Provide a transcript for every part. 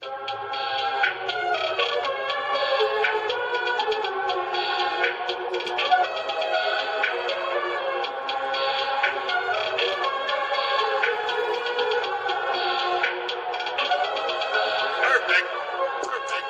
Perfect. Perfect. Perfect.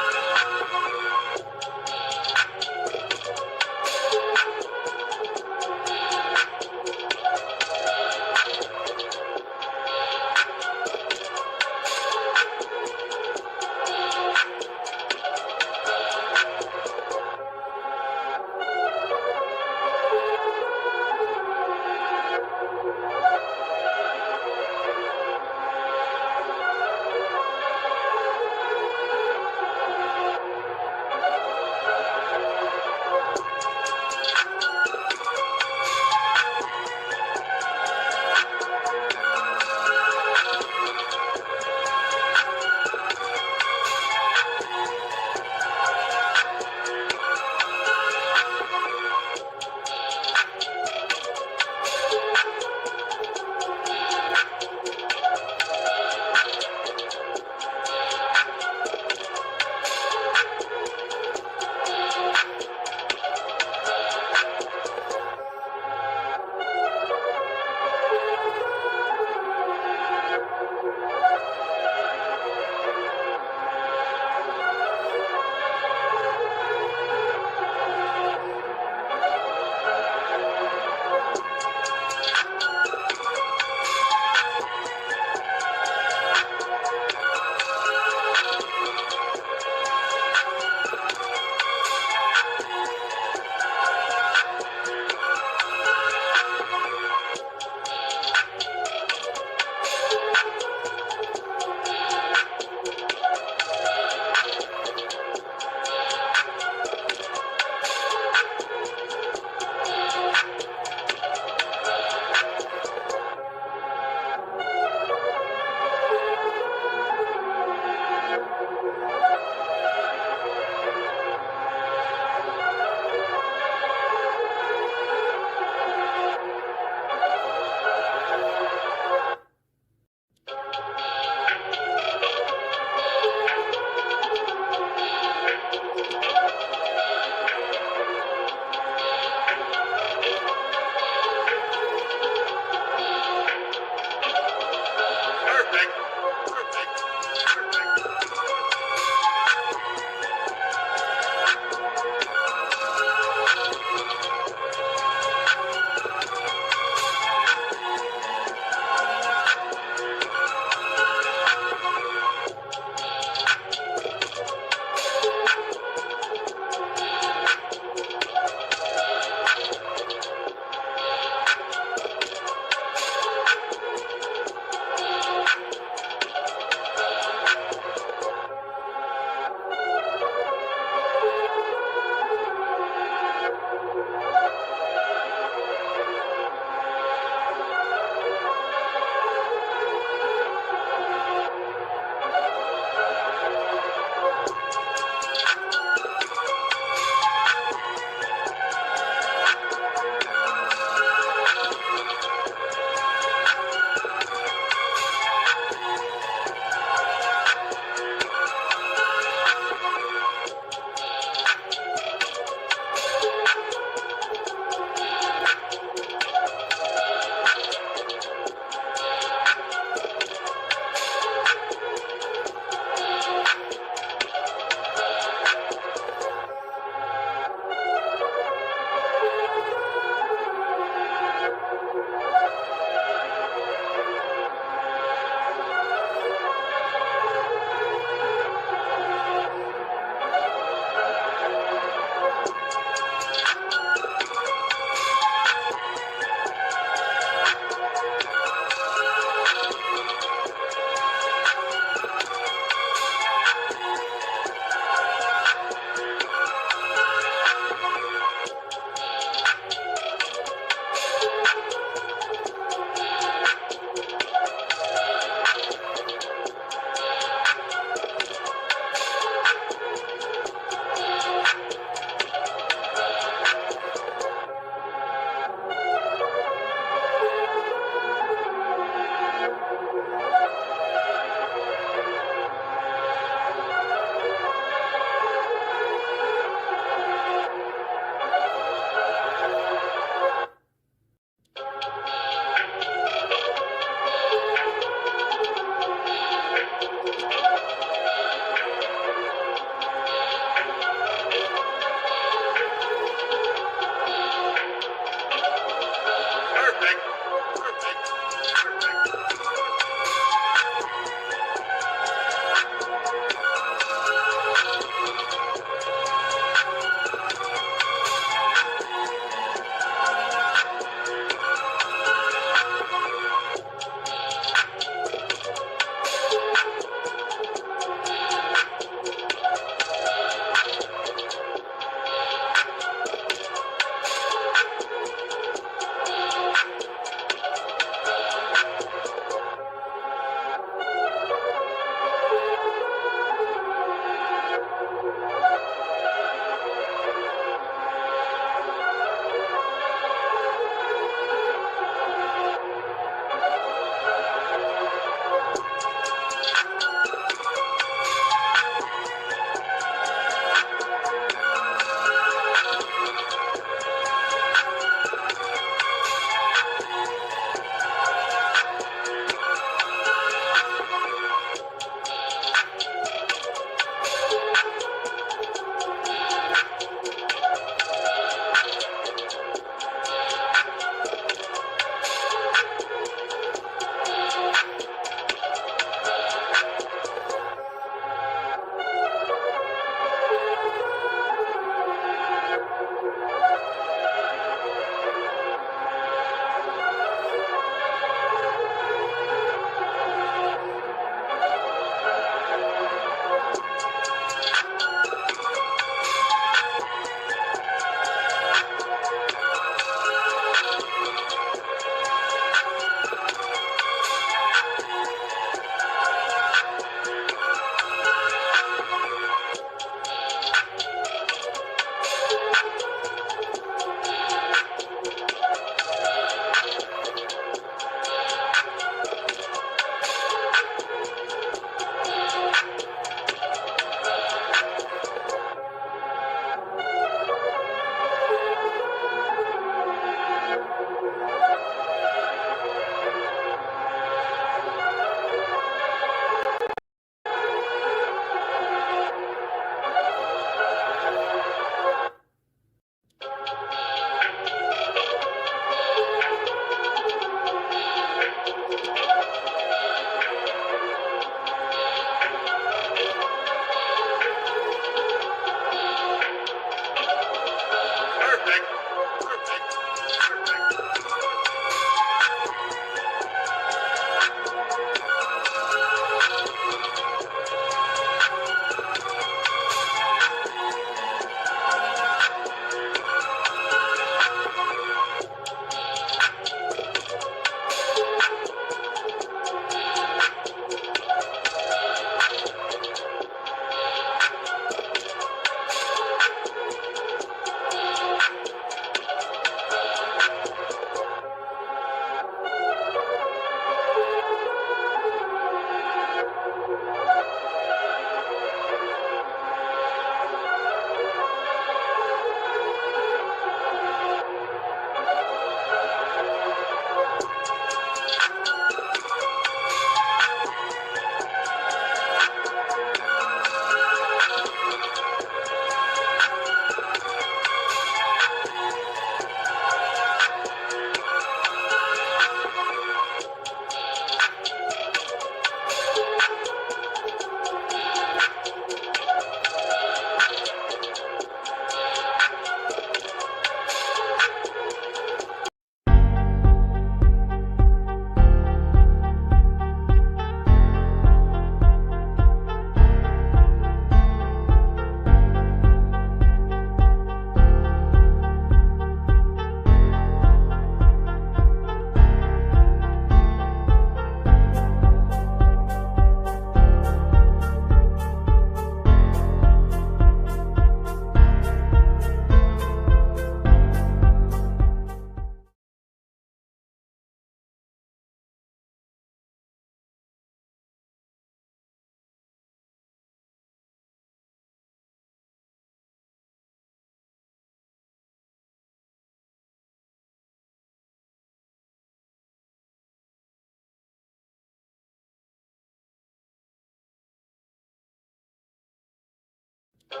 Perfect.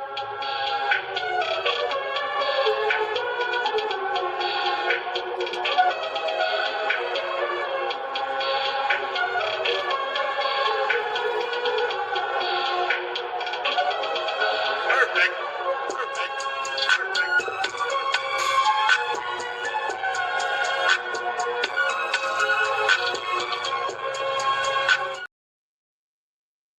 Perfect. Perfect.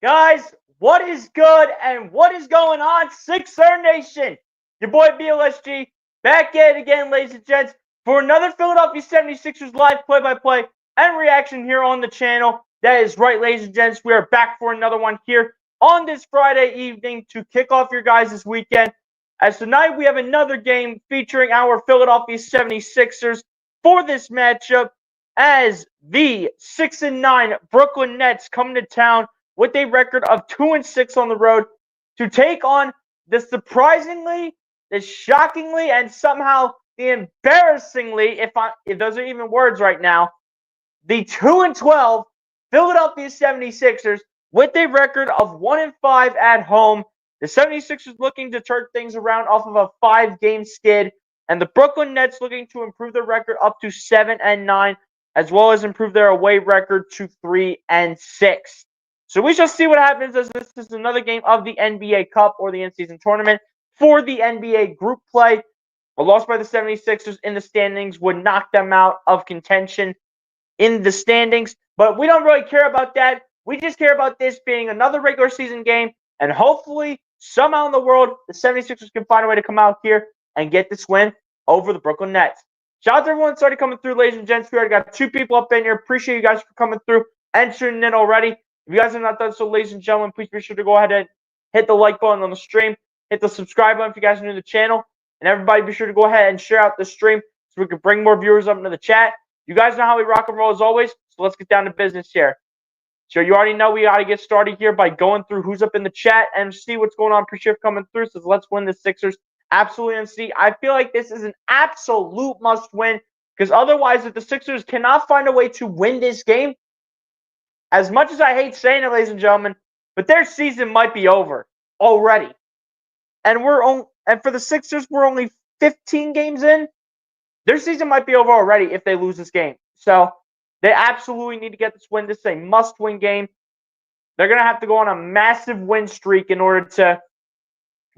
Guys, what is good and what is going on, Sixer Nation? Your boy BLSG back at it again, ladies and gents, for another Philadelphia 76ers live play-by-play and reaction here on the channel. That is right, ladies and gents. We are back for another one here on this Friday evening to kick off your guys' weekend. As tonight we have another game featuring our Philadelphia 76ers for this matchup as the 6-9 Brooklyn Nets come to town with a record of 2-6 on the road to take on the surprisingly, the shockingly, and somehow the embarrassingly, if those are even words right now, the 2-12 Philadelphia 76ers with a record of 1-5 at home. The 76ers looking to turn things around off of a 5-game skid, and the Brooklyn Nets looking to improve their record up to 7-9, as well as improve their away record to 3-6. So we shall see what happens, as this is another game of the NBA Cup or the in-season tournament for the NBA group play. A loss by the 76ers in the standings would knock them out of contention in the standings, but we don't really care about that. We just care about this being another regular season game, and hopefully, somehow in the world, the 76ers can find a way to come out here and get this win over the Brooklyn Nets. Shout out to everyone started coming through, ladies and gents. We already got 2 people up in here. Appreciate you guys for coming through and tuning in already. If you guys have not done so, ladies and gentlemen, please be sure to go ahead and hit the like button on the stream. Hit the subscribe button if you guys are new to the channel. And everybody be sure to go ahead and share out the stream so we can bring more viewers up into the chat. You guys know how we rock and roll as always, so let's get down to business here. So you already know we got to get started here by going through who's up in the chat and see what's going on. Appreciate you coming through. So let's win the Sixers. Absolutely MC. I feel like this is an absolute must win, because otherwise, if the Sixers cannot find a way to win this game, as much as I hate saying it, ladies and gentlemen, but their season might be over already. And for the Sixers, we're only 15 games in. Their season might be over already if they lose this game. So they absolutely need to get this win. This is a must-win game. They're going to have to go on a massive win streak in order to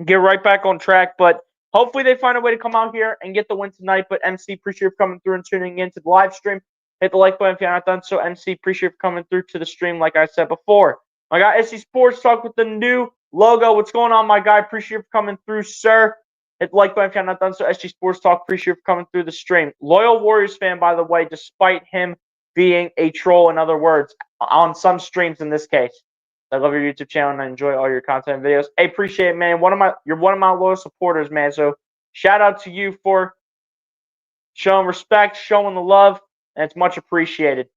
get right back on track. But hopefully they find a way to come out here and get the win tonight. But MC, appreciate you coming through and tuning into the live stream. Hit the like button if you're not done so. MC, appreciate you coming through to the stream like I said before. My guy, SC Sports Talk with the new logo. What's going on, my guy? Appreciate you coming through, sir. Hit the like button if you're not done so. SG Sports Talk, appreciate you coming through the stream. Loyal Warriors fan, by the way, despite him being a troll, in other words, on some streams in this case. I love your YouTube channel and I enjoy all your content and videos. Hey, appreciate it, man. You're one of my loyal supporters, man. So shout out to you for showing respect, showing the love, and it's much appreciated.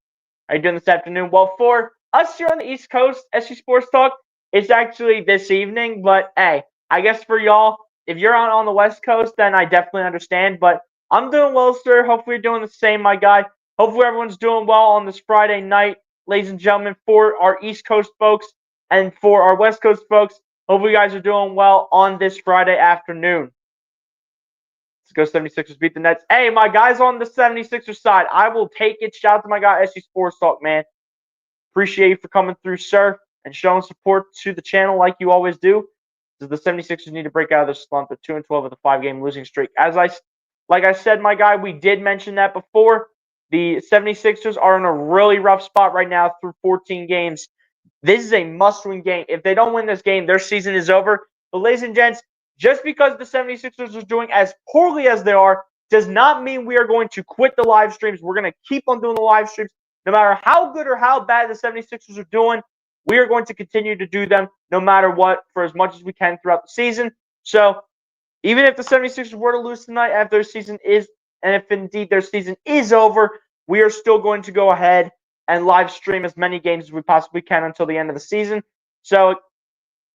How you doing this afternoon? Well, for us here on the East Coast, SG Sports Talk, it's actually this evening, but hey, I guess for y'all, if you're on the West Coast, then I definitely understand. But I'm doing well, sir. Hopefully you're doing the same, my guy. Hopefully everyone's doing well on this Friday night, ladies and gentlemen, for our East Coast folks and for our West Coast folks. Hopefully you guys are doing well on this Friday afternoon. Let's go 76ers beat the Nets. Hey, my guys on the 76ers side, I will take it. Shout out to my guy, SG Sports Talk, man. Appreciate you for coming through, sir, and showing support to the channel like you always do. The 76ers need to break out of this slump at 2-12 with a 5-game losing streak. Like I said, my guy, we did mention that before. The 76ers are in a really rough spot right now through 14 games. This is a must-win game. If they don't win this game, their season is over. But ladies and gents, just because the 76ers are doing as poorly as they are does not mean we are going to quit the live streams. We're going to keep on doing the live streams. No matter how good or how bad the 76ers are doing, we are going to continue to do them no matter what for as much as we can throughout the season. So even if the 76ers were to lose tonight after their season is, and if indeed their season is over, we are still going to go ahead and live stream as many games as we possibly can until the end of the season. So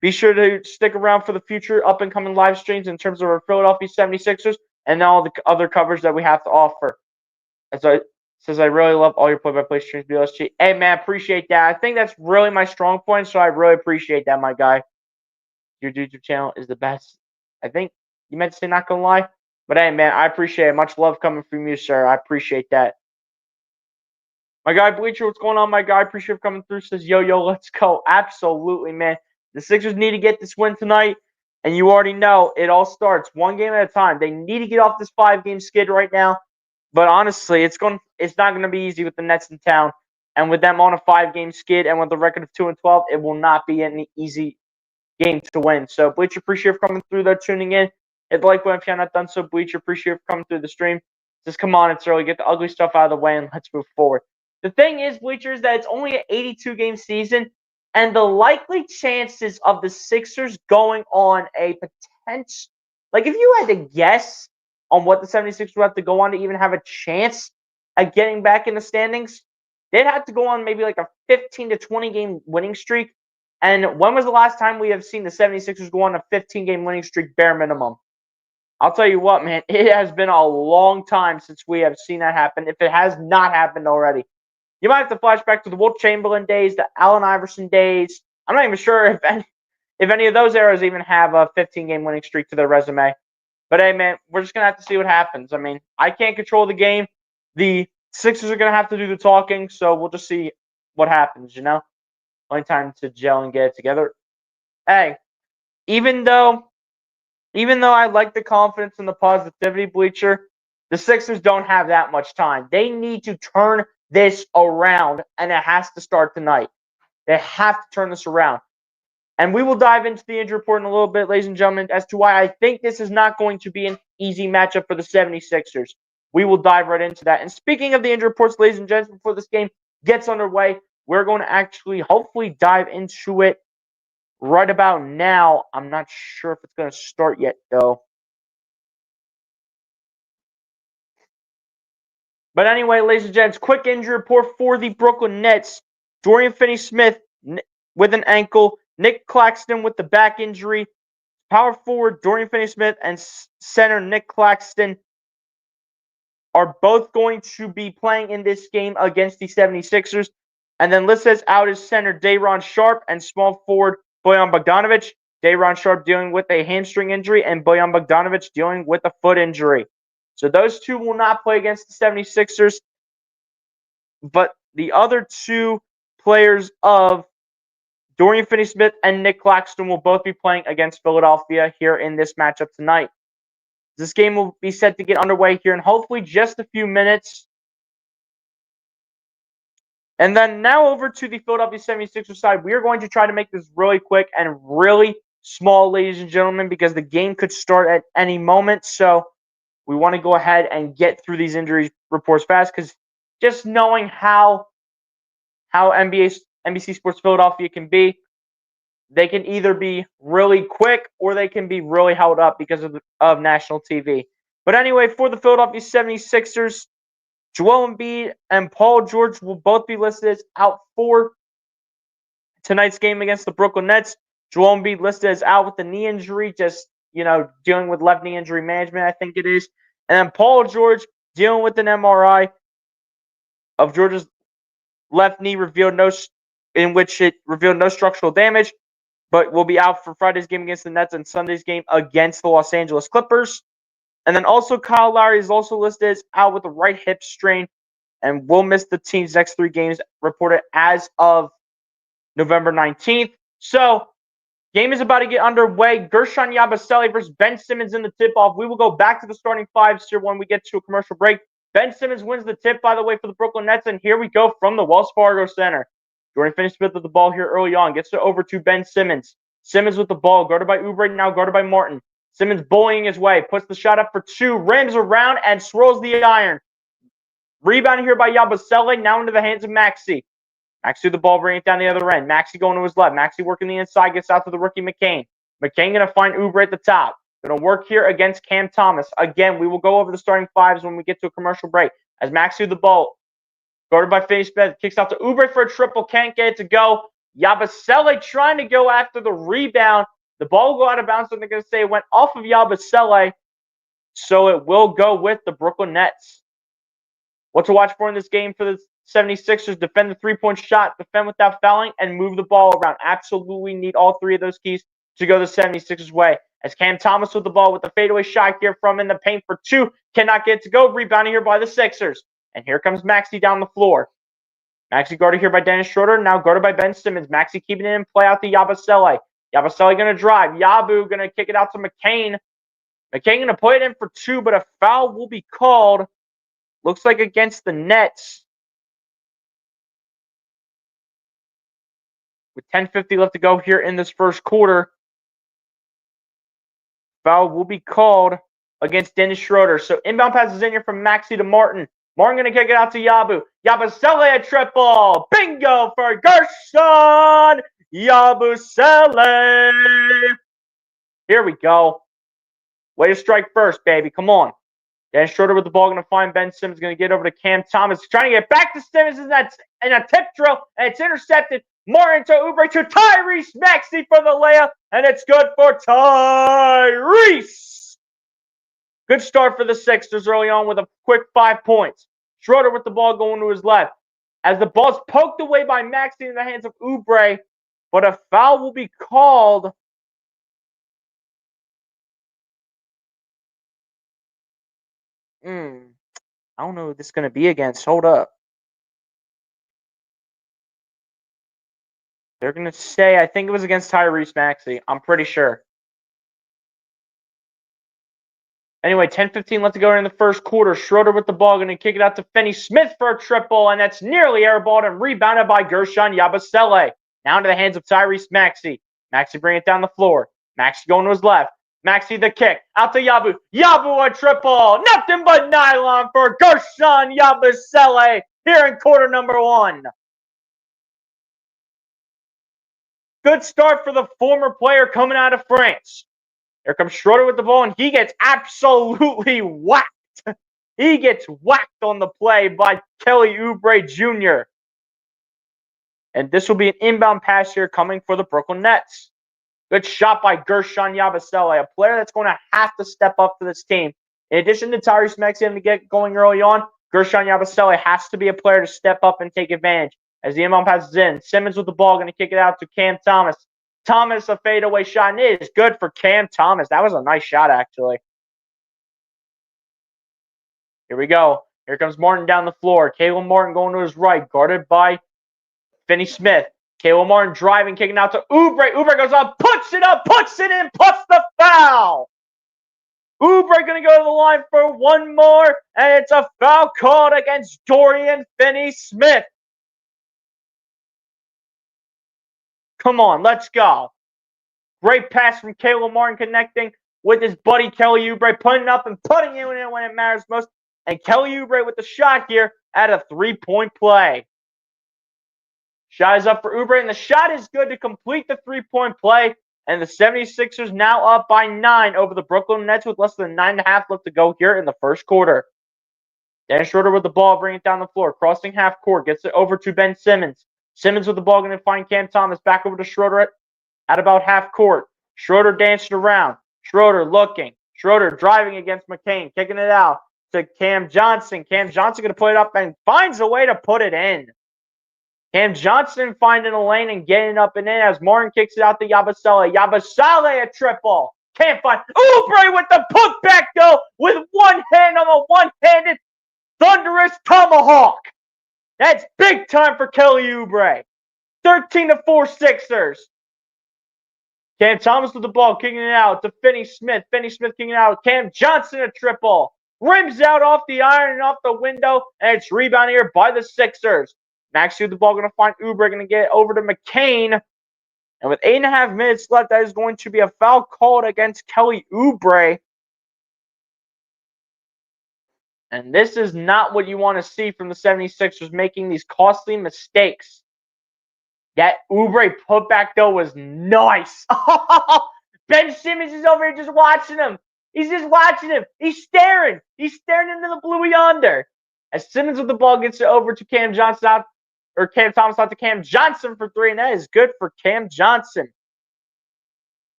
be sure to stick around for the future up-and-coming live streams in terms of our Philadelphia 76ers and all the other coverage that we have to offer. Says, I really love all your play-by-play streams, BLSG. Hey, man, appreciate that. I think that's really my strong point, so I really appreciate that, my guy. your YouTube channel is the best. I think you meant to say not gonna lie. But hey, man, I appreciate it. Much love coming from you, sir. I appreciate that. My guy Bleacher, what's going on, my guy? Appreciate you coming through. Says, yo, let's go. Absolutely, man. The Sixers need to get this win tonight. And you already know it all starts one game at a time. They need to get off this 5-game skid right now. But honestly, it's not going to be easy with the Nets in town. And with them on a 5-game skid and with the record of 2-12, it will not be an easy game to win. So, Bleacher, appreciate you coming through there, tuning in. Hit the like button if you're not done so. Bleacher, appreciate you coming through the stream. Just come on, it's early. Get the ugly stuff out of the way and let's move forward. The thing is, Bleacher, is that it's only an 82-game season, and the likely chances of the Sixers going on a potential, like if you had to guess on what the 76ers would have to go on to even have a chance at getting back in the standings, they'd have to go on maybe like a 15 to 20 game winning streak. And when was the last time we have seen the 76ers go on a 15-game winning streak bare minimum? I'll tell you what, man, it has been a long time since we have seen that happen, if it has not happened already. You might have to flash back to the Wilt Chamberlain days, the Allen Iverson days. I'm not even sure if any of those eras even have a 15-game winning streak to their resume. But hey, man, we're just going to have to see what happens. I mean, I can't control the game. The Sixers are going to have to do the talking, so we'll just see what happens, you know? Only time to gel and get it together. Hey, even though I like the confidence and the positivity, Bleacher, the Sixers don't have that much time. They need to turn this around, and it has to start tonight. They have to turn this around. And we will dive into the injury report in a little bit, ladies and gentlemen, as to why I think this is not going to be an easy matchup for the 76ers. We will dive right into that. And speaking of the injury reports, ladies and gentlemen, before this game gets underway, we're going to actually hopefully dive into it right about now. I'm not sure if it's going to start yet, though. But anyway, ladies and gents, quick injury report for the Brooklyn Nets. Dorian Finney-Smith with an ankle. Nick Claxton with the back injury. Power forward Dorian Finney-Smith and center Nick Claxton are both going to be playing in this game against the 76ers. And then listed as out is center Day'Ron Sharpe and small forward Bojan Bogdanovic. Day'Ron Sharpe dealing with a hamstring injury and Bojan Bogdanovic dealing with a foot injury. So those two will not play against the 76ers. But the other two players of Dorian Finney-Smith and Nick Claxton will both be playing against Philadelphia here in this matchup tonight. This game will be set to get underway here in hopefully just a few minutes. And then now over to the Philadelphia 76ers side. We are going to try to make this really quick and really small, ladies and gentlemen, because the game could start at any moment. So we want to go ahead and get through these injury reports fast, because just knowing how NBC Sports Philadelphia can be, they can either be really quick or they can be really held up because of national TV. But anyway, for the Philadelphia 76ers, Joel Embiid and Paul George will both be listed as out for tonight's game against the Brooklyn Nets. Joel Embiid listed as out with the knee injury, just, dealing with left knee injury management, I think it is. And then Paul George dealing with an MRI of George's left knee in which it revealed no structural damage, but will be out for Friday's game against the Nets and Sunday's game against the Los Angeles Clippers. And then also Kyle Lowry is also listed as out with a right hip strain and will miss the team's next 3 games, reported as of November 19th. So, game is about to get underway. Guerschon Yabusele versus Ben Simmons in the tip-off. We will go back to the starting fives here when we get to a commercial break. Ben Simmons wins the tip, by the way, for the Brooklyn Nets. And here we go from the Wells Fargo Center. Dorian Finney-Smith with the ball here early on. Gets it over to Ben Simmons. Simmons with the ball. Guarded by Oubre, now guarded by Martin. Simmons bullying his way. Puts the shot up for 2. Rims around and swirls the iron. Rebound here by Yabusele. Now into the hands of Maxey. Maxey with the ball, bringing it down the other end. Maxey going to his left. Maxey working the inside. Gets out to the rookie McCain. McCain going to find Oubre at the top. Going to work here against Cam Thomas. Again, we will go over the starting fives when we get to a commercial break. As Maxey with the ball, guarded by Finney-Smith, kicks out to Oubre for a triple. Can't get it to go. Yabusele trying to go after the rebound. The ball will go out of bounds, so they're going to say it went off of Yabusele. So it will go with the Brooklyn Nets. What to watch for in this game for the 76ers? Defend the 3-point shot, defend without fouling, and move the ball around. Absolutely need all 3 of those keys to go the 76ers way. As Cam Thomas with the ball with the fadeaway shot here from in the paint for two. Cannot get it to go. Rebounding here by the Sixers. And here comes Maxey down the floor. Maxey guarded here by Dennis Schroeder. Now guarded by Ben Simmons. Maxey keeping it in play out to Yabusele. Yabusele going to drive. Yabu going to kick it out to McCain. McCain going to put it in for two, but a foul will be called. Looks like against the Nets. With 10:50 left to go here in this first quarter. Foul will be called against Dennis Schroeder. So inbound passes in here from Maxey to Martin. Martin going to kick it out to Yabu. Yabusele a triple. Bingo for Gershon Yabusele. Here we go. Way to strike first, baby. Come on. Dennis Schroeder with the ball, going to find Ben Simmons, going to get over to Cam Thomas, trying to get back to Simmons, and that's in a tip drill, and it's intercepted. Martin to Oubre to Tyrese Maxey for the layup, and it's good for Tyrese. Good start for the Sixers early on with a quick 5 points. Schroeder with the ball going to his left. As the ball's poked away by Maxey in the hands of Oubre, but a foul will be called. I don't know who this is going to be against. Hold up. They're going to say, I think it was against Tyrese Maxey. I'm pretty sure. Anyway, 10:15 left to go in the first quarter. Schroeder with the ball, going to kick it out to Finney Smith for a triple, and that's nearly airballed and rebounded by Gershon Yabusele. Now into the hands of Tyrese Maxey. Maxey bring it down the floor. Maxey going to his left. Maxey the kick. Out to Yabu. Yabu a triple. Nothing but nylon for Gershon Yabusele here in quarter number one. Good start for the former player coming out of France. Here comes Schroeder with the ball, and he gets absolutely whacked. He gets whacked on the play by Kelly Oubre Jr. And this will be an inbound pass here coming for the Brooklyn Nets. Good shot by Gershon Yabusele, a player that's going to have to step up for this team. In addition to Tyrese Maxey having to get going early on, Gershon Yabusele has to be a player to step up and take advantage. As the inbound passes in, Simmons with the ball, going to kick it out to Cam Thomas. Thomas, a fadeaway shot, and it is good for Cam Thomas. That was a nice shot, actually. Here we go. Here comes Martin down the floor. Caleb Martin going to his right, guarded by Finney Smith. Caleb Martin driving, kicking out to Oubre. Oubre goes up, puts it up, puts it in, puts the foul. Oubre going to go to the line for one more, and it's a foul called against Dorian Finney-Smith. Come on, let's go. Great pass from Caleb Martin connecting with his buddy Kelly Oubre, putting up and putting it in when it matters most. And Kelly Oubre with the shot here at a three-point play. Shot is up for Oubre, and the shot is good to complete the three-point play. And the 76ers now up by 9 over the Brooklyn Nets with less than 9.5 left to go here in the first quarter. Dennis Schroeder with the ball, bringing it down the floor, crossing half court, gets it over to Ben Simmons. Simmons with the ball, going to find Cam Thomas, back over to Schroeder at about half court. Schroeder dancing around. Schroeder looking. Schroeder driving against McCain, kicking it out to Cam Johnson. Cam Johnson going to put it up and finds a way to put it in. Cam Johnson finding a lane and getting up and in as Martin kicks it out to Yabusele. Yabusele a triple. Can't find. Oubre with the putback though, with one hand on a one-handed thunderous tomahawk. That's big time for Kelly Oubre. 13-4 Sixers. Cam Thomas with the ball, kicking it out to Finney Smith. Finney Smith kicking it out. Cam Johnson a triple. Rims out off the iron and off the window, and it's rebounded here by the Sixers. Maxey with the ball, going to find Oubre, going to get over to McCain. And with 8.5 minutes left, that is going to be a foul called against Kelly Oubre. And this is not what you want to see from the 76ers, making these costly mistakes. That Oubre putback, though, was nice. Ben Simmons is over here just watching him. He's just watching him. He's staring. He's staring into the blue yonder. As Simmons with the ball gets it over to Cam Johnson out, or Cam Thomas out to Cam Johnson for three, and that is good for Cam Johnson.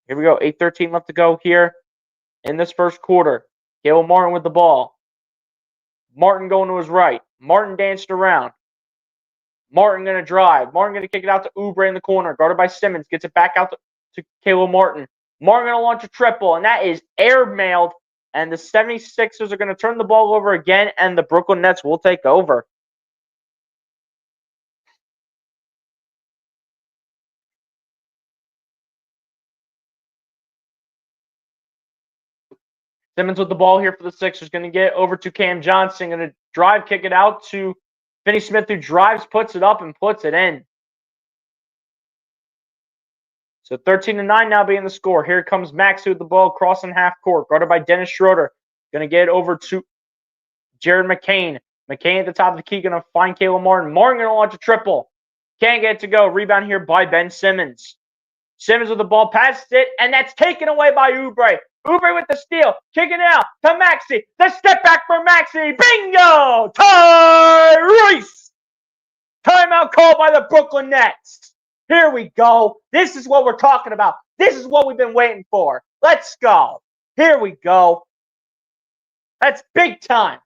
Here we go. 8:13 left to go here in this first quarter. Caleb Martin with the ball. Martin going to his right. Martin danced around. Martin going to drive. Martin going to kick it out to Oubre in the corner. Guarded by Simmons. Gets it back out to Caleb Martin. Martin going to launch a triple, and that is air-mailed. And the 76ers are going to turn the ball over again, and the Brooklyn Nets will take over. Simmons with the ball here for the Sixers. Going to get over to Cam Johnson. Going to drive, kick it out to Finney Smith, who drives, puts it up, and puts it in. So 13-9 now being the score. Here comes Maxey with the ball crossing half court. Guarded by Dennis Schroeder. Going to get it over to Jared McCain. McCain at the top of the key. Going to find Caleb Martin. Martin going to launch a triple. Can't get it to go. Rebound here by Ben Simmons. Simmons with the ball, passed it, and that's taken away by Oubre. Oubre with the steal, kicking it out to Maxey. The step back for Maxey. Bingo! Tyrese! Timeout called by the Brooklyn Nets. Here we go. This is what we're talking about. This is what we've been waiting for. Let's go. Here we go. That's big time.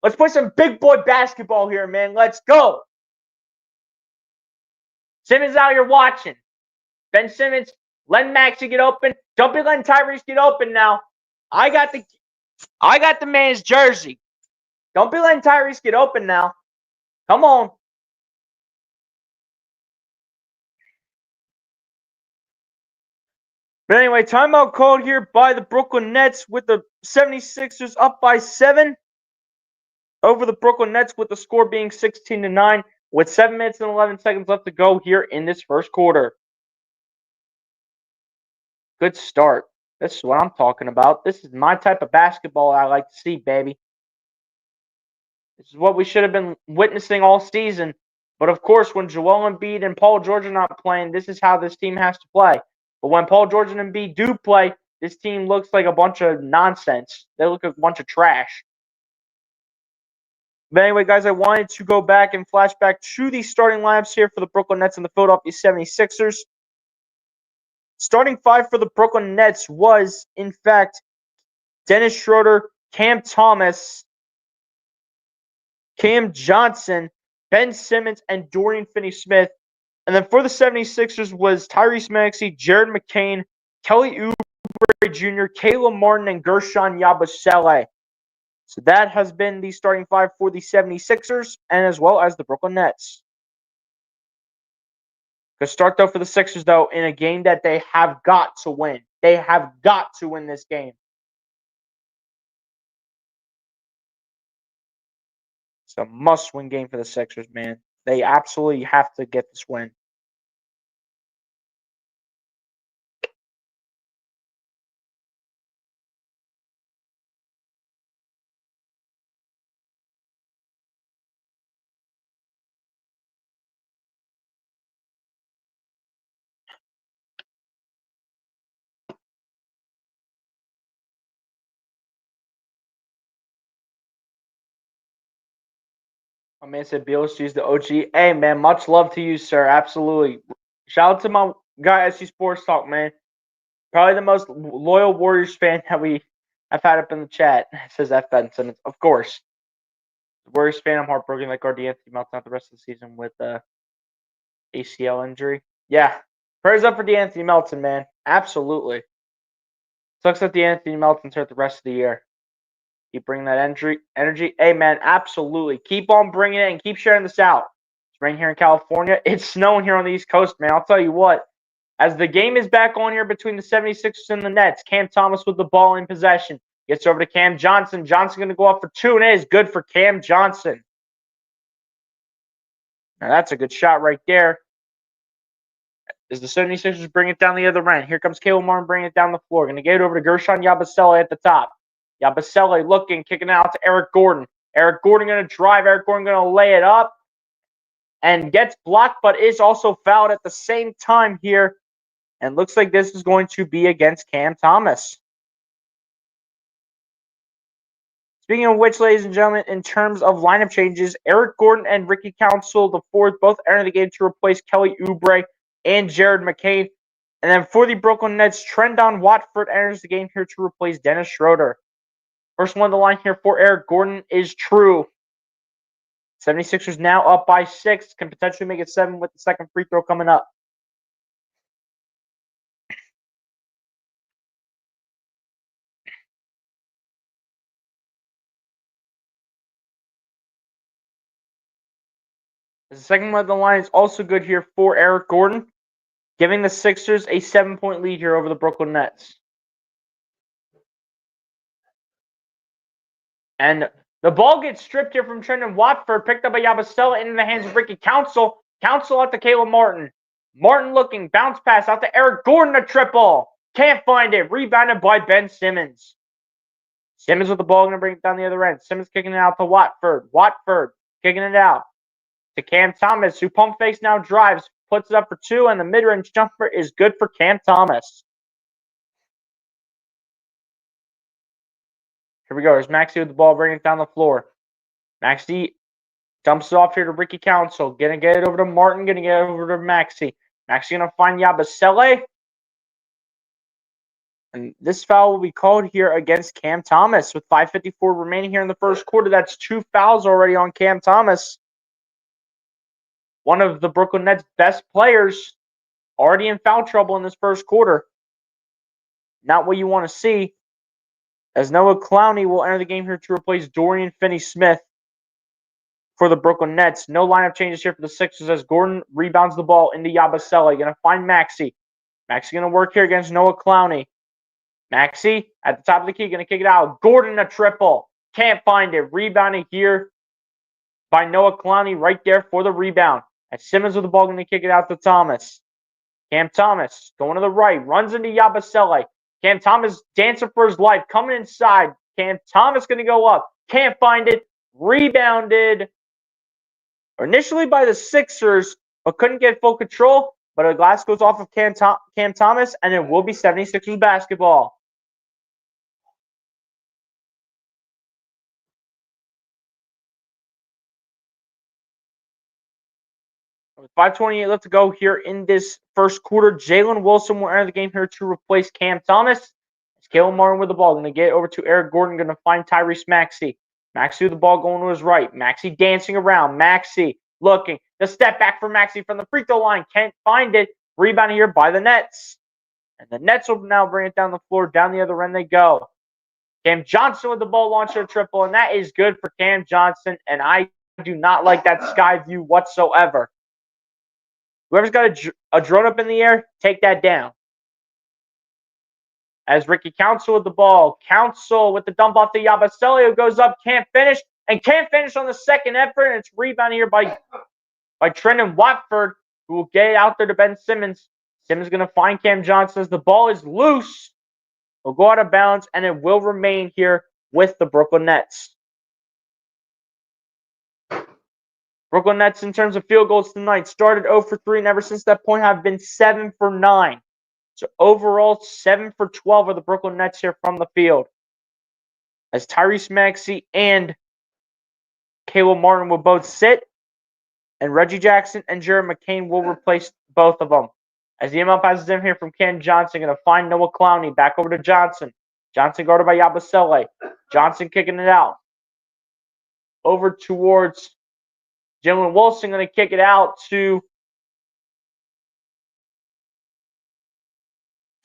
Let's play some big boy basketball here, man. Let's go. Simmons out here watching. Ben Simmons, letting Maxey get open. Don't be letting Tyrese get open now. I got the man's jersey. Don't be letting Tyrese get open now. Come on. But anyway, timeout called here by the Brooklyn Nets with the 76ers up by 7 over the Brooklyn Nets with the score being 16-9 with 7 minutes and 11 seconds left to go here in this first quarter. Good start. This is what I'm talking about. This is my type of basketball I like to see, baby. This is what we should have been witnessing all season. But of course, when Joel Embiid and Paul George are not playing, this is how this team has to play. But when Paul George and Embiid do play, this team looks like a bunch of nonsense. They look like a bunch of trash. But anyway, guys, I wanted to go back and flash back to the starting lineups here for the Brooklyn Nets and the Philadelphia 76ers. Starting 5 for the Brooklyn Nets was, in fact, Dennis Schroeder, Cam Thomas, Cam Johnson, Ben Simmons, and Dorian Finney-Smith. And then for the 76ers was Tyrese Maxey, Jared McCain, Kelly Oubre Jr., Caleb Martin, and Gershon Yabusele. So that has been the starting 5 for the 76ers and as well as the Brooklyn Nets. Good start, though, for the Sixers, though, in a game that they have got to win. They have got to win this game. It's a must-win game for the Sixers, man. They absolutely have to get this win. My man said BLSG's the OG. Hey, man, much love to you, sir. Absolutely. Shout out to my guy, SC Sports Talk, man. Probably the most loyal Warriors fan that we have had up in the chat. It says F. Ben Simmons. Of course. Warriors fan, I'm heartbroken like our D'Anthony Melton out the rest of the season with ACL injury. Yeah. Prayers up for D'Anthony Melton, man. Absolutely. Sucks that D'Anthony Melton's hurt the rest of the year. Keep bringing that energy. Hey, man, absolutely. Keep on bringing it and keep sharing this out. It's raining here in California. It's snowing here on the East Coast, man. I'll tell you what. As the game is back on here between the 76ers and the Nets, Cam Thomas with the ball in possession. Gets over to Cam Johnson. Johnson going to go up for 2, and it is good for Cam Johnson. Now, that's a good shot right there. As the 76ers bring it down the other end. Here comes Caleb Martin bringing it down the floor. Going to get it over to Gershon Yabusele at the top. Yabusele looking, kicking out to Eric Gordon. Eric Gordon going to drive. Eric Gordon going to lay it up. And gets blocked, but is also fouled at the same time here. And looks like this is going to be against Cam Thomas. Speaking of which, ladies and gentlemen, in terms of lineup changes, Eric Gordon and Ricky Council, the fourth, both enter the game to replace Kelly Oubre and Jared McCain. And then for the Brooklyn Nets, Trendon Watford enters the game here to replace Dennis Schroeder. First one on the line here for Eric Gordon is true. 76ers now up by 6. Can potentially make it 7 with the second free throw coming up. The second one of the line is also good here for Eric Gordon, giving the Sixers a 7-point lead here over the Brooklyn Nets. And the ball gets stripped here from Trendon Watford, picked up by Yabusele into the hands of Ricky Council. Council out to Caleb Martin. Martin looking, bounce pass out to Eric Gordon, a triple. Can't find it. Rebounded by Ben Simmons. Simmons with the ball, going to bring it down the other end. Simmons kicking it out to Watford. Watford kicking it out to Cam Thomas, who pump fakes now drives, puts it up for 2, and the mid-range jumper is good for Cam Thomas. Here we go. There's Maxey with the ball, bringing it down the floor. Maxey dumps it off here to Ricky Council. Gonna get it over to Martin. Gonna get it over to Maxey. Maxey gonna find Yabusele. And this foul will be called here against Cam Thomas with 5:54 remaining here in the first quarter. That's 2 fouls already on Cam Thomas. One of the Brooklyn Nets' best players already in foul trouble in this first quarter. Not what you want to see, as Noah Clowney will enter the game here to replace Dorian Finney-Smith for the Brooklyn Nets. No lineup changes here for the Sixers as Gordon rebounds the ball into Yabusele. Going to find Maxey. Maxey going to work here against Noah Clowney. Maxey at the top of the key, going to kick it out. Gordon a triple. Can't find it. Rebounded here by Noah Clowney right there for the rebound. And Simmons with the ball, going to kick it out to Thomas. Cam Thomas going to the right. Runs into Yabusele. Cam Thomas dancing for his life. Coming inside. Cam Thomas going to go up. Can't find it. Rebounded initially by the Sixers, but couldn't get full control. But a glass goes off of Cam Thomas, and it will be 76ers basketball. With 5:28 left to go here in this first quarter, Jalen Wilson will enter the game here to replace Cam Thomas. It's Caleb Martin with the ball. Going to get it over to Eric Gordon. Going to find Tyrese Maxey. Maxey with the ball going to his right. Maxey dancing around. Maxey looking. The step back for Maxey from the free throw line. Can't find it. Rebound here by the Nets. And the Nets will now bring it down the floor. Down the other end they go. Cam Johnson with the ball, launcher triple. And that is good for Cam Johnson. And I do not like that sky view whatsoever. Whoever's got a drone up in the air, take that down. As Ricky Council with the ball. Council with the dump off to Yabusele, who goes up, can't finish. And can't finish on the second effort. And it's rebounded here by Trendon Watford, who will get it out there to Ben Simmons. Simmons going to find Cam Johnson as the ball is loose. It'll go out of bounds, and it will remain here with the Brooklyn Nets. Brooklyn Nets, in terms of field goals tonight, started 0 for 3, and ever since that point have been 7 for 9. So overall, 7 for 12 are the Brooklyn Nets here from the field. As Tyrese Maxey and Caleb Martin will both sit, and Reggie Jackson and Jared McCain will replace both of them. As the ML passes in here from Cam Johnson, going to find Noah Clowney. Back over to Johnson. Johnson guarded by Yabusele. Johnson kicking it out. Over towards Jalen Wilson, going to kick it out to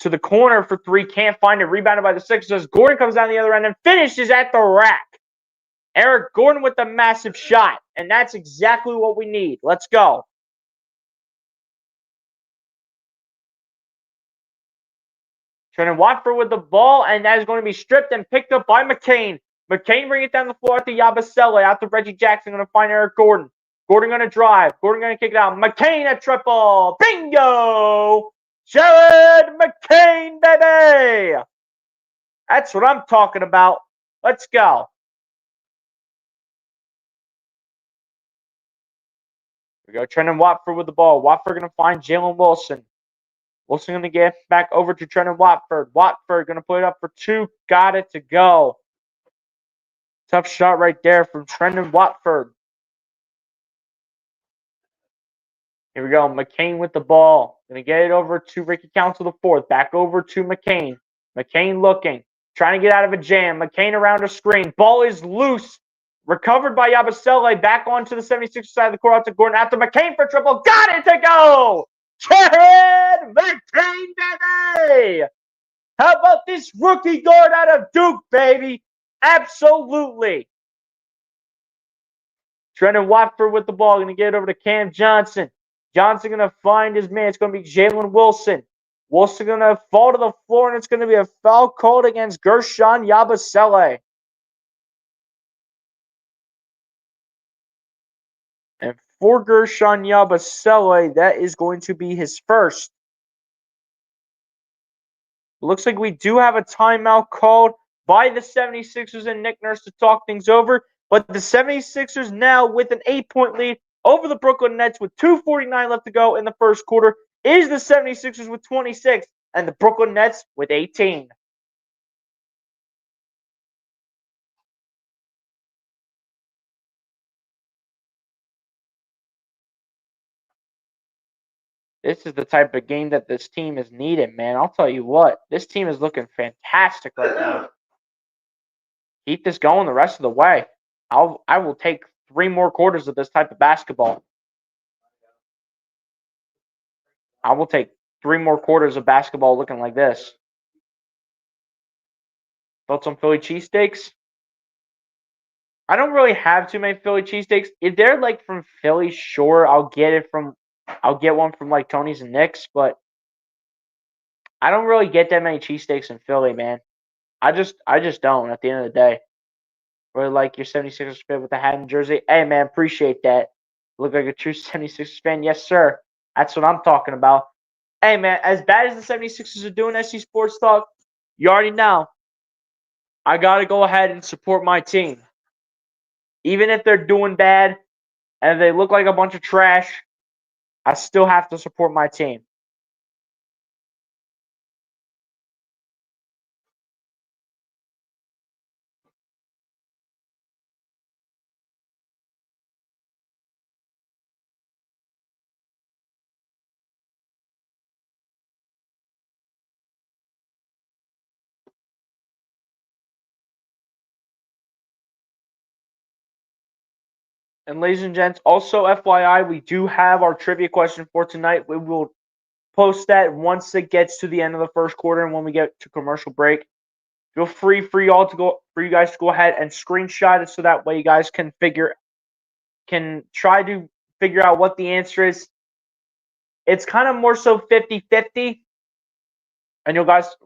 the corner for 3. Can't find it. Rebounded by the Sixers. Gordon comes down the other end and finishes at the rack. Eric Gordon with a massive shot. And that's exactly what we need. Let's go. Trendon Watford with the ball, and that is going to be stripped and picked up by McCain. McCain bringing it down the floor to Yabusele, out to Reggie Jackson, going to find Eric Gordon. Gordon going to drive. Gordon going to kick it out. McCain a triple. Bingo! Jared McCain, baby! That's what I'm talking about. Let's go. Here we go. Trendon Watford with the ball. Watford going to find Jalen Wilson. Wilson going to get back over to Trendon Watford. Watford going to put it up for 2. Got it to go. Tough shot right there from Trendon Watford. Here we go. McCain with the ball. Going to get it over to Ricky Council the 4th. Back over to McCain. McCain looking. Trying to get out of a jam. McCain around a screen. Ball is loose. Recovered by Yabusele. Back onto the 76ers side of the court. Out to Gordon. After McCain for triple. Got it to go! Jared McCain, baby! How about this rookie guard out of Duke, baby? Absolutely. Trendon Watford with the ball. Going to get it over to Cam Johnson. Johnson going to find his man. It's going to be Jalen Wilson. Wilson going to fall to the floor, and it's going to be a foul called against Gershon Yabusele. And for Gershon Yabusele, that is going to be his first. Looks like we do have a timeout called by the 76ers and Nick Nurse to talk things over. But the 76ers now with an 8-point lead over the Brooklyn Nets with 2:49 left to go in the first quarter is the 76ers with 26 and the Brooklyn Nets with 18. This is the type of game that this team is needed, man. I'll tell you what, this team is looking fantastic right now. Keep this going the rest of the way. I will take 3 more quarters of this type of basketball. I will take 3 more quarters of basketball looking like this. Thoughts on Philly cheesesteaks? I don't really have too many Philly cheesesteaks. If they're like from Philly, sure, I'll get one from like Tony's and Nick's, but I don't really get that many cheesesteaks in Philly, man. I just don't at the end of the day. Really like your 76ers fan with the hat and jersey. Hey, man, appreciate that. Look like a true 76ers fan. Yes, sir. That's what I'm talking about. Hey, man, as bad as the 76ers are doing SC Sports Talk, you already know I got to go ahead and support my team. Even if they're doing bad and they look like a bunch of trash, I still have to support my team. And ladies and gents, also FYI, we do have our trivia question for tonight. We will post that once it gets to the end of the first quarter and when we get to commercial break. Feel free for you guys to go ahead and screenshot it so that way you guys can try to figure out what the answer is. It's kind of more so 50-50. And you guys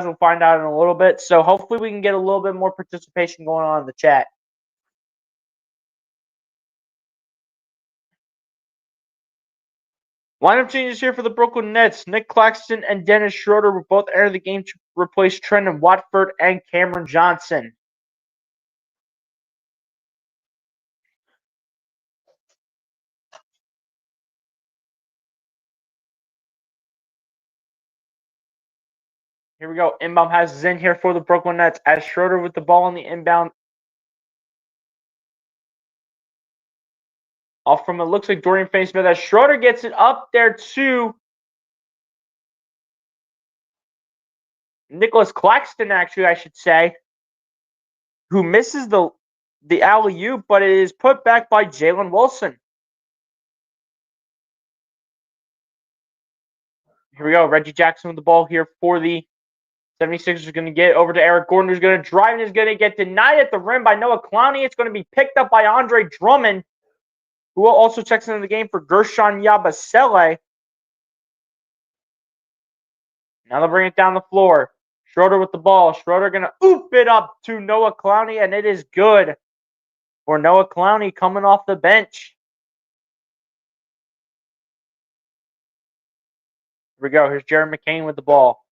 will find out in a little bit. So hopefully we can get a little bit more participation going on in the chat. Lineup changes here for the Brooklyn Nets. Nick Claxton and Dennis Schroeder will both enter the game to replace Trendon Watford and Cameron Johnson. Here we go. Inbound passes in here for the Brooklyn Nets as Schroeder with the ball on the inbound. Off from it looks like Dorian Finney-Smith as Schroeder gets it up there to Nicholas Claxton, actually, I should say, who misses the alley-oop, but it is put back by Jalen Wilson. Here we go. Reggie Jackson with the ball here for the 76ers are going to get over to Eric Gordon, who's going to drive and is going to get denied at the rim by Noah Clowney. It's going to be picked up by Andre Drummond, who also checks into the game for Gershon Yabusele. Now they'll bring it down the floor. Schroeder with the ball. Schroeder going to oop it up to Noah Clowney, and it is good for Noah Clowney coming off the bench. Here we go. Here's Jared McCain with the ball.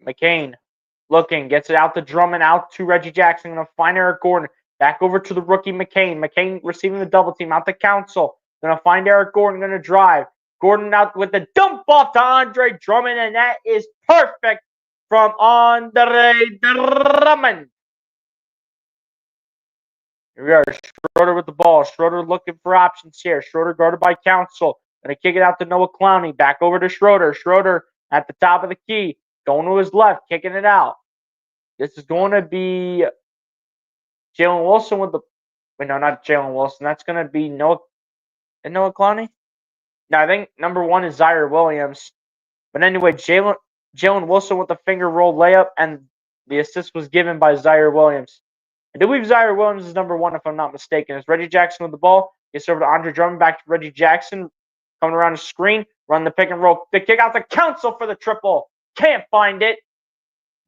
McCain looking, gets it out to Drummond, out to Reggie Jackson. Going to find Eric Gordon. Back over to the rookie McCain. McCain receiving the double team out to Council. Going to find Eric Gordon. Going to drive. Gordon out with the dump off to Andre Drummond, and that is perfect from Andre Drummond. Here we are. Schroeder with the ball. Schroeder looking for options here. Schroeder guarded by Council. Going to kick it out to Noah Clowney. Back over to Schroeder. Schroeder at the top of the key. Going to his left. Kicking it out. This is going to be Jalen Wilson with the. Wait, no, not Jalen Wilson. That's going to be Noah Clowney? No, I think number 1 is Zaire Williams. But anyway, Jalen Wilson with the finger roll layup, and the assist was given by Zaire Williams. I do believe Zaire Williams is number 1, if I'm not mistaken. It's Reggie Jackson with the ball. Gets over to Andre Drummond, back to Reggie Jackson. Coming around the screen, run the pick and roll. The kick out the council for the triple. Can't find it.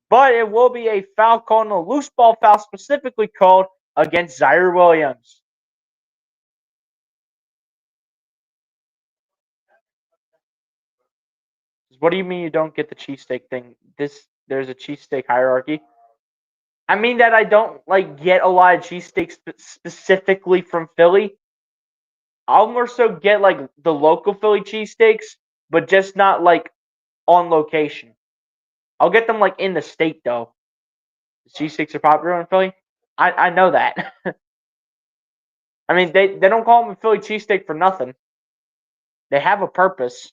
But it will be a foul called, and a loose ball foul specifically called against Zaire Williams. What do you mean you don't get the cheesesteak thing? There's a cheesesteak hierarchy. I mean that I don't get a lot of cheesesteaks specifically from Philly. I'll more so get the local Philly cheesesteaks, but just not on location. I'll get them in the state though. The cheesesteaks are popular in Philly. I know that. I mean they don't call them a Philly cheesesteak for nothing. They have a purpose.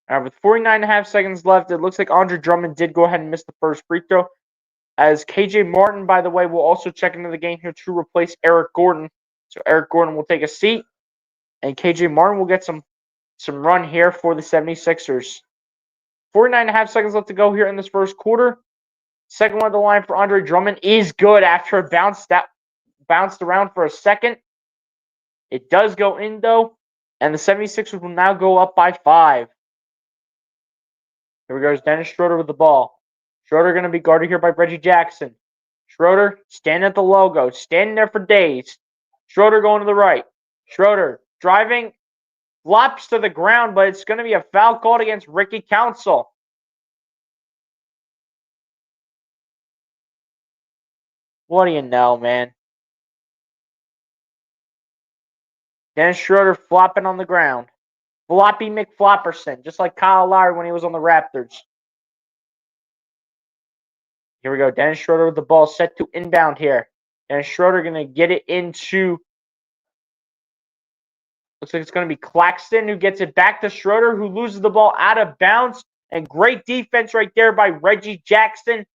With 49.5 seconds left, it looks like Andre Drummond did go ahead and miss the first free throw. As KJ Martin, by the way, will also check into the game here to replace Eric Gordon. So Eric Gordon will take a seat, and KJ Martin will get some run here for the 76ers. 49.5 seconds left to go here in this first quarter. Second one of the line for Andre Drummond is good after it bounced around for a second. It does go in, though, and the 76ers will now go up by 5. Here we go. Dennis Schroeder with the ball. Schroeder going to be guarded here by Reggie Jackson. Schroeder standing at the logo, standing there for days. Schroeder going to the right. Schroeder driving, flops to the ground, but it's going to be a foul called against Ricky Council. What do you know, man? Dennis Schroeder flopping on the ground. Floppy McFlopperson, just like Kyle Lowry when he was on the Raptors. Here we go. Dennis Schroeder with the ball set to inbound here. Dennis Schroeder going to get it into... Looks like it's going to be Claxton who gets it back to Schroeder, who loses the ball out of bounds. And great defense right there by Reggie Jackson.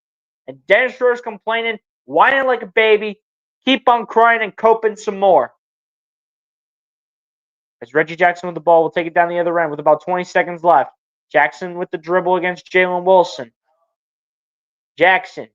And Dennis Schroeder's complaining, whining like a baby. Keep on crying and coping some more. As Reggie Jackson with the ball will take it down the other end with about 20 seconds left. Jackson with the dribble against Jalen Wilson. Jackson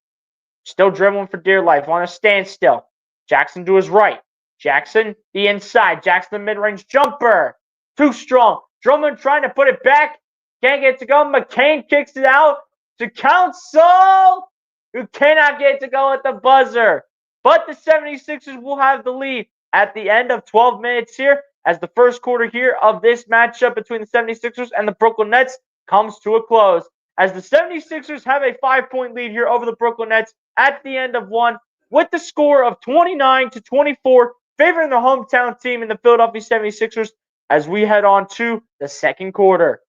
still dribbling for dear life on a standstill. Jackson to his right. Jackson the inside. Jackson the mid-range jumper. Too strong. Drummond trying to put it back. Can't get it to go. McCain kicks it out to Council, who cannot get it to go at the buzzer. But the 76ers will have the lead at the end of 12 minutes here, as the first quarter here of this matchup between the 76ers and the Brooklyn Nets comes to a close. As the 76ers have a 5-point lead here over the Brooklyn Nets at the end of one, with the score of 29-24, favoring the hometown team in the Philadelphia 76ers as we head on to the second quarter.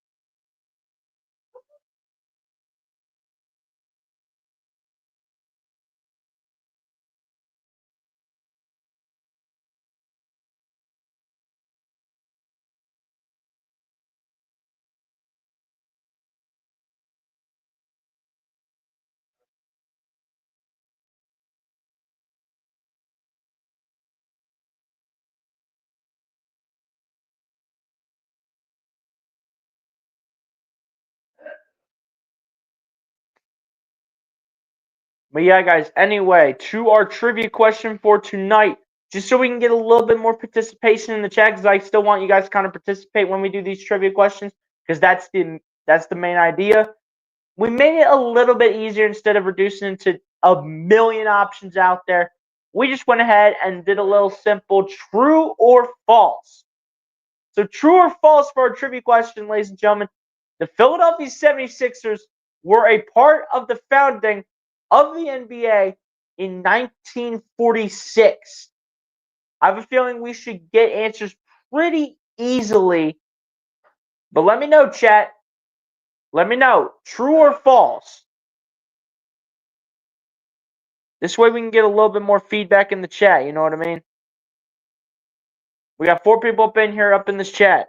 But yeah, guys, anyway, to our trivia question for tonight, just so we can get a little bit more participation in the chat, because I still want you guys to kind of participate when we do these trivia questions, because that's the main idea. We made it a little bit easier instead of reducing it to a million options out there. We just went ahead and did a little simple true or false. So true or false for our trivia question, ladies and gentlemen, the Philadelphia 76ers were a part of the founding of the NBA in 1946. I have a feeling we should get answers pretty easily. But let me know, chat. Let me know, true or false. This way we can get a little bit more feedback in the chat, you know what I mean? We got 4 people up in this chat.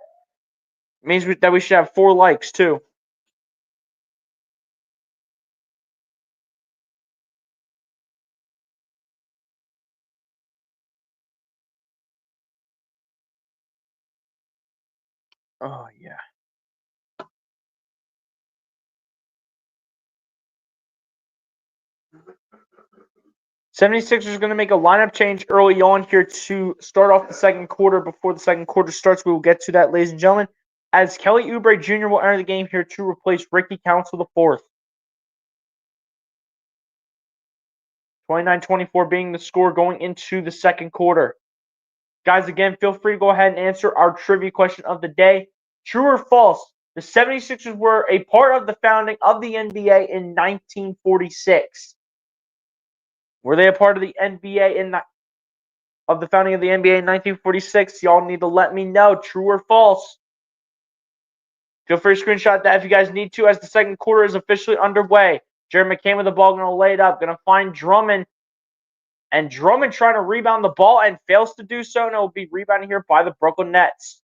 It means that we should have 4 likes too. Oh, yeah. 76ers going to make a lineup change early on here to start off the second quarter. Before the second quarter starts, we will get to that, ladies and gentlemen, as Kelly Oubre Jr. will enter the game here to replace Ricky Council IV. 29-24 being the score going into the second quarter. Guys, again, feel free to go ahead and answer our trivia question of the day. True or false? The 76ers were a part of the founding of the NBA in 1946. Were they a part of the NBA of the founding of the NBA in 1946? Y'all need to let me know. True or false? Feel free to screenshot that if you guys need to, as the second quarter is officially underway. Jared McCain with the ball, going to lay it up. Going to find Drummond. And Drummond trying to rebound the ball and fails to do so. And it will be rebounded here by the Brooklyn Nets.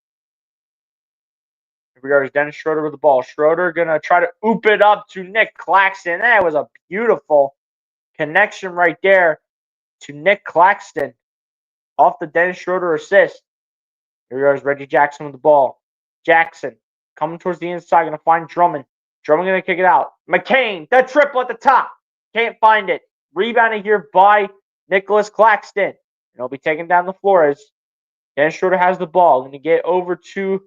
Here we go. Dennis Schroeder with the ball. Schroeder going to try to oop it up to Nick Claxton. That was a beautiful connection right there to Nick Claxton off the Dennis Schroeder assist. Here goes Reggie Jackson with the ball. Jackson coming towards the inside, going to find Drummond. Drummond going to kick it out. McCain, the triple at the top. Can't find it. Rebounded here by Nicholas Claxton. And he'll be taken down the floor as Dennis Schroeder has the ball. Going to get over to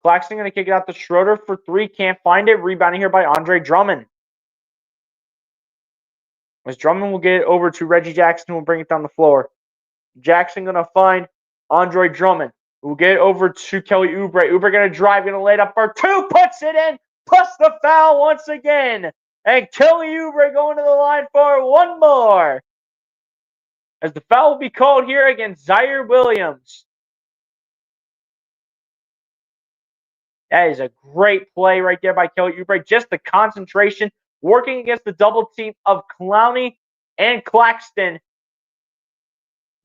Claxton. Going to kick it out to Schroeder for three. Can't find it. Rebounding here by Andre Drummond. As Drummond will get it over to Reggie Jackson, who will bring it down the floor. Jackson going to find Andre Drummond. We'll get it over to Kelly Oubre. Oubre going to drive, going to lay it up for two, puts it in, plus the foul once again. And Kelly Oubre going to the line for one more. As the foul will be called here against Zaire Williams. That is a great play right there by Kelly Oubre. Just the concentration, working against the double team of Clowney and Claxton.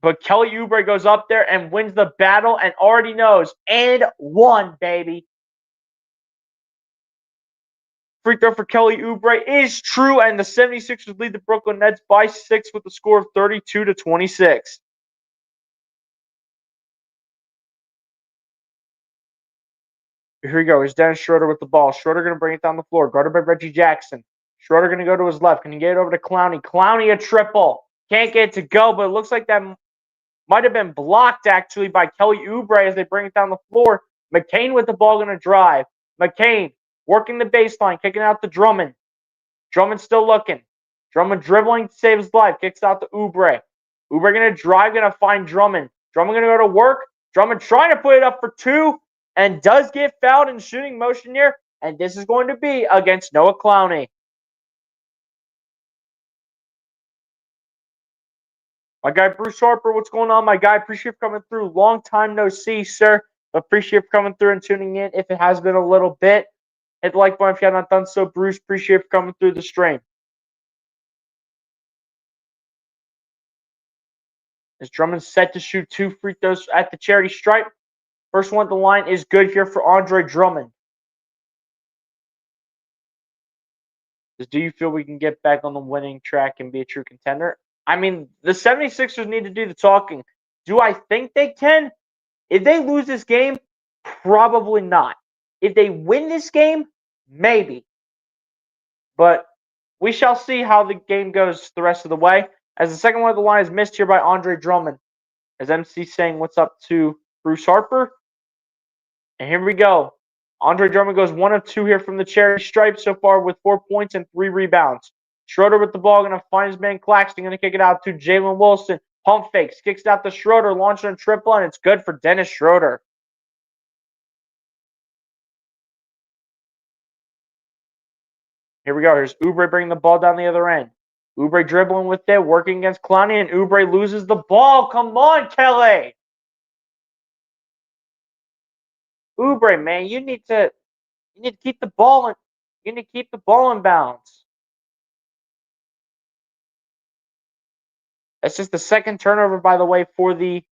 But Kelly Oubre goes up there and wins the battle and already knows. And one, baby. Free throw for Kelly Oubre is true, and the 76ers lead the Brooklyn Nets by 6 with a score of 32-26. Here we go. Here's Dennis Schroeder with the ball. Schroeder going to bring it down the floor. Guarded by Reggie Jackson. Schroeder going to go to his left. Can he get it over to Clowney? Clowney a triple. Can't get it to go, but it looks like that might have been blocked, actually, by Kelly Oubre as they bring it down the floor. McCain with the ball going to drive. McCain working the baseline, kicking out to Drummond. Drummond still looking. Drummond dribbling to save his life. Kicks out to Oubre. Oubre going to drive, going to find Drummond. Drummond going to go to work. Drummond trying to put it up for two and does get fouled in shooting motion here. And this is going to be against Noah Clowney. My guy, Bruce Harper, what's going on, my guy? Appreciate you coming through. Long time no see, sir. Appreciate you coming through and tuning in. If it has been a little bit, hit the like button if you have not done so. Bruce, appreciate you coming through the stream. As Drummond set to shoot 2 free throws at the charity stripe. First one at the line is good here for Andre Drummond. Do you feel we can get back on the winning track and be a true contender? I mean, the 76ers need to do the talking. Do I think they can? If they lose this game, probably not. If they win this game, maybe. But we shall see how the game goes the rest of the way. As the second one of the line is missed here by Andre Drummond. As MC saying what's up to Bruce Harper. And here we go. Andre Drummond goes 1 of 2 here from the charity stripe so far with 4 points and 3 rebounds. Schroeder with the ball, going to find his man Claxton, going to kick it out to Jalen Wilson. Pump fakes, kicks it out to Schroeder, launching a triple, and it's good for Dennis Schroeder. Here we go. Here's Oubre bringing the ball down the other end. Oubre dribbling with it, working against Clowney, and Oubre loses the ball. Come on, Kelly. Oubre, man, you need to keep the ball in bounds. That's just the second turnover, by the way, for the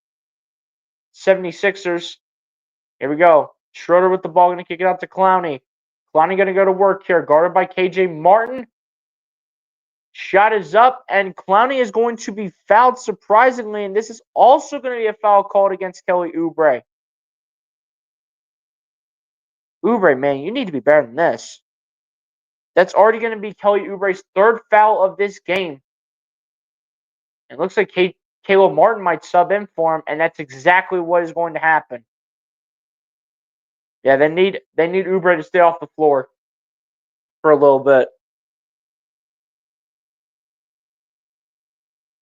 76ers. Here we go. Schroeder with the ball, going to kick it out to Clowney. Clowney going to go to work here, guarded by KJ Martin. Shot is up, and Clowney is going to be fouled, surprisingly, and this is also going to be a foul called against Kelly Oubre. Oubre, man, you need to be better than this. That's already going to be Kelly Oubre's third foul of this game. It looks like Caleb Martin might sub in for him, and that's exactly what is going to happen. Yeah, they need Oubre to stay off the floor for a little bit.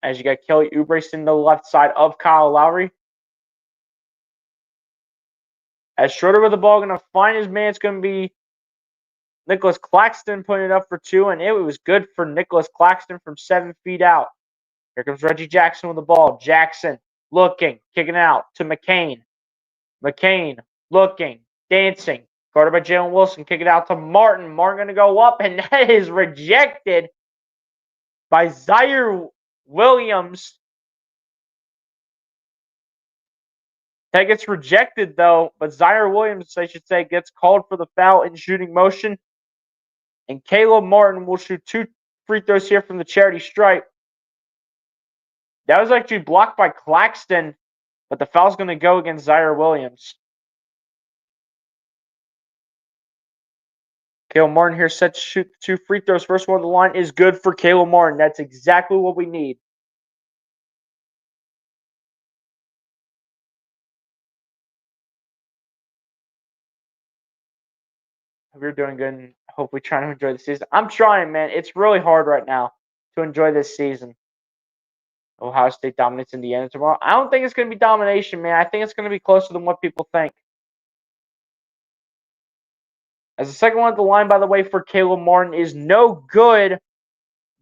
As you got Kelly Oubre sitting to the left side of Kyle Lowry. As Schroeder with the ball, going to find his man. It's going to be Nicholas Claxton putting it up for two, and it was good for Nicholas Claxton from 7 feet out. Here comes Reggie Jackson with the ball. Jackson looking, kicking out to McCain. McCain looking, dancing. Guarded by Jalen Wilson, kick it out to Martin. Martin going to go up, and that is rejected by Zaire Williams. That gets rejected, though, but Zaire Williams, I should say, gets called for the foul in shooting motion. And Caleb Martin will shoot 2 free throws here from the charity stripe. That was actually blocked by Claxton, but the foul's going to go against Zaire Williams. Caleb Martin here set to shoot 2 free throws. First one on the line is good for Caleb Martin. That's exactly what we need. We're doing good and hopefully trying to enjoy the season. I'm trying, man. It's really hard right now to enjoy this season. Ohio State dominates Indiana tomorrow. I don't think it's going to be domination, man. I think it's going to be closer than what people think. As the second one at the line, by the way, for Caleb Martin is no good.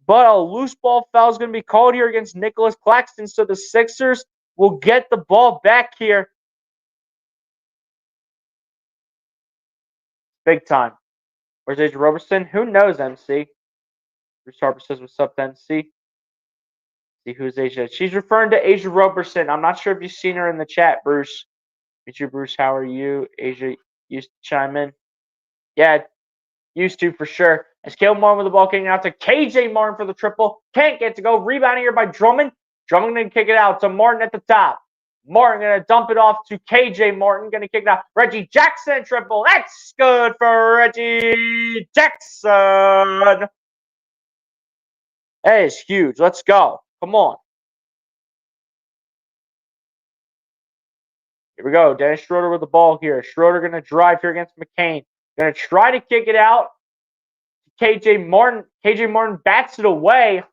But a loose ball foul is going to be called here against Nicholas Claxton. So the Sixers will get the ball back here. Big time. Where's Asia Robertson? Who knows, MC? Bruce Harper says, what's up, MC? See who's Asia. She's referring to Asia Robertson. I'm not sure if you've seen her in the chat, Bruce. Meet you, Bruce. How are you? Asia used to chime in. Yeah, used to for sure. As Caleb Martin with the ball kicking out to KJ Martin for the triple. Can't get to go. Rebounding here by Drummond. Drummond going to kick it out to Martin at the top. Martin going to dump it off to KJ Martin. Going to kick it out. Reggie Jackson triple. That's good for Reggie Jackson. That is huge. Let's go. Come on. Here we go. Dennis Schroeder with the ball here. Schroeder going to drive here against McCain. Going to try to kick it out. KJ Martin. KJ Martin bats it away.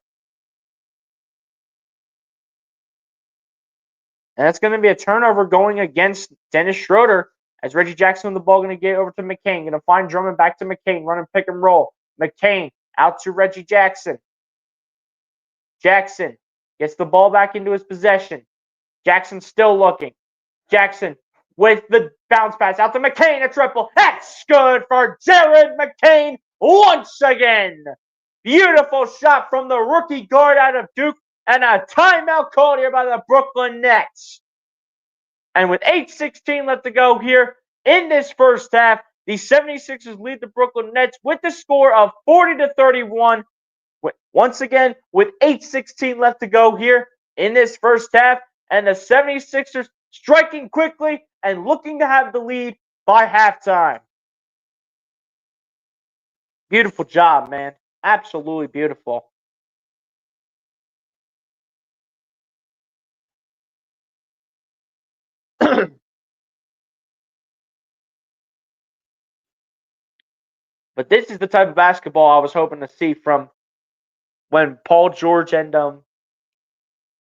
And that's going to be a turnover going against Dennis Schroeder. As Reggie Jackson with the ball going to get over to McCain. Going to find Drummond back to McCain. Running pick and roll. McCain out to Reggie Jackson. Jackson gets the ball back into his possession. Jackson still looking. Jackson with the bounce pass out to McCain. A triple. That's good for Jared McCain once again. Beautiful shot from the rookie guard out of Duke. And a timeout called here by the Brooklyn Nets. And with 8:16 left to go here in this first half, the 76ers lead the Brooklyn Nets with the score of 40-31. Once again, with 8:16 left to go here in this first half, and the 76ers striking quickly and looking to have the lead by halftime. Beautiful job, man. Absolutely beautiful. But this is the type of basketball I was hoping to see from when Paul George and Joel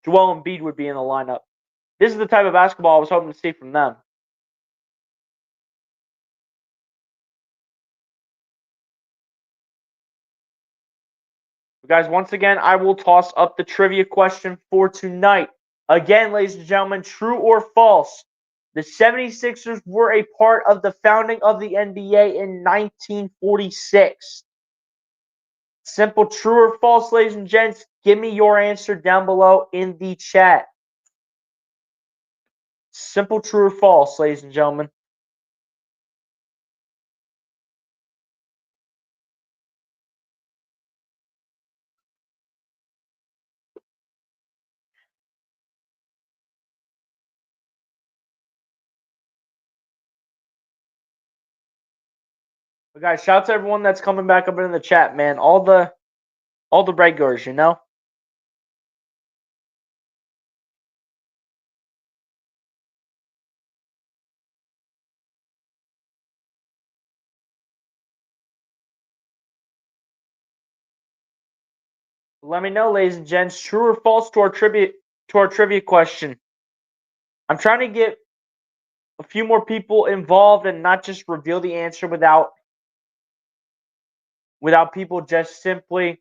Embiid would be in the lineup. This is the type of basketball I was hoping to see from them. Guys, once again, I will toss up the trivia question for tonight. Again, ladies and gentlemen, true or false? The 76ers were a part of the founding of the NBA in 1946. Simple true or false, ladies and gents. Give me your answer down below in the chat. Simple true or false, ladies and gentlemen. But guys, shout out to everyone that's coming back up in the chat, man. All the regulars, you know. Let me know, ladies and gents, true or false to our trivia question. I'm trying to get a few more people involved and not just reveal the answer without people just simply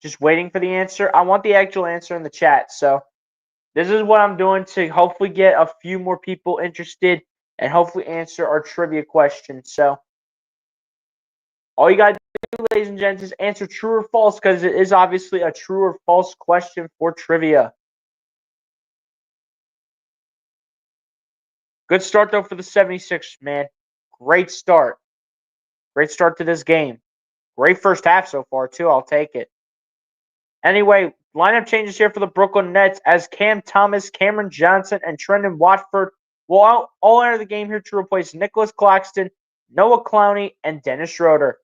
just waiting for the answer. I want the actual answer in the chat. So this is what I'm doing to hopefully get a few more people interested and hopefully answer our trivia question. So all you gotta do, ladies and gents, is answer true or false, because it is obviously a true or false question for trivia. Good start, though, for the 76ers, man. Great start. Great start to this game. Great first half so far, too. I'll take it. Anyway, lineup changes here for the Brooklyn Nets as Cam Thomas, Cameron Johnson, and Trendon Watford will all enter the game here to replace Nicholas Claxton, Noah Clowney, and Dennis Schroeder.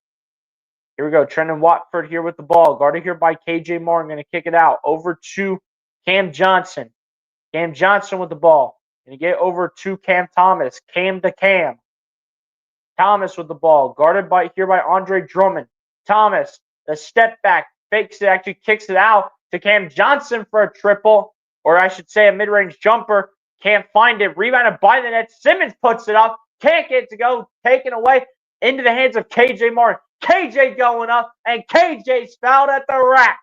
Here we go. Trendon Watford here with the ball. Guarded here by KJ Martin. Going to kick it out over to Cam Johnson. Cam Johnson with the ball. Going to get over to Cam Thomas. Cam to Cam. Thomas with the ball. Guarded by Andre Drummond. Thomas, the step back. Fakes it. Actually kicks it out to Cam Johnson for a triple. Or I should say a mid-range jumper. Can't find it. Rebounded by the net. Simmons puts it up. Can't get it to go. Taken away into the hands of KJ Martin. KJ going up, and KJ's fouled at the rack.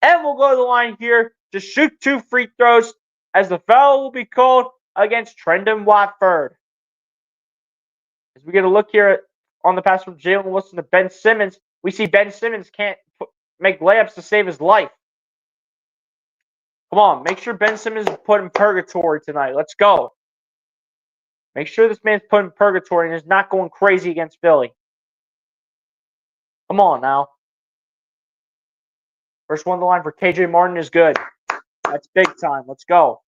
And we'll go to the line here to shoot 2 free throws as the foul will be called against Trendon Watford. As we get a look here on the pass from Jalen Wilson to Ben Simmons, we see Ben Simmons can't make layups to save his life. Come on, make sure Ben Simmons is put in purgatory tonight. Let's go. Make sure this man's put in purgatory and is not going crazy against Philly. Come on now. First one on the line for KJ Martin is good. That's big time. Let's go.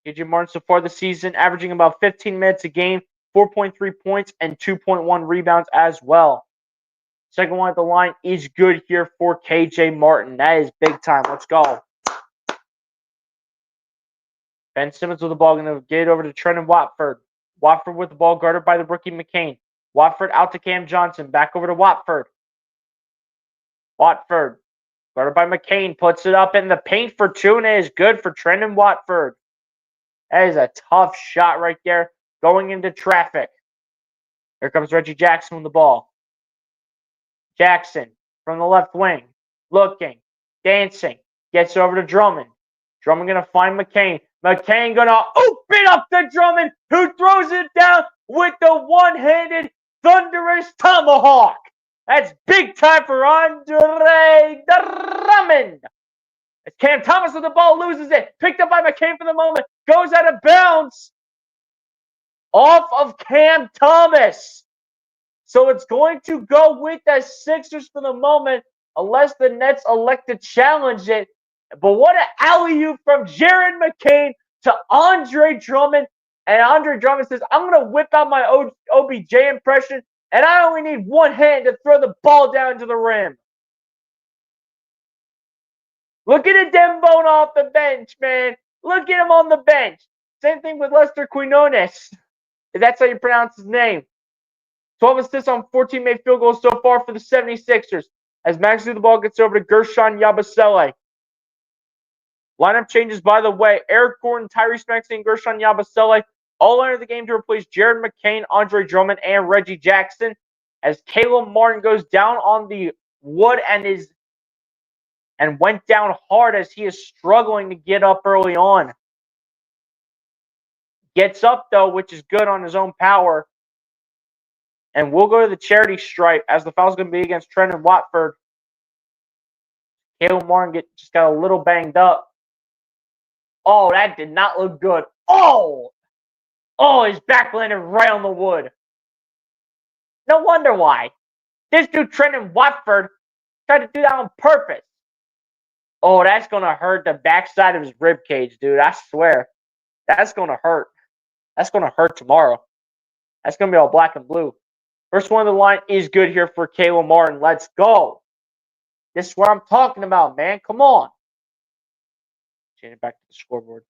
KJ Martin so far this season averaging about 15 minutes a game, 4.3 points, and 2.1 rebounds as well. Second one at the line is good here for KJ Martin. That is big time. Let's go. Ben Simmons with the ball, going to get it over to Trendon Watford. Watford with the ball, guarded by the rookie McCain. Watford out to Cam Johnson. Back over to Watford. Watford, guarded by McCain, puts it up in the paint for 2, and it is good for Trendon Watford. That is a tough shot right there, going into traffic. Here comes Reggie Jackson with the ball. Jackson from the left wing, looking, dancing, gets over to Drummond. Drummond going to find McCain. McCain going to open up to Drummond, who throws it down with the one-handed thunderous tomahawk. That's big time for Andre Drummond. As Cam Thomas with the ball loses it. Picked up by McCain for the moment. Goes out of bounds. Off of Cam Thomas. So it's going to go with the Sixers for the moment, unless the Nets elect to challenge it. But what an alley-oop from Jared McCain to Andre Drummond. And Andre Drummond says, I'm going to whip out my OBJ impression, and I only need one hand to throw the ball down to the rim. Look at Adembone off the bench, man. Look at him on the bench. Same thing with Lester Quinones, if that's how you pronounce his name. 12 assists on 14 made field goals so far for the 76ers. As Max the ball gets over to Gershon Yabusele. Lineup changes, by the way. Eric Gordon, Tyrese Maxey, and Gershon Yabusele all enter the game to replace Jared McCain, Andre Drummond, and Reggie Jackson. As Caleb Martin goes down on the wood and went down hard as he is struggling to get up early on. Gets up, though, which is good on his own power. And we'll go to the charity stripe as the foul's going to be against Trendon Watford. Caleb Martin just got a little banged up. Oh, that did not look good. Oh, his back landed right on the wood. No wonder why. This dude, Trendon Watford, tried to do that on purpose. Oh, that's going to hurt the backside of his rib cage, dude. I swear. That's going to hurt. That's going to hurt tomorrow. That's going to be all black and blue. First one of the line is good here for Caleb Martin. Let's go. This is what I'm talking about, man. Come on. Change it back to the scoreboard.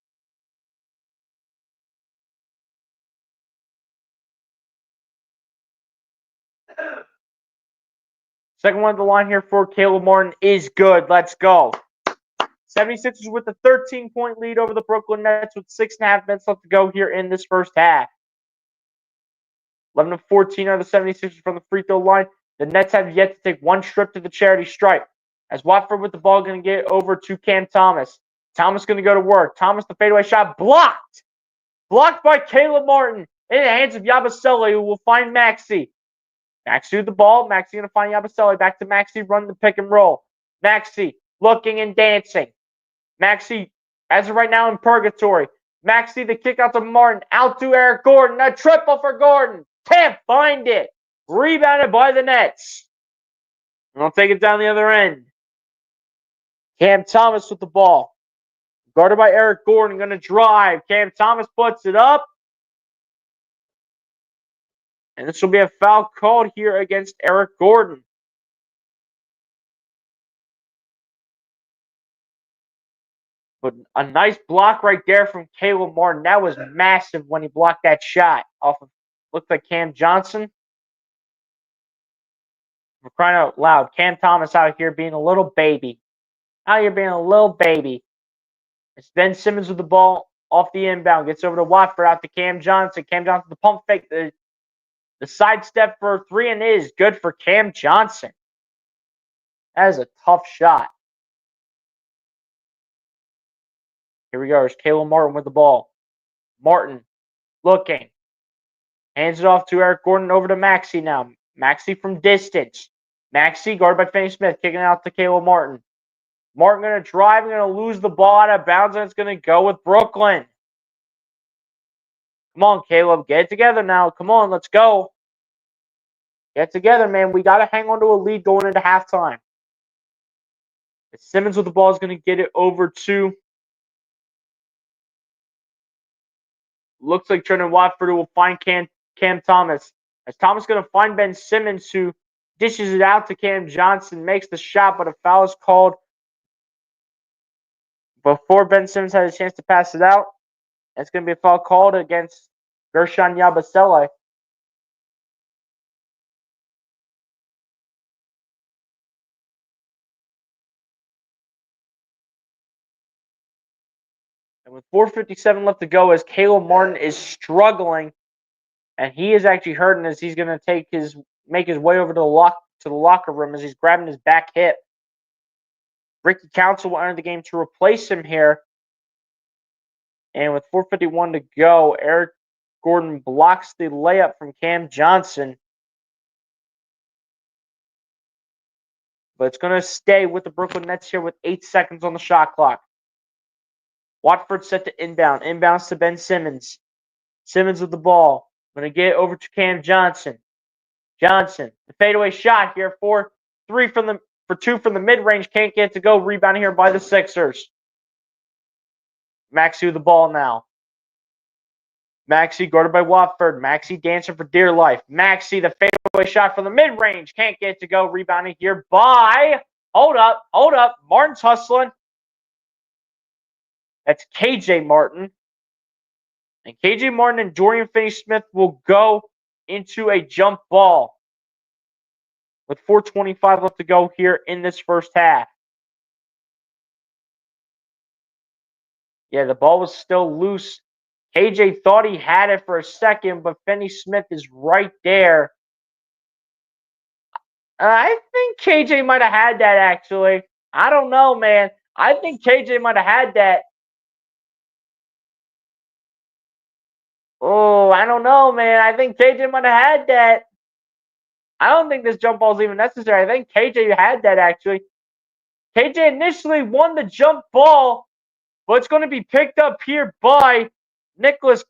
Second one of the line here for Caleb Martin is good. Let's go. 76ers with a 13-point lead over the Brooklyn Nets with 6.5 minutes left to go here in this first half. 11 of 14 are the 76ers from the free throw line. The Nets have yet to take one trip to the charity stripe. As Watford with the ball going to get over to Cam Thomas. Thomas going to go to work. Thomas, the fadeaway shot, blocked. Blocked by Caleb Martin in the hands of Yabusele, who will find Maxey. Maxey with the ball. Maxey going to find Yabusele. Back to Maxey, run the pick and roll. Maxey looking and dancing. Maxey, as of right now, in purgatory. Maxey, the kick out to Martin. Out to Eric Gordon. A triple for Gordon. Can't find it. Rebounded by the Nets. And they'll take it down the other end. Cam Thomas with the ball. Guarded by Eric Gordon. Going to drive. Cam Thomas puts it up. And this will be a foul called here against Eric Gordon. But a nice block right there from Caleb Martin. That was massive when he blocked that shot off of, looked like Cam Johnson. We're crying out loud. Cam Thomas out here being a little baby. Out here being a little baby. It's Ben Simmons with the ball off the inbound. Gets over to Watford, out to Cam Johnson. Cam Johnson, the pump fake. The sidestep for three and is good for Cam Johnson. That is a tough shot. Here we go. There's Caleb Martin with the ball. Martin looking. Hands it off to Eric Gordon, over to Maxey now. Maxey from distance. Maxey, guarded by Finney Smith, kicking it out to Caleb Martin. Martin going to drive and going to lose the ball out of bounds, and it's going to go with Brooklyn. Come on, Caleb. Get it together now. Come on, let's go. Get together, man. We got to hang on to a lead going into halftime. Simmons with the ball is going to get it over to, looks like Trendon Watford, who will find Cam Thomas. As Thomas going to find Ben Simmons, who dishes it out to Cam Johnson, makes the shot, but a foul is called before Ben Simmons had a chance to pass it out. It's going to be a foul called against Gershon Yabusele. And with 4:57 left to go, as Caleb Martin is struggling, and he is actually hurting as he's going to make his way over to the locker room as he's grabbing his back hip. Ricky Council will enter the game to replace him here. And with 4:51 to go, Eric Gordon blocks the layup from Cam Johnson. But it's going to stay with the Brooklyn Nets here with 8 seconds on the shot clock. Watford set to inbound. Inbounds to Ben Simmons. Simmons with the ball. Going to get it over to Cam Johnson. Johnson, the fadeaway shot here for two from the mid-range. Can't get it to go. Rebound here by the Sixers. Maxey with the ball now. Maxey guarded by Watford. Maxey dancing for dear life. Maxey, the fadeaway shot from the mid-range. Can't get it to go. Rebounding here by, hold up. Martin's hustling. That's KJ Martin. And KJ Martin and Dorian Finney-Smith will go into a jump ball with 4:25 left to go here in this first half. Yeah, the ball was still loose. KJ thought he had it for a second, but Finney-Smith is right there. I think KJ might have had that, actually. I don't know, man. I think KJ might have had that. Oh, I don't know, man. I think KJ might have had that. I don't think this jump ball is even necessary. I think KJ had that, actually. KJ initially won the jump ball, but it's going to be picked up here by Nicholas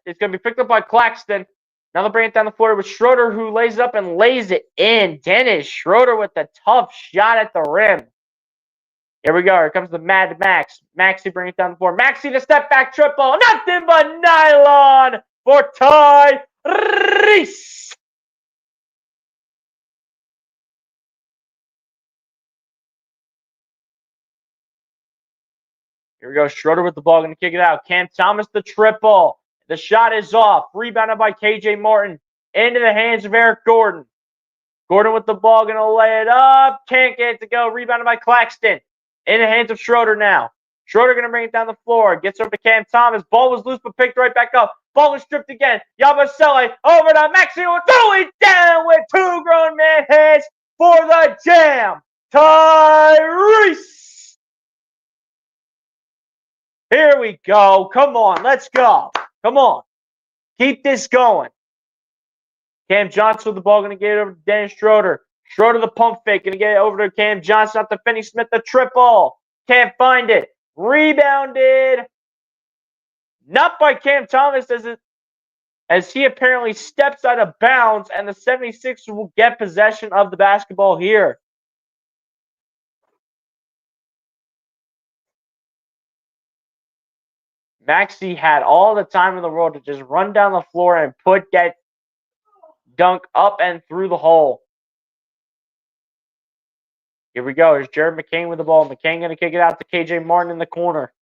it's going to be picked up by Claxton. Now they'll bring it down the floor with Schroeder, who lays it up and lays it in. Dennis Schroeder with the tough shot at the rim. Here we go. Here comes the Mad Max. Maxi bringing it down the floor. Maxi the step back triple. Nothing but nylon for Tyrese. Here we go. Schroeder with the ball. Going to kick it out. Cam Thomas the triple. The shot is off. Rebounded by KJ Martin. Into the hands of Eric Gordon. Gordon with the ball. Going to lay it up. Can't get it to go. Rebounded by Claxton. In the hands of Schroeder now. Schroeder going to bring it down the floor. Gets over to Cam Thomas. Ball was loose but picked right back up. Ball is stripped again. Yabusele over to Maxi. Will throw it down with two grown man hands for the jam. Tyrese. Here we go. Come on. Let's go. Come on. Keep this going. Cam Johnson with the ball. Going to get it over to Dennis Schroeder. Schroeder the pump fake. Going to get it over to Cam Johnson. Out to Finney Smith. The triple. Can't find it. Rebounded. Not by Cam Thomas as he apparently steps out of bounds. And the 76ers will get possession of the basketball here. Maxi had all the time in the world to just run down the floor and put that dunk up and through the hole. Here we go. Here's Jared McCain with the ball. McCain going to kick it out to KJ Martin in the corner.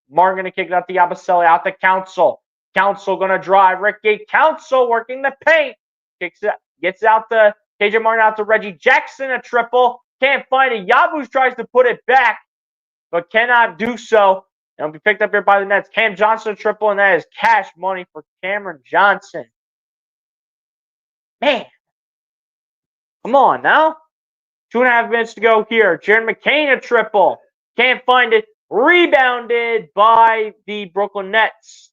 Martin going to kick it out to Yabusele, out to Council. Council going to drive. Ricky Council working the paint. Gets out to KJ Martin, out to Reggie Jackson, a triple. Can't find it. Yabuz tries to put it back, but cannot do so. And will be picked up here by the Nets. Cam Johnson, a triple, and that is cash money for Cameron Johnson. Man. Come on now. 2.5 minutes to go here. Jared McCain, a triple. Can't find it. Rebounded by the Brooklyn Nets.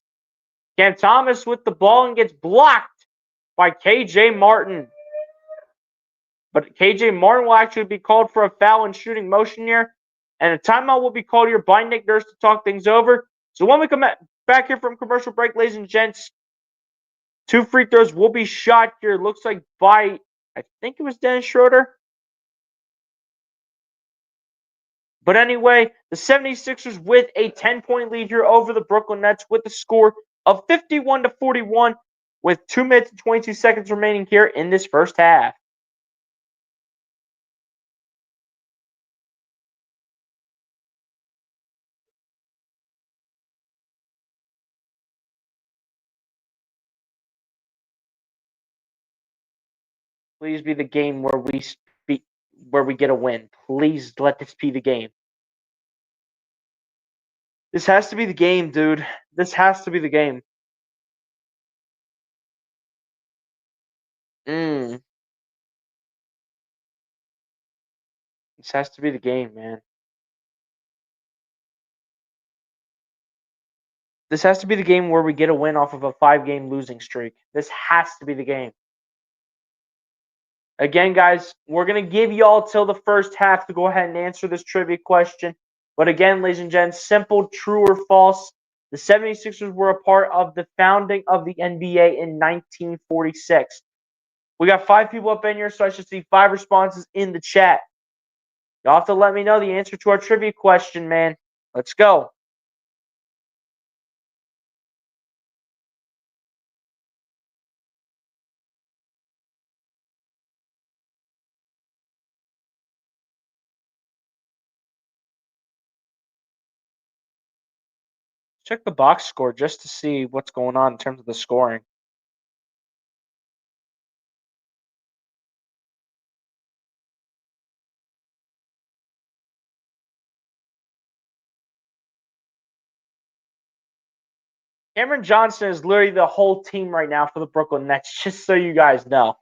Cam Thomas with the ball and gets blocked by KJ Martin. But KJ Martin will actually be called for a foul in shooting motion here. And a timeout will be called here by Nick Nurse to talk things over. So when we come back here from commercial break, ladies and gents, 2 free throws will be shot here. Looks like by, I think it was Dennis Schroeder. But anyway, the 76ers with a 10-point lead here over the Brooklyn Nets with a score of 51-41 with 2 minutes and 22 seconds remaining here in this first half. Please be the game where we get a win. Please let this be the game. This has to be the game, dude. This has to be the game. This has to be the game, man. This has to be the game where we get a win off of a 5-game losing streak. This has to be the game. Again, guys, we're going to give y'all till the first half to go ahead and answer this trivia question. But again, ladies and gents, simple, true or false. The 76ers were a part of the founding of the NBA in 1946. We got 5 people up in here, so I should see 5 responses in the chat. Y'all have to let me know the answer to our trivia question, man. Let's go. Check the box score just to see what's going on in terms of the scoring. Cameron Johnson is literally the whole team right now for the Brooklyn Nets, just so you guys know.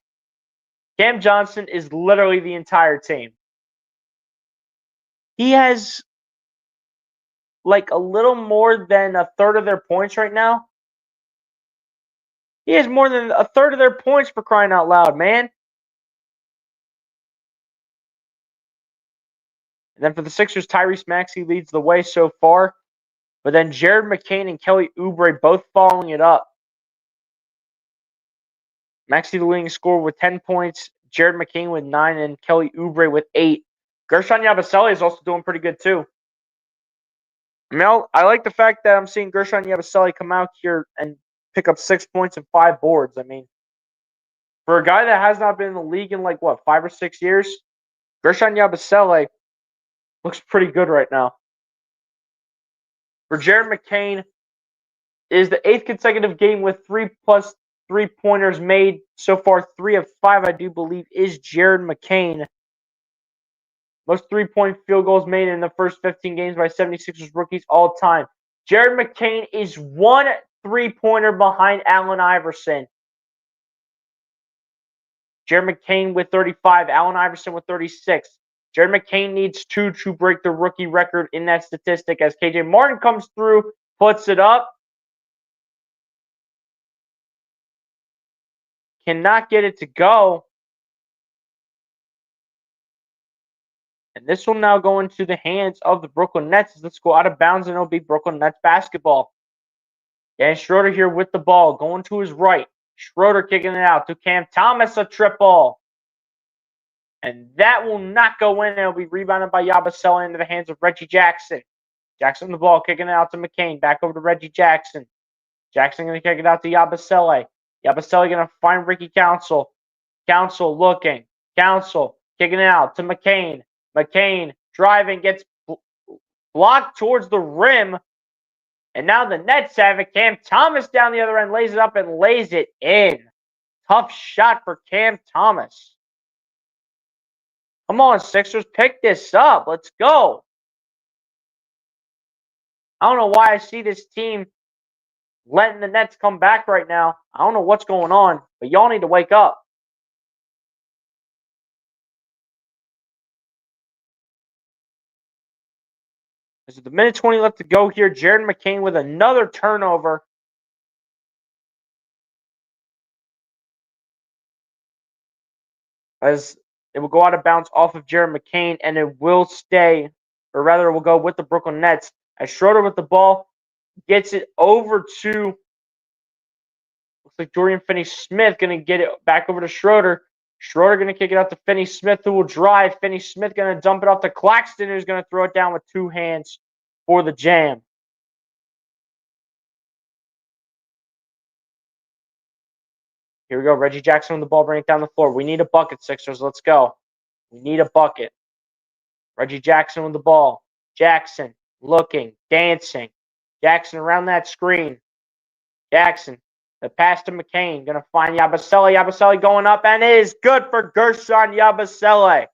Cam Johnson is literally the entire team. He has like a little more than a third of their points right now. He has more than a third of their points, for crying out loud, man. And then for the Sixers, Tyrese Maxey leads the way so far. But then Jared McCain and Kelly Oubre both following it up. Maxey the leading scorer with 10 points, Jared McCain with 9, and Kelly Oubre with 8. Gershon Yabusele is also doing pretty good too. I mean, I like the fact that I'm seeing Gershon Yabusele come out here and pick up 6 points and 5 boards. I mean, for a guy that has not been in the league in like, what, 5 or 6 years, Gershon Yabusele looks pretty good right now. For Jared McCain, is the 8th consecutive game with 3+ 3-pointers made. So far, 3 of 5, I do believe, is Jared McCain. Most 3-point field goals made in the first 15 games by 76ers rookies all time. Jared McCain is 1 3-pointer behind Allen Iverson. Jared McCain with 35, Allen Iverson with 36. Jared McCain needs 2 to break the rookie record in that statistic as KJ Martin comes through, puts it up. Cannot get it to go. And this will now go into the hands of the Brooklyn Nets. Let's go out of bounds and it'll be Brooklyn Nets basketball. And Schroeder here with the ball, going to his right. Schroeder kicking it out to Cam Thomas, a triple. And that will not go in. It'll be rebounded by Yabusele into the hands of Reggie Jackson. Jackson the ball, kicking it out to McCain. Back over to Reggie Jackson. Jackson going to kick it out to Yabusele. Yabusele going to find Ricky Council. Council looking. Council kicking it out to McCain. McCain driving, gets blocked towards the rim. And now the Nets have it. Cam Thomas down the other end lays it up and lays it in. Tough shot for Cam Thomas. Come on, Sixers, pick this up. Let's go. I don't know why I see this team letting the Nets come back right now. I don't know what's going on, but y'all need to wake up. There's a minute 20 left to go here. Jared McCain with another turnover. As it will go out of bounds off of Jared McCain, and it will stay, or rather, it will go with the Brooklyn Nets. As Schroeder with the ball gets it over to, looks like Dorian Finney-Smith going to get it back over to Schroeder. Schroeder going to kick it out to Finney-Smith, who will drive. Finney-Smith going to dump it off to Claxton, who's going to throw it down with 2 hands for the jam. Here we go. Reggie Jackson on the ball, bring it down the floor. We need a bucket, Sixers. Let's go. We need a bucket. Reggie Jackson with the ball. Jackson looking, dancing. Jackson around that screen. Jackson, the pass to McCain. Going to find Yabusele. Yabusele going up, and it is good for Gershon Yabusele.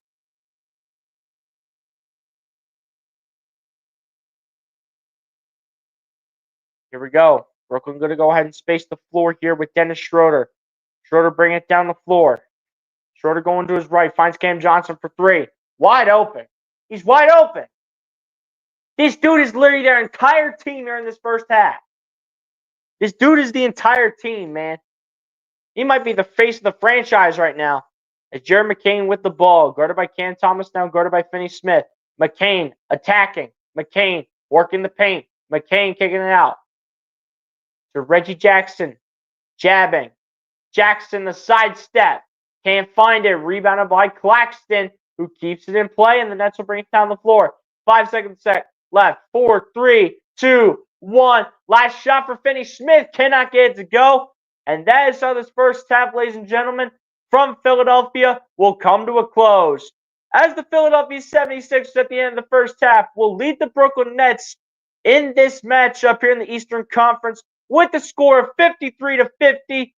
Here we go. Brooklyn going to go ahead and space the floor here with Dennis Schroeder. Schroeder bring it down the floor. Schroeder going to his right. Finds Cam Johnson for 3. Wide open. He's wide open. This dude is literally their entire team here in this first half. This dude is the entire team, man. He might be the face of the franchise right now. It's Jared McCain with the ball. Guarded by Cam Thomas, now guarded by Finney-Smith. McCain attacking. McCain working the paint. McCain kicking it out to Reggie Jackson. Jabbing. Jackson, the sidestep. Can't find it. Rebounded by Claxton, who keeps it in play, and the Nets will bring it down the floor. 5 seconds left. 4, 3, 2, 1. Last shot for Finney-Smith. Cannot get it to go. And that is how this first half, ladies and gentlemen, from Philadelphia will come to a close. As the Philadelphia 76ers at the end of the first half will lead the Brooklyn Nets in this matchup here in the Eastern Conference with the score of 53-50.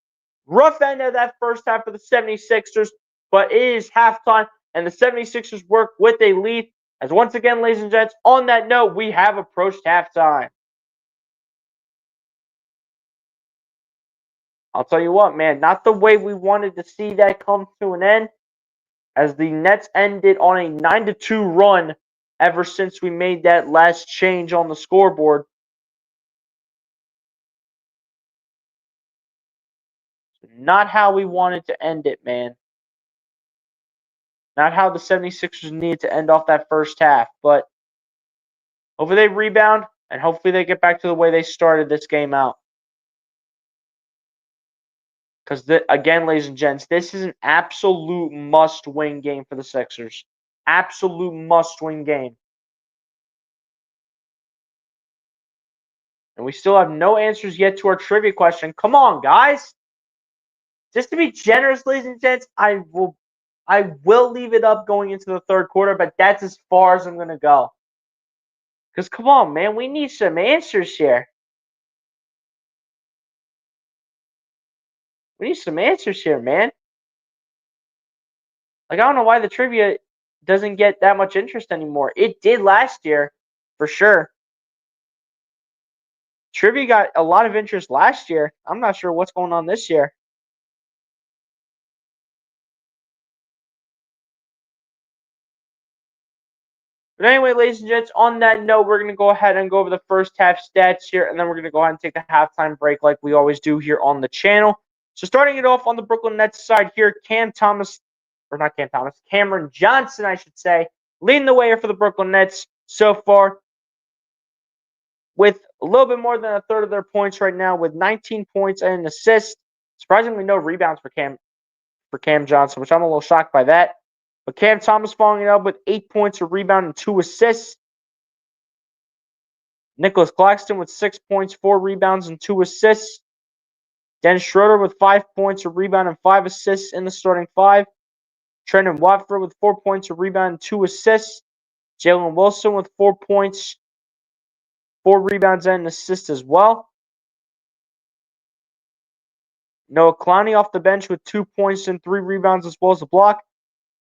Rough end of that first half for the 76ers, but it is halftime, and the 76ers work with a lead. As once again, ladies and gents, on that note, we have approached halftime. I'll tell you what, man, not the way we wanted to see that come to an end, as the Nets ended on a 9-2 run ever since we made that last change on the scoreboard. Not how we wanted to end it, man. Not how the 76ers needed to end off that first half. But hopefully they rebound, and hopefully they get back to the way they started this game out. Because, again, ladies and gents, this is an absolute must-win game for the Sixers. Absolute must-win game. And we still have no answers yet to our trivia question. Come on, guys. Just to be generous, ladies and gents, I will leave it up going into the third quarter, but that's as far as I'm going to go. Because come on, man, we need some answers here. We need some answers here, man. Like, I don't know why the trivia doesn't get that much interest anymore. It did last year, for sure. Trivia got a lot of interest last year. I'm not sure what's going on this year. But anyway, ladies and gents, on that note, we're going to go ahead and go over the first half stats here, and then we're going to go ahead and take the halftime break like we always do here on the channel. So starting it off on the Brooklyn Nets side here, Cameron Johnson, I should say, leading the way here for the Brooklyn Nets so far with a little bit more than a third of their points right now with 19 points and an assist. Surprisingly, no rebounds for Cam Johnson, which I'm a little shocked by that. But Cam Thomas following it up with 8 points, a rebound, and 2 assists. Nicholas Claxton with 6 points, 4 rebounds, and 2 assists. Dennis Schroeder with 5 points, a rebound, and 5 assists in the starting 5. Trendon Watford with 4 points, a rebound, and 2 assists. Jalen Wilson with 4 points, 4 rebounds, and an assist as well. Noah Clowney off the bench with 2 points and 3 rebounds as well as a block.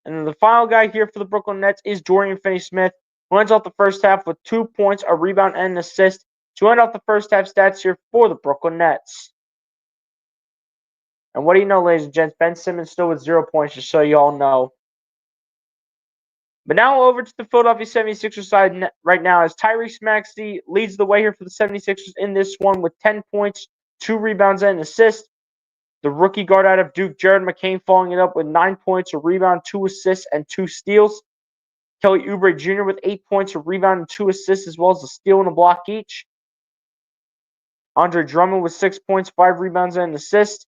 And then the final guy here for the Brooklyn Nets is Dorian Finney-Smith, who ends off the first half with 2 points, a rebound, and an assist to end off the first half stats here for the Brooklyn Nets. And what do you know, ladies and gents? Ben Simmons still with 0 points, just so you all know. But now over to the Philadelphia 76ers side right now as Tyrese Maxey leads the way here for the 76ers in this one with 10 points, 2 rebounds, and an assist. The rookie guard out of Duke, Jared McCain, following it up with 9 points, a rebound, 2 assists, and 2 steals. Kelly Oubre Jr. with 8 points, a rebound, and 2 assists, as well as a steal and a block each. Andre Drummond with 6 points, 5 rebounds, and an assist.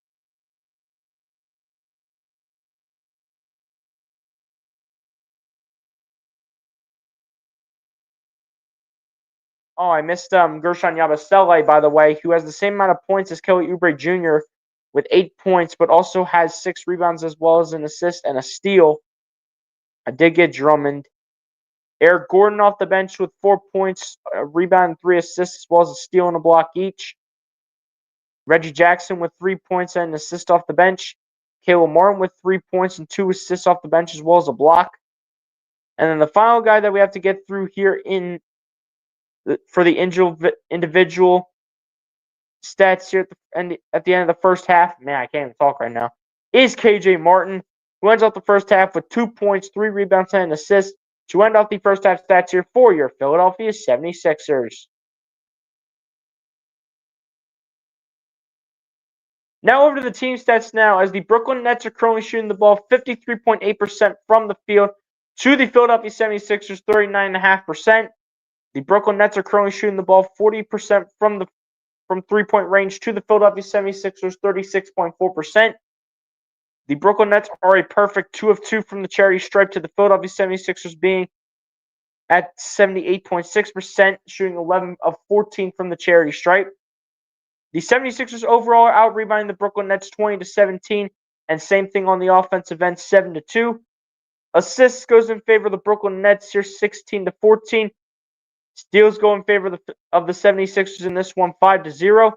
Oh, I missed Gershon Yabusele, by the way, who has the same amount of points as Kelly Oubre Jr. with 8 points, but also has 6 rebounds as well as an assist and a steal. I did get Drummond. Eric Gordon off the bench with 4 points, a rebound, and 3 assists, as well as a steal and a block each. Reggie Jackson with 3 points and an assist off the bench. Caleb Martin with 3 points and 2 assists off the bench, as well as a block. And then the final guy that we have to get through here for the individual stats here at the end of the first half, man, I can't even talk right now, is KJ Martin, who ends off the first half with 2 points, 3 rebounds, and an assist to end off the first half stats here for your Philadelphia 76ers. Now over to the team stats now, as the Brooklyn Nets are currently shooting the ball 53.8% from the field to the Philadelphia 76ers 39.5%. The Brooklyn Nets are currently shooting the ball 40% from 3-point range to the Philadelphia 76ers 36.4%. The Brooklyn Nets are a perfect 2 of 2 from the charity stripe to the Philadelphia 76ers being at 78.6%, shooting 11 of 14 from the charity stripe. The 76ers overall are out-rebounding the Brooklyn Nets 20-17, and same thing on the offensive end, 7-2. Assists goes in favor of the Brooklyn Nets here, 16-14. Steals go in favor of the 76ers in this one, 5-0.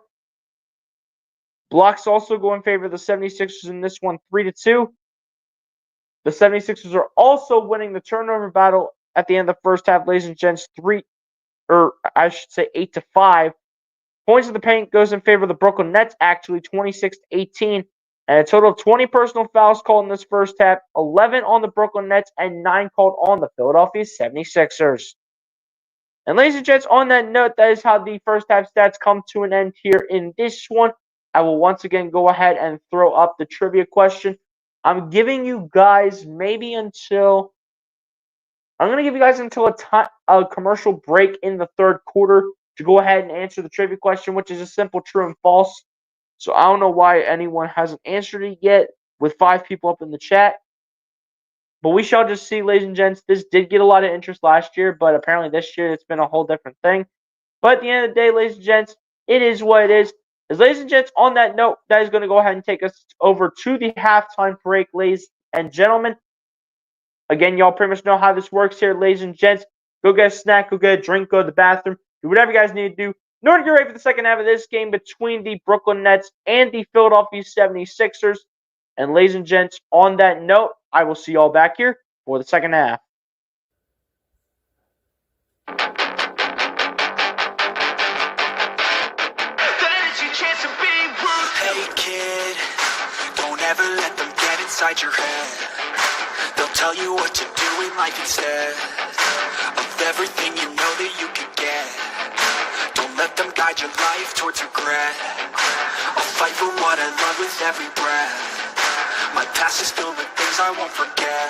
Blocks also go in favor of the 76ers in this one, 3-2. The 76ers are also winning the turnover battle at the end of the first half, ladies and gents, 8-5. Points in the paint goes in favor of the Brooklyn Nets, actually 26-18. And a total of 20 personal fouls called in this first half, 11 on the Brooklyn Nets and 9 called on the Philadelphia 76ers. And ladies and gents, on that note, that is how the first half stats come to an end here in this one. I will once again go ahead and throw up the trivia question. I'm giving you guys maybe until a commercial break in the third quarter to go ahead and answer the trivia question, which is a simple true and false. So I don't know why anyone hasn't answered it yet with 5 people up in the chat. But we shall just see, ladies and gents. This did get a lot of interest last year, but apparently this year it's been a whole different thing. But at the end of the day, ladies and gents, it is what it is. Ladies and gents, on that note, that is going to go ahead and take us over to the halftime break, ladies and gentlemen. Again, y'all pretty much know how this works here, ladies and gents. Go get a snack, go get a drink, go to the bathroom, do whatever you guys need to do in order to get ready for the second half of this game between the Brooklyn Nets and the Philadelphia 76ers. And ladies and gents, on that note, I will see y'all back here for the second half. Hey kid, don't ever let them get inside your head. They'll tell you what to do in life instead of everything you know that you could get. Don't let them guide your life towards regret. I'll fight for what I love with every breath. My past is filled with things I won't forget.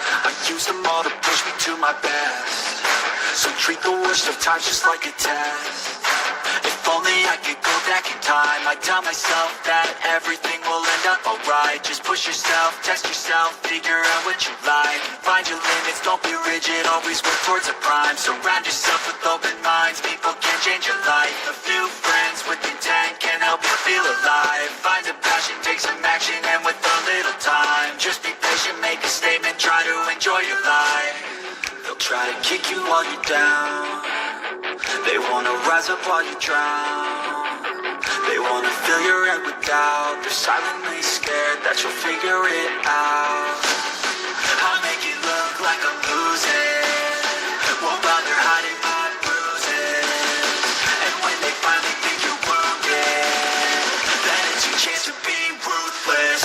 I use them all to push me to my best. So treat the worst of times just like a test. If only I could go back in time, I'd tell myself that everything will end up alright. Just push yourself, test yourself, figure out what you like. Find your limits, don't be rigid, always work towards a prime. Surround yourself with open minds, people can change your life. A few friends with intent can help you feel alive. Find a passion, take some action, and with a little time, just be patient, make a statement, try to enjoy your life. They'll try to kick you while you're down. They wanna rise up while you drown. They wanna fill your head with doubt. They're silently scared that you'll figure it out. I'll make it look like I'm losing. Won't bother hiding my bruises. And when they finally think you're wounded, then it's your chance to be ruthless.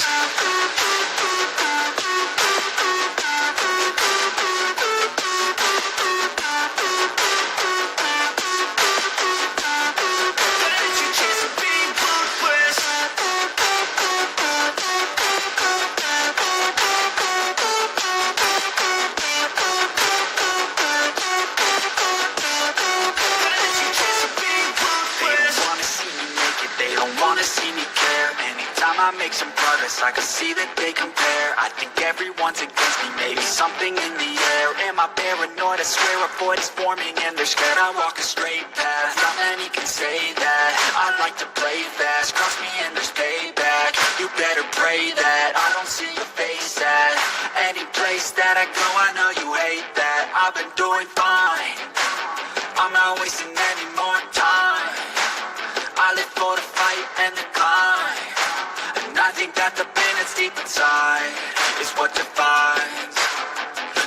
I make some progress, I can see that they compare. I think everyone's against me, maybe something in the air. Am I paranoid? I swear a void is forming and they're scared I walk a straight path. Not many can say that. I like to play fast, cross me and there's payback. You better pray that I don't see your face at any place that I go. I know you hate that. I've been doing fine, I'm not wasting any more time. I live for the fight and the climb. I think that the pain that's deep inside is what defines.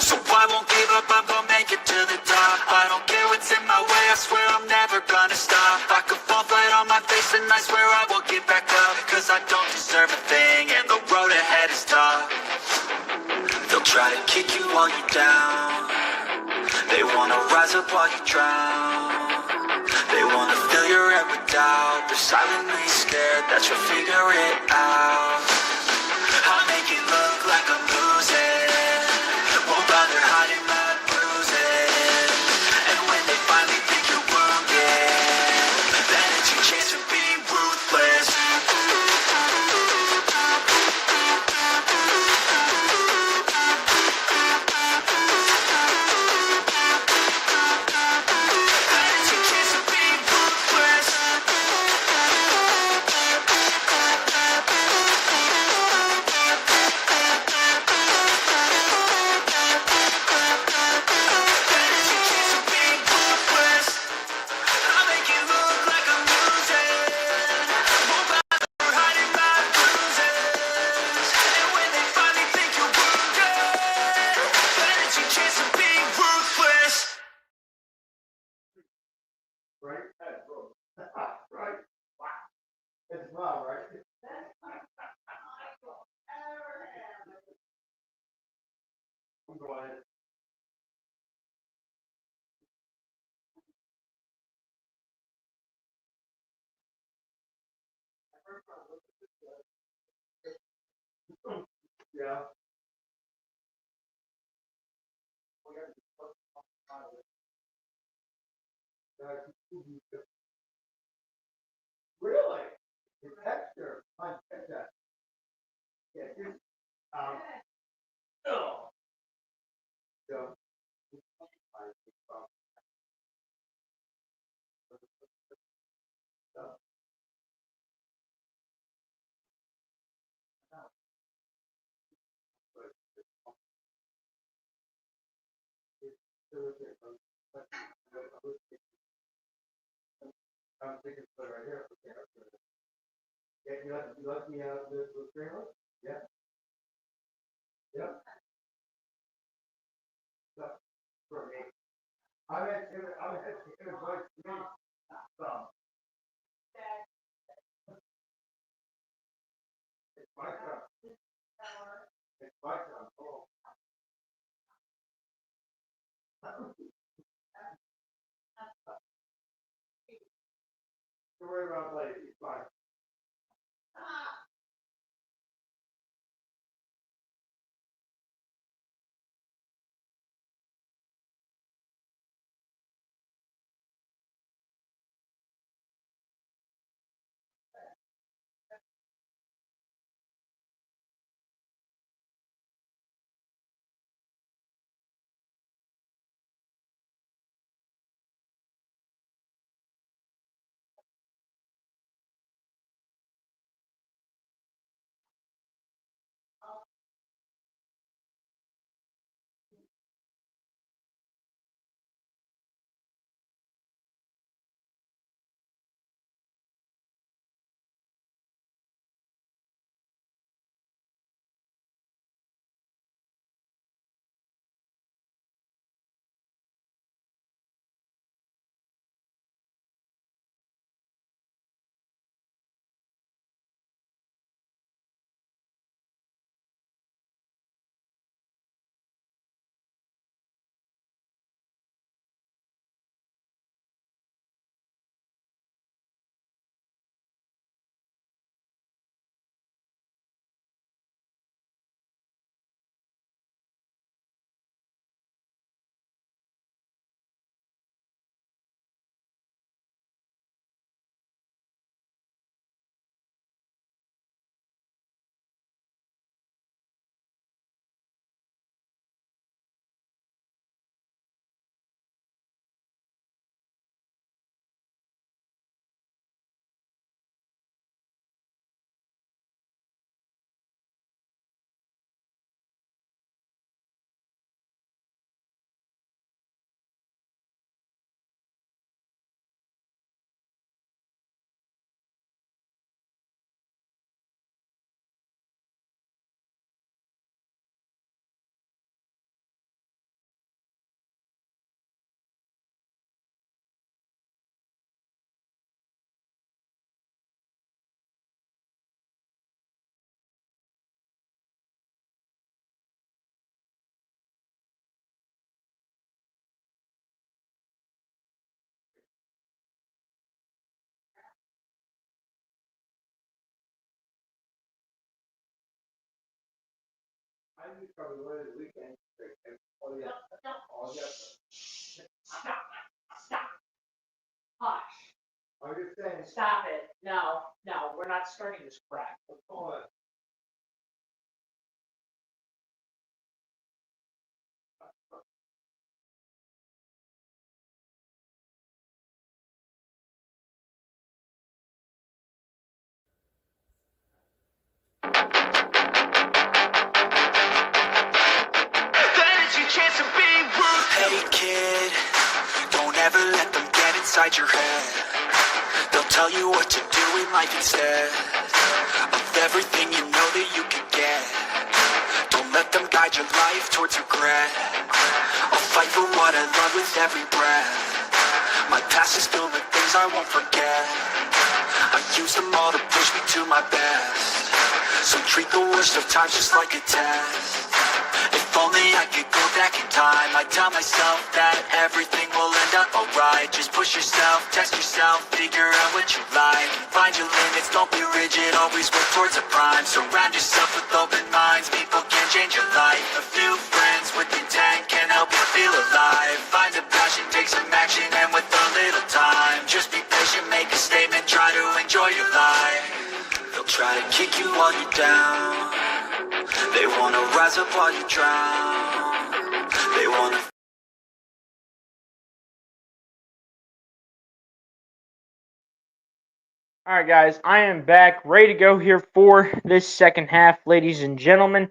So I won't give up, I'm gonna make it to the top. I don't care what's in my way, I swear I'm never gonna stop. I could fall flat on my face and I swear I will get back up. Cause I don't deserve a thing and the road ahead is tough. They'll try to kick you while you're down. They wanna rise up while you drown. They wanna fill your head with doubt. They're silently scared that you'll figure it out. I'll make it look like I'm losing. Won't bother hiding my bruises. And when they finally think you're wounded, then it's your chance to be ruthless. Yeah. Really? The texture. I get that. Yeah. Oh. Yeah. I'm thinking put it right here. Okay, okay. Yeah, you let me the trailer? Yeah. Yep. So, for me. I'm at advice to me. So. It's my turn. It's my turn. Oh. Don't worry about it later. It's fine. I need probably one of the weekends. Oh, yeah. Oh, yeah. Stop. Hush. I'm just saying. Stop it. No, we're not starting this crap. Oh, Hey kid, don't ever let them get inside your head. They'll tell you what to do in life instead of everything you know that you can get. Don't let them guide your life towards regret. I'll fight for what I love with every breath. My past is filled with things I won't forget. I use them all to push me to my best. So treat the worst of times just like a test. If only I could go back in time, I'd tell myself that everything will end up alright. Just push yourself, test yourself, figure out what you like. Find your limits, don't be rigid, always work towards a prime. Surround yourself with open minds, people can change your life. A few friends with intent can help you feel alive. Find a passion, take some action, and with a little time, just be patient, make a statement, try to enjoy your life. They'll try to kick you while you're down. They wanna rise up while you drown. They wanna. All right, guys, I am back, ready to go here for this second half, ladies and gentlemen.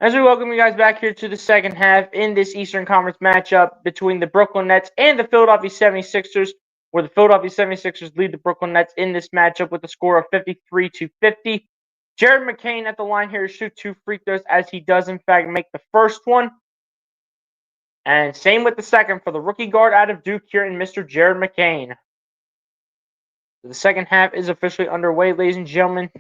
As we welcome you guys back here to the second half in this Eastern Conference matchup between the Brooklyn Nets and the Philadelphia 76ers, where the Philadelphia 76ers lead the Brooklyn Nets in this matchup with a score of 53-50. Jared McCain at the line here to shoot 2 free throws, as he does in fact make the first one. And same with the second for the rookie guard out of Duke here in Mr. Jared McCain. The second half is officially underway, ladies and gentlemen.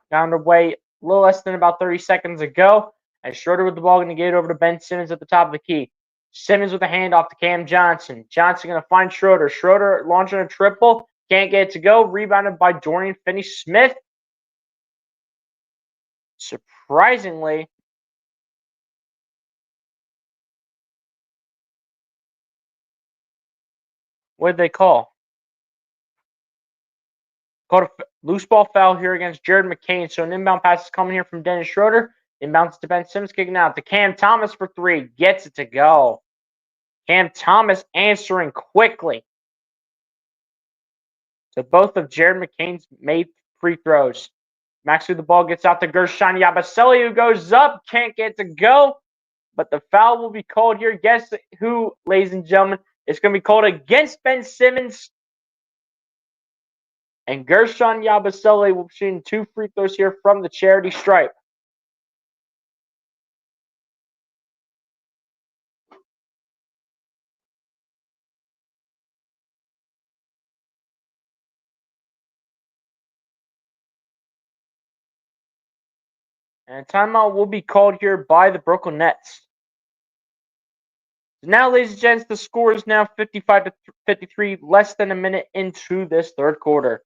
Got underway a little less than about 30 seconds ago. And Schroeder with the ball, going to get it over to Ben Simmons at the top of the key. Simmons with a handoff to Cam Johnson. Johnson going to find Schroeder. Schroeder launching a triple. Can't get it to go. Rebounded by Dorian Finney-Smith. Surprisingly, what did they call? Called a loose ball foul here against Jared McCain. So an inbound pass is coming here from Dennis Schroeder. Inbounds to Ben Simmons, kicking out to Cam Thomas for 3. Gets it to go. Cam Thomas answering quickly. So both of Jared McCain's made free throws. Max with the ball gets out to Gershon Yabusele, who goes up. Can't get to go. But the foul will be called here. Guess who, ladies and gentlemen? It's going to be called against Ben Simmons. And Gershon Yabusele will be shooting 2 free throws here from the charity stripe. And timeout will be called here by the Brooklyn Nets. Now, ladies and gents, the score is now 55-53, less than a minute into this third quarter.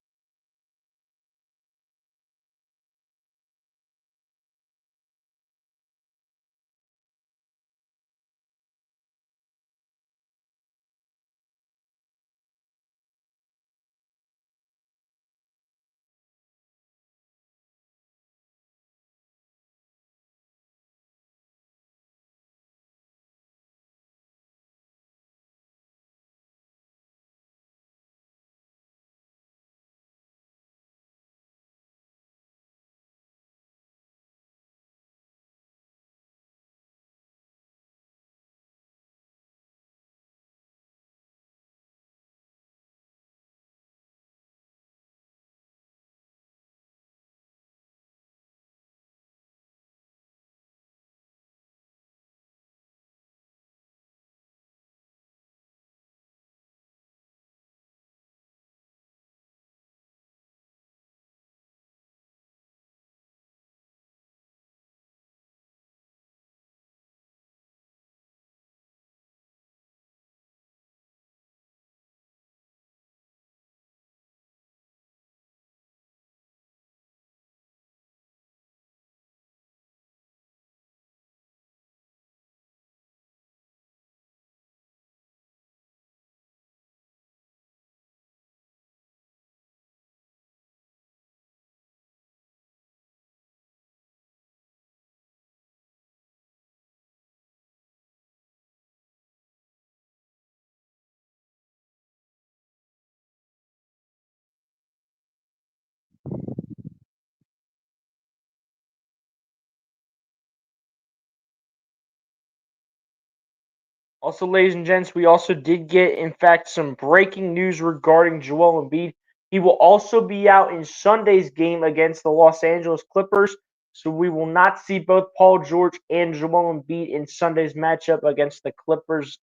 Also, ladies and gents, we also did get, in fact, some breaking news regarding Joel Embiid. He will also be out in Sunday's game against the Los Angeles Clippers. So we will not see both Paul George and Joel Embiid in Sunday's matchup against the Clippers.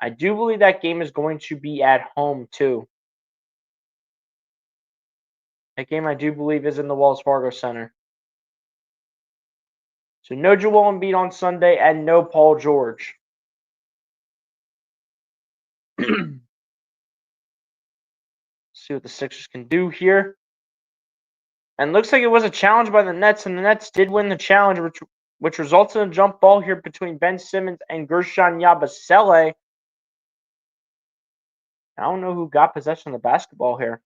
I do believe that game is going to be at home, too. That game, I do believe, is in the Wells Fargo Center. So no Joel Embiid on Sunday and no Paul George. See what the Sixers can do here. And looks like it was a challenge by the Nets, and the Nets did win the challenge, which results in a jump ball here between Ben Simmons and Gershon Yabusele. I don't know who got possession of the basketball here.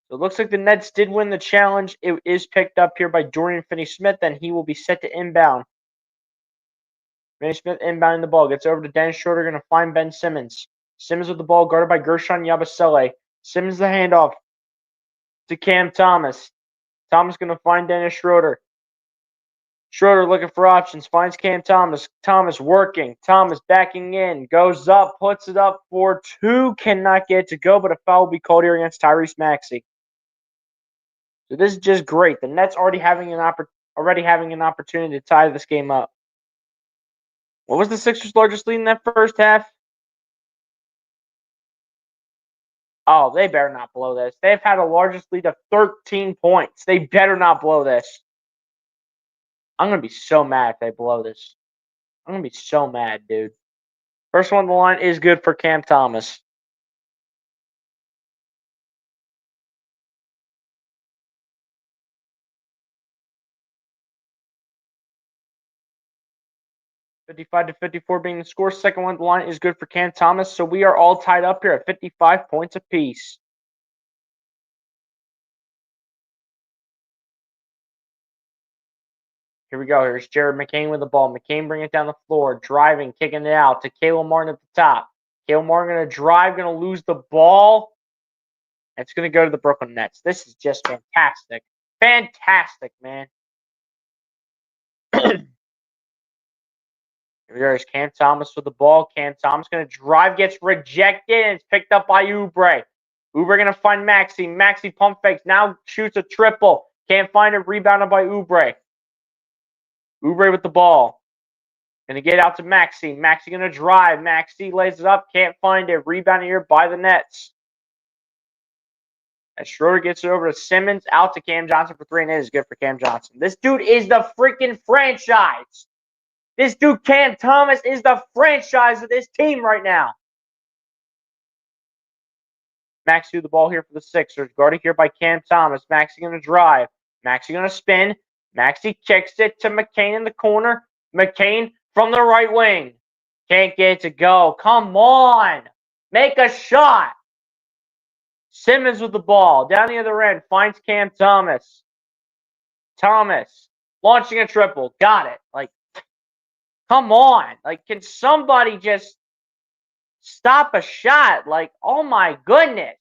So it looks like the Nets did win the challenge. It is picked up here by Dorian Finney-Smith, and he will be set to inbound. Finney-Smith inbounding the ball. Gets over to Dennis Schroeder, going to find Ben Simmons. Simmons with the ball, guarded by Gershon Yabusele. Simmons the handoff to Cam Thomas. Thomas going to find Dennis Schroeder. Schroeder looking for options, finds Cam Thomas. Thomas working. Thomas backing in, goes up, puts it up for two, cannot get it to go, but a foul will be called here against Tyrese Maxey. So this is just great. The Nets already having an opportunity to tie this game up. What was the Sixers' largest lead in that first half? Oh, they better not blow this. They've had a largest lead of 13 points. They better not blow this. I'm going to be so mad if they blow this. I'm going to be so mad, dude. First one on the line is good for Cam Thomas. $55-54 being the score. Second one on the line is good for Cam Thomas. So we are all tied up here at 55 points apiece. Here we go. Here's Jared McCain with the ball. McCain bringing it down the floor, driving, kicking it out to Caleb Martin at the top. Caleb Martin going to drive, going to lose the ball. It's going to go to the Brooklyn Nets. This is just fantastic. Fantastic, man. There's Cam Thomas with the ball. Cam Thomas going to drive, gets rejected, and it's picked up by Oubre. Oubre going to find Maxey. Maxey pump fakes, now shoots a triple. Can't find it, rebounded by Oubre. Oubre with the ball. Going to get out to Maxey. Maxey going to drive. Maxey lays it up, can't find it. Rebounded here by the Nets. As Schroeder gets it over to Simmons, out to Cam Johnson for three, and it is good for Cam Johnson. This dude is the freaking franchise. This dude, Cam Thomas, is the franchise of this team right now. Maxey with the ball here for the Sixers. Guarded here by Cam Thomas. Maxey going to drive. Maxey going to spin. Maxey kicks it to McCain in the corner. McCain from the right wing. Can't get it to go. Come on. Make a shot. Simmons with the ball. Down the other end. Finds Cam Thomas. Thomas. Launching a triple. Got it. Like, come on. Like, can somebody just stop a shot? Like, oh my goodness.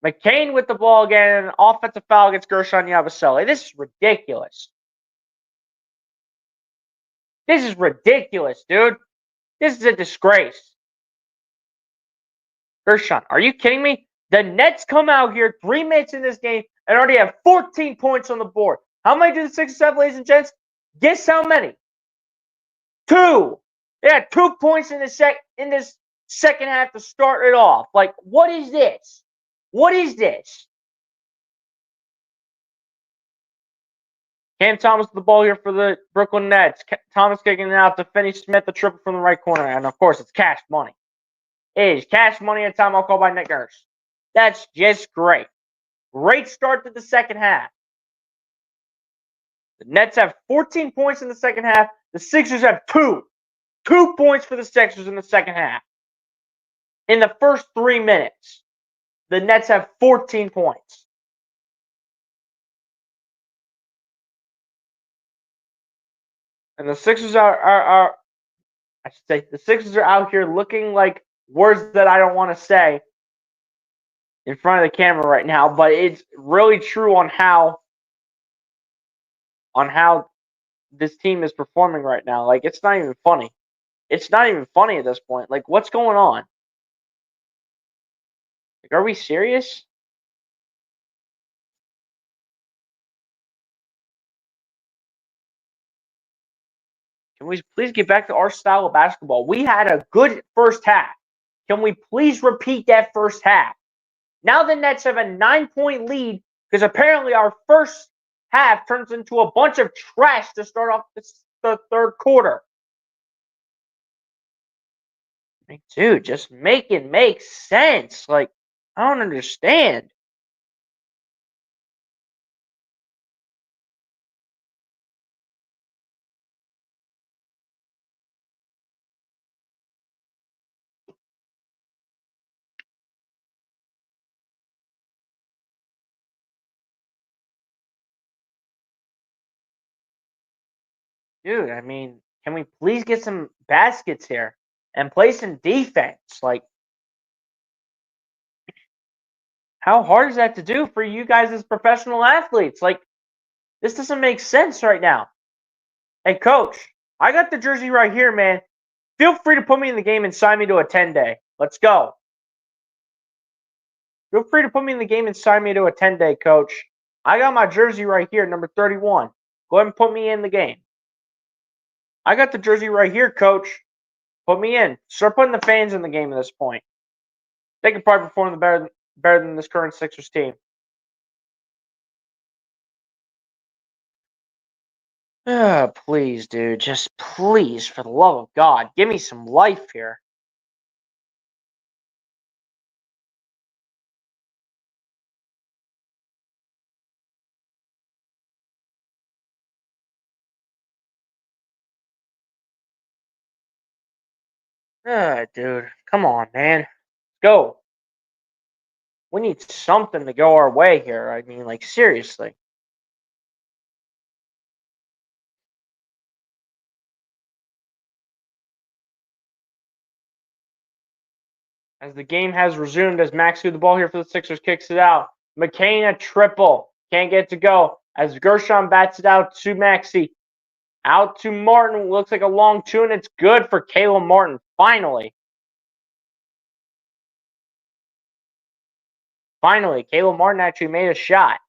McCain with the ball again. Offensive foul against Gershon Yabusele. This is ridiculous. This is ridiculous, dude. This is a disgrace. Gershon, are you kidding me? The Nets come out here 3 minutes in this game and already have 14 points on the board. How many do the Sixers have, ladies and gents? Guess how many? 2. They had 2 points in this second half to start it off. Like, what is this? What is this? Cam Thomas with the ball here for the Brooklyn Nets. Thomas kicking it out to Finney Smith, the triple from the right corner. And, of course, it's cash money. It is cash money at timeout called by Nick Nurse. That's just great. Great start to the second half. The Nets have 14 points in the second half. The Sixers have 2. 2 points for the Sixers in the second half. In the first 3 minutes, the Nets have 14 points. And the Sixers are I should say, the Sixers are out here looking like words that I don't want to say in front of the camera right now, but it's really true on how this team is performing right now. Like, it's not even funny. It's not even funny at this point. Like, what's going on? Like, are we serious? Can we please get back to our style of basketball? We had a good first half. Can we please repeat that first half? Now the Nets have a 9-point lead because apparently our first half turns into a bunch of trash to start off the third quarter. Like, dude, just make it make sense. Like, I don't understand. Dude, I mean, can we please get some baskets here and play some defense? Like, how hard is that to do for you guys as professional athletes? Like, This doesn't make sense right now. Hey, coach, I got the jersey right here, man. Feel free to put me in the game and sign me to a 10-day. Let's go. Feel free to put me in the game and sign me to a 10-day, coach. I got my jersey right here, number 31. Go ahead and put me in the game. I got the jersey right here, coach. Put me in. Start putting the fans in the game at this point. They can probably perform better than this current Sixers team. Please, dude. Just please, for the love of God, give me some life here. Dude. Come on, man. Go. We need something to go our way here. I mean, like, seriously. As the game has resumed, as Maxey with the ball here for the Sixers kicks it out. McCain a triple. Can't get it to go. As Gershon bats it out to Maxey. Out to Martin. Looks like a long two, and it's good for Caleb Martin. Finally. Finally, Caleb Martin actually made a shot.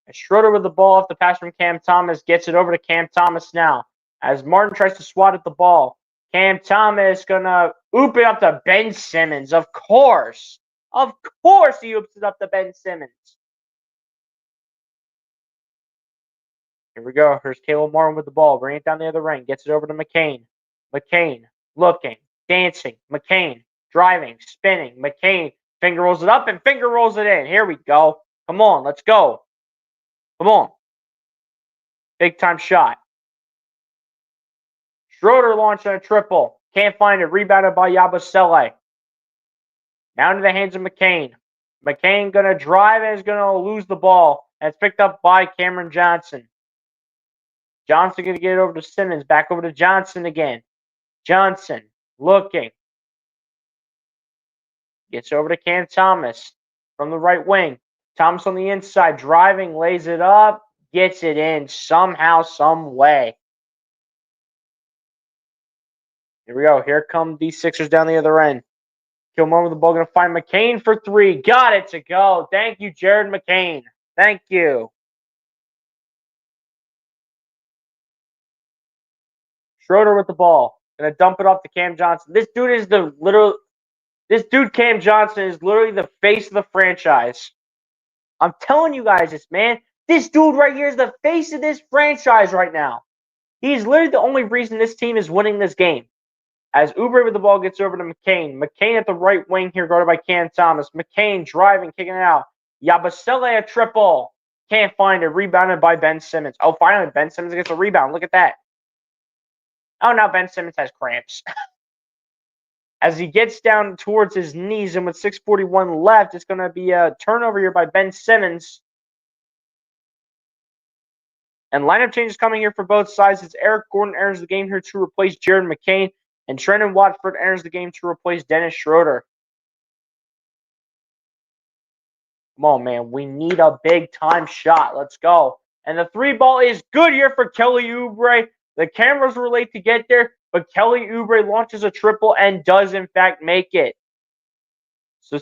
And Schroeder with the ball off the pass from Cam Thomas. Gets it over to Cam Thomas now. As Martin tries to swat at the ball. Cam Thomas gonna oop it up to Ben Simmons. Of course. Of course he oops it up to Ben Simmons. Here we go. Here's Caleb Martin with the ball. Bring it down the other ring. Gets it over to McCain. McCain looking, dancing. McCain driving, spinning. McCain finger rolls it up and finger rolls it in. Here we go. Come on, let's go. Come on. Big time shot. Schroeder launching a triple. Can't find it. Rebounded by Yabusele. Now into the hands of McCain. McCain going to drive and is going to lose the ball. And it's picked up by Cameron Johnson. Johnson going to get it over to Simmons. Back over to Johnson again. Johnson looking. Gets over to Cam Thomas from the right wing. Thomas on the inside. Driving. Lays it up. Gets it in somehow, some way. Here we go. Here come the Sixers down the other end. Kilmore with the ball. Going to find McCain for three. Got it to go. Thank you, Jared McCain. Thank you. Schroeder with the ball. Going to dump it off to Cam Johnson. This dude, Cam Johnson, is literally the face of the franchise. I'm telling you guys this, man. This dude right here is the face of this franchise right now. He's literally the only reason this team is winning this game. As Oubre with the ball gets over to McCain. McCain at the right wing here, guarded by Cam Thomas. McCain driving, kicking it out. Yabusele a triple. Can't find it. Rebounded by Ben Simmons. Oh, finally, Ben Simmons gets a rebound. Look at that. Oh, now Ben Simmons has cramps. As he gets down towards his knees, and with 6:41 left, it's going to be a turnover here by Ben Simmons. And lineup changes coming here for both sides. It's Eric Gordon enters the game here to replace Jared McCain. And Trendon Watford enters the game to replace Dennis Schroeder. Come on, man. We need a big-time shot. Let's go. And the three ball is good here for Kelly Oubre. The cameras were late to get there, but Kelly Oubre launches a triple and does, in fact, make it. So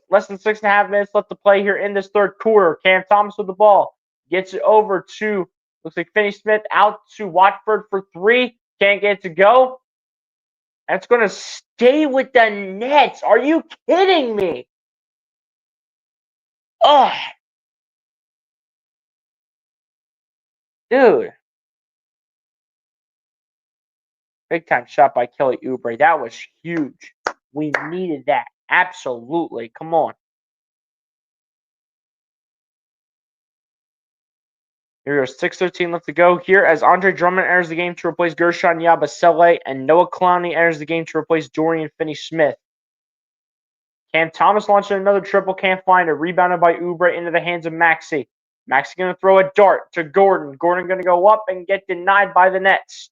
less than 6.5 minutes left to play here in this third quarter. Cam Thomas with the ball. Gets it over to, looks like Finney Smith, out to Watford for three. Can't get it to go. And it's going to stay with the Nets. Are you kidding me? Ugh. Dude. Big time shot by Kelly Oubre. That was huge. We needed that. Absolutely. Come on. Here goes 6:13 left to go here as Andre Drummond enters the game to replace Gershon Yabusele, and Noah Clowney enters the game to replace Dorian Finney-Smith. Cam Thomas launching another triple, can't find it. Rebounded by Oubre into the hands of Maxey. Maxey going to throw a dart to Gordon. Gordon going to go up and get denied by the Nets.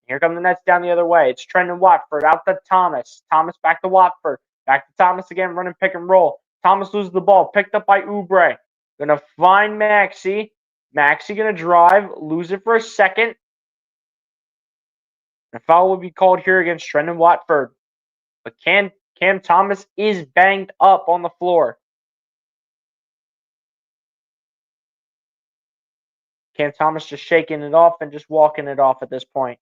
Here come the Nets down the other way. It's Trendon Watford out to Thomas. Thomas back to Watford. Back to Thomas again, running pick and roll. Thomas loses the ball, picked up by Oubre. Gonna find Maxey. Maxey gonna drive, lose it for a second. A foul will be called here against Trendon Watford. But Cam Thomas is banged up on the floor. Cam Thomas just shaking it off and just walking it off at this point.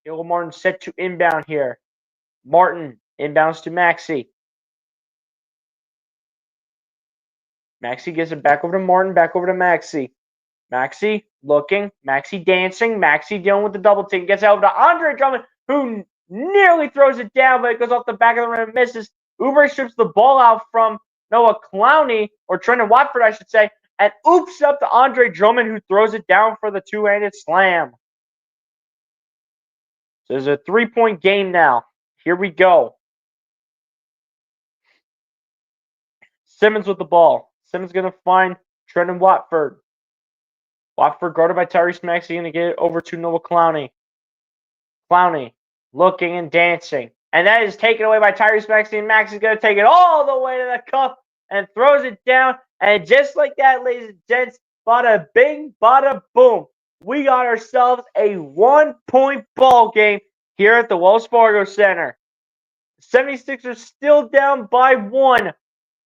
Caleb Martin set to inbound here. Martin inbounds to Maxey. Maxey gives it back over to Martin, back over to Maxey. Maxey looking, Maxey dancing, Maxey dealing with the double team. Gets out to Andre Drummond, who nearly throws it down, but it goes off the back of the rim and misses. Oubre strips the ball out from Noah Clowney, or Trendon Watford, I should say, and oops up to Andre Drummond, who throws it down for the two-handed slam. So there's a three-point game now. Here we go. Simmons with the ball. Simmons going to find Trendon Watford. Watford guarded by Tyrese Maxey, going to get it over to Noah Clowney. Clowney looking and dancing. And that is taken away by Tyrese Maxey, and Maxey's going to take it all the way to the cup and throws it down. And just like that, ladies and gents, bada bing, bada boom. We got ourselves a 1-point ball game here at the Wells Fargo Center. The 76ers still down by 1,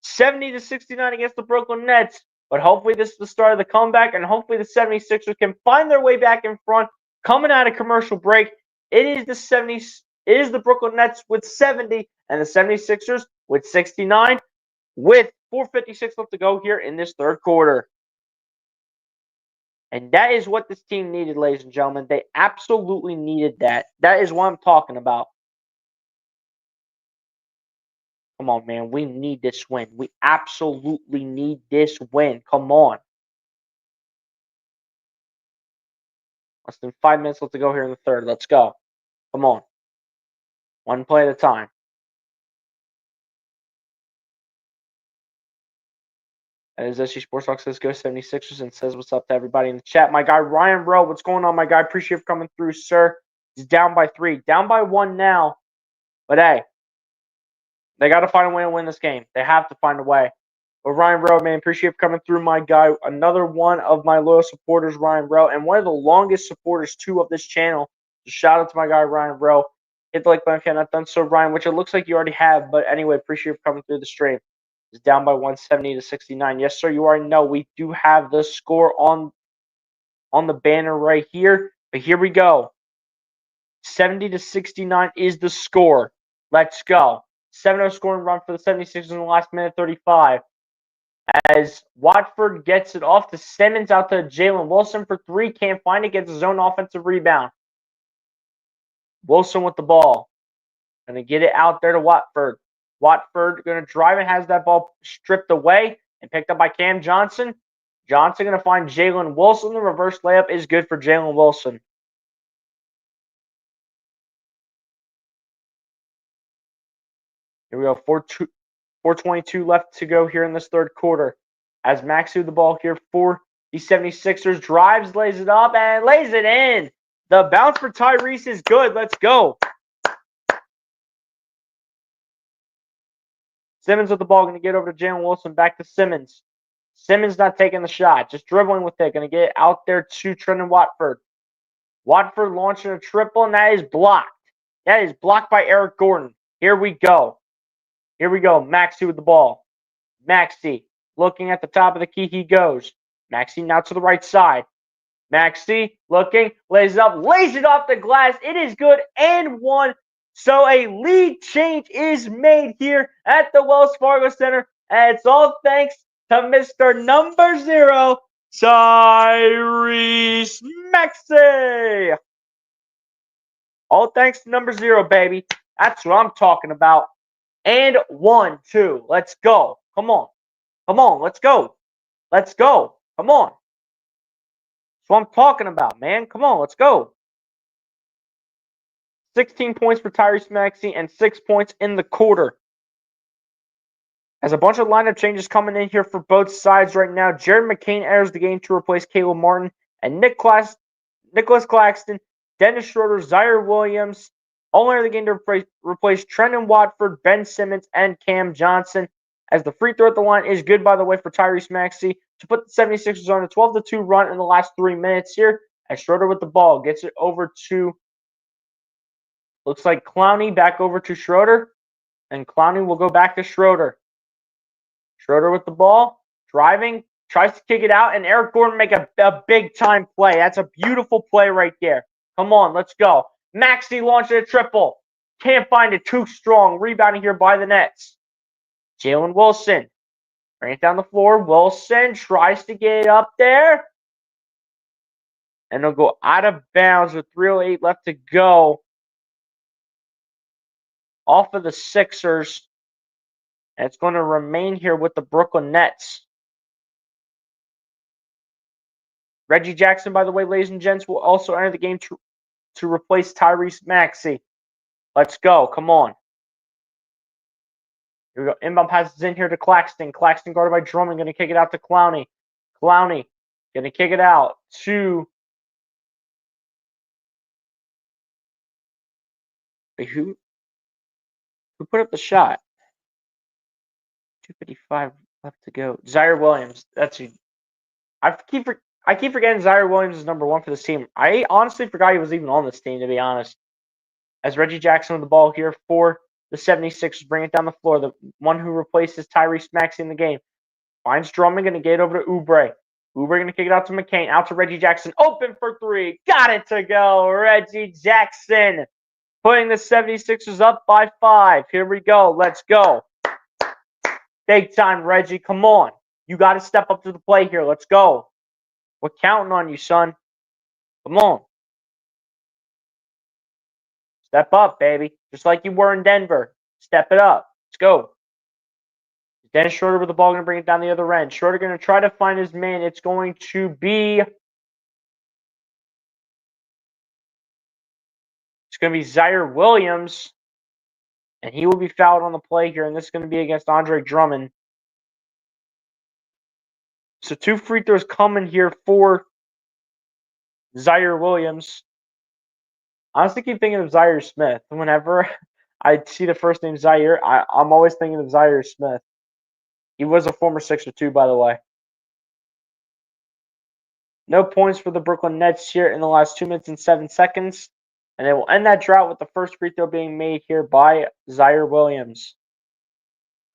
70-69 against the Brooklyn Nets. But hopefully this is the start of the comeback, and hopefully the 76ers can find their way back in front coming out of commercial break. It is the Brooklyn Nets with 70 and the 76ers with 69 with 4:56 left to go here in this third quarter. And that is what this team needed, ladies and gentlemen. They absolutely needed that. That is what I'm talking about. Come on, man. We need this win. We absolutely need this win. Come on. Less than 5 minutes left to go here in the third. Let's go. Come on. One play at a time. As SG Sports Talk says, go 76ers, and says what's up to everybody in the chat. My guy, Ryan Rowe, what's going on, my guy? Appreciate you coming through, sir. He's down by 3. Down by 1 now. But, hey, they got to find a way to win this game. They have to find a way. But Ryan Rowe, man, appreciate you coming through, my guy. Another one of my loyal supporters, Ryan Rowe, and one of the longest supporters, too, of this channel. So shout out to my guy, Ryan Rowe. Hit the like button if you have not done so, Ryan, which it looks like you already have. But anyway, appreciate you coming through the stream. It's down by 170-69. Yes, sir, you already know we do have the score on the banner right here. But here we go. 70-69 is the score. Let's go. 7-0 scoring run for the 76ers in the last minute 35. As Watford gets it off to Simmons, out to Jalen Wilson for 3. Can't find it. Gets his own offensive rebound. Wilson with the ball. Going to get it out there to Watford. Watford going to drive and has that ball stripped away and picked up by Cam Johnson. Johnson going to find Jalen Wilson. The reverse layup is good for Jalen Wilson. Here we go. 4:22 left to go here in this third quarter. As Maxey with the ball here for the 76ers. Drives, lays it up, and lays it in. The bounce for Tyrese is good. Let's go. Simmons with the ball, going to get over to Jalen Wilson, back to Simmons. Simmons not taking the shot, just dribbling with it. Going to get it out there to Trendon Watford. Watford launching a triple, and that is blocked. That is blocked by Eric Gordon. Here we go. Here we go. Maxey with the ball. Maxey looking at the top of the key. He goes. Maxey now to the right side. Maxey looking, lays it up, lays it off the glass. It is good and one. So a lead change is made here at the Wells Fargo Center. And it's all thanks to Mr. Number 0, Tyrese Maxey. All thanks to Number 0, baby. That's what I'm talking about. And 1, 2. Let's go. Come on. Come on. Let's go. Let's go. Come on. That's what I'm talking about, man. Come on. Let's go. 16 points for Tyrese Maxey and 6 points in the quarter. As a bunch of lineup changes coming in here for both sides right now. Jared McCain enters the game to replace Caleb Martin. And Nicholas Claxton Dennis Schroeder, Zaire Williams. All enter the game to replace Trendon Watford, Ben Simmons, and Cam Johnson. As the free throw at the line is good, by the way, for Tyrese Maxey to put the 76ers on a 12-2 run in the last 3 minutes here. As Schroeder with the ball gets it over to, looks like Clowney, back over to Schroeder. And Clowney will go back to Schroeder. Schroeder with the ball, driving, tries to kick it out, and Eric Gordon make a big-time play. That's a beautiful play right there. Come on, let's go. Maxey launching a triple. Can't find it, too strong. Rebounding here by the Nets. Jalen Wilson. Bring it down the floor. Wilson tries to get it up there. And it'll go out of bounds with 3:08 left to go. Off of the Sixers. And it's going to remain here with the Brooklyn Nets. Reggie Jackson, by the way, ladies and gents, will also enter the game to replace Tyrese Maxey. Let's go. Come on. Here we go. Inbound passes in here to Claxton. Claxton guarded by Drummond. Going to kick it out to Clowney. Clowney going to kick it out to... Wait, who put up the shot? 2:55 left to go. Zaire Williams. That's who. I keep forgetting Zaire Williams is number 1 for this team. I honestly forgot he was even on this team, to be honest. As Reggie Jackson with the ball here for the 76ers, bring it down the floor. The one who replaces Tyrese Maxey in the game. Finds Drummond, going to get it over to Oubre. Oubre going to kick it out to McCain. Out to Reggie Jackson. Open for 3. Got it to go. Reggie Jackson putting the 76ers up by 5. Here we go. Let's go. Big time, Reggie. Come on. You got to step up to the plate here. Let's go. We're counting on you, son. Come on. Step up, baby. Just like you were in Denver. Step it up. Let's go. Dennis Schroeder with the ball, going to bring it down the other end. Schroeder going to try to find his man. It's going to be Zaire Williams. And he will be fouled on the play here. And this is going to be against Andre Drummond. So 2 free throws coming here for Zaire Williams. I honestly keep thinking of Zaire Smith. Whenever I see the first name Zaire, I'm always thinking of Zaire Smith. He was a former Sixer too, by the way. No points for the Brooklyn Nets here in the last 2 minutes and 7 seconds. And they will end that drought with the first free throw being made here by Zaire Williams.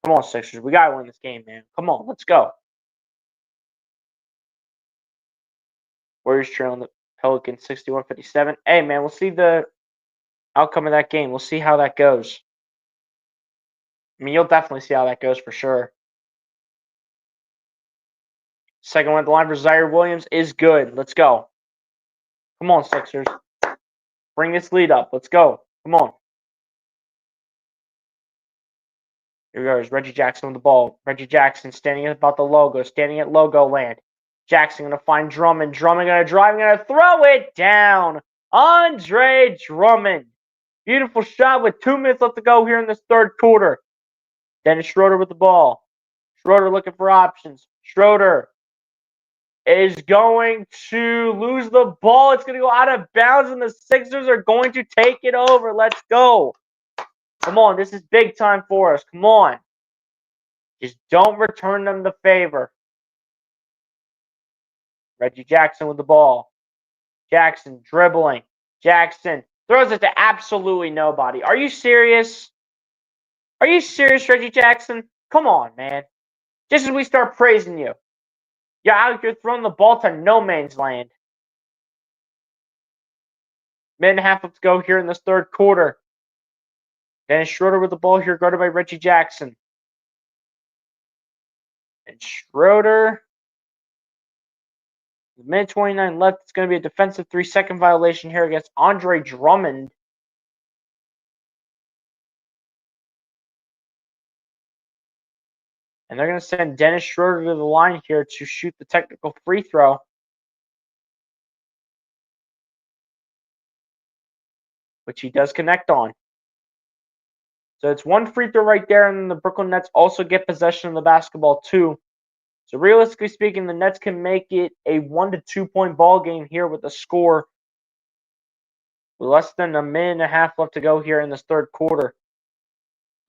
Come on, Sixers. We got to win this game, man. Come on, let's go. Warriors trailing the Pelicans 61-57. Hey, man, we'll see the outcome of that game. We'll see how that goes. I mean, you'll definitely see how that goes for sure. Second one at the line for Zaire Williams is good. Let's go. Come on, Sixers. Bring this lead up. Let's go. Come on. Here goes Reggie Jackson with the ball. Reggie Jackson standing at about the logo. Standing at logo land. Jackson going to find Drummond. Drummond going to drive. Going to throw it down. Andre Drummond. Beautiful shot with 2 minutes left to go here in this third quarter. Dennis Schroeder with the ball. Schroeder looking for options. Schroeder is going to lose the ball. It's going to go out of bounds, and the Sixers are going to take it over. Let's go. Come on. This is big time for us. Come on. Just don't return them the favor. Reggie Jackson with the ball. Jackson dribbling. Jackson throws it to absolutely nobody. Are you serious? Are you serious, Reggie Jackson? Come on, man. Just as we start praising you. You're out here throwing the ball to no man's land. Minute and a half to go here in this third quarter. Dennis Schroeder with the ball here, guarded by Reggie Jackson. And Schroeder, minute 29 left. It's going to be a defensive 3-second violation here against Andre Drummond. And they're going to send Dennis Schroeder to the line here to shoot the technical free throw. Which he does connect on. So it's 1 free throw right there, and then the Brooklyn Nets also get possession of the basketball too. So realistically speaking, the Nets can make it a 1 to 2 point ball game here with a score With less than a minute and a half left to go here in this third quarter.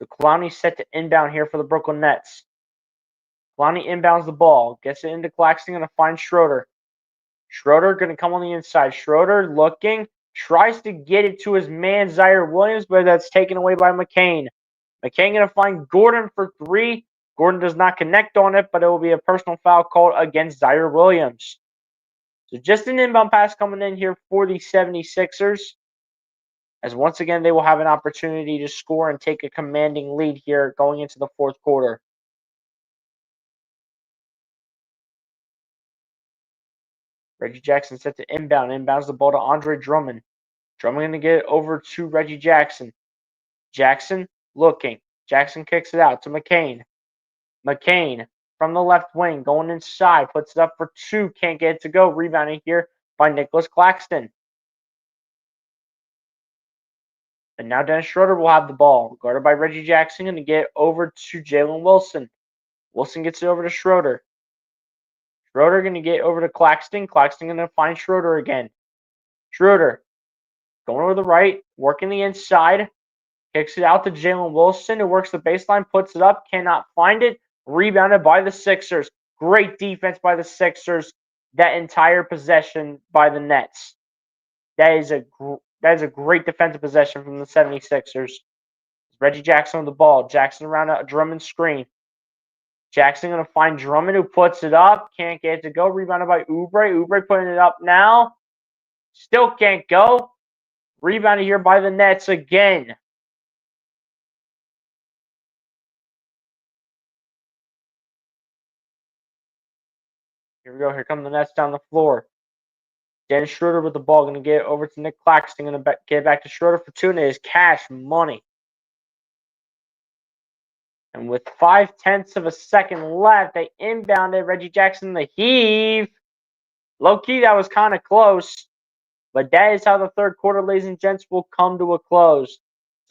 The Clowney set to inbound here for the Brooklyn Nets. Clowney inbounds the ball. Gets it into Claxton, going to find Schroeder. Schroeder going to come on the inside. Schroeder looking. Tries to get it to his man, Zaire Williams, but that's taken away by McCain. McCain going to find Gordon for three. Gordon does not connect on it, but it will be a personal foul called against Zaire Williams. So just an inbound pass coming in here for the 76ers. As once again, they will have an opportunity to score and take a commanding lead here going into the fourth quarter. Reggie Jackson set to inbound. Inbounds the ball to Andre Drummond. Drummond going to get it over to Reggie Jackson. Jackson looking. Jackson kicks it out to McCain. McCain from the left wing going inside. Puts it up for two. Can't get it to go. Rebounding here by Nicholas Claxton. And now Dennis Schroeder will have the ball. Guarded by Reggie Jackson. Going to get over to Jalen Wilson. Wilson gets it over to Schroeder. Schroeder going to get over to Claxton. Claxton going to find Schroeder again. Schroeder going over the right, working the inside. Kicks it out to Jalen Wilson, who works the baseline, puts it up, cannot find it. Rebounded by the Sixers. Great defense by the Sixers. That entire possession by the Nets. That is a great defensive possession from the 76ers. Reggie Jackson on the ball. Jackson around a Drummond screen. Jackson going to find Drummond, who puts it up. Can't get it to go. Rebounded by Oubre. Oubre putting it up now. Still can't go. Rebounded here by the Nets again. Here we go. Here come the Nets down the floor. Dennis Schroeder with the ball. Going to get it over to Nick Claxton. Going to get it back to Schroeder for two. And it is cash money. And with 0.5 of a second left, they inbounded Reggie Jackson the heave. Low-key, that was kind of close. But that is how the third quarter, ladies and gents, will come to a close.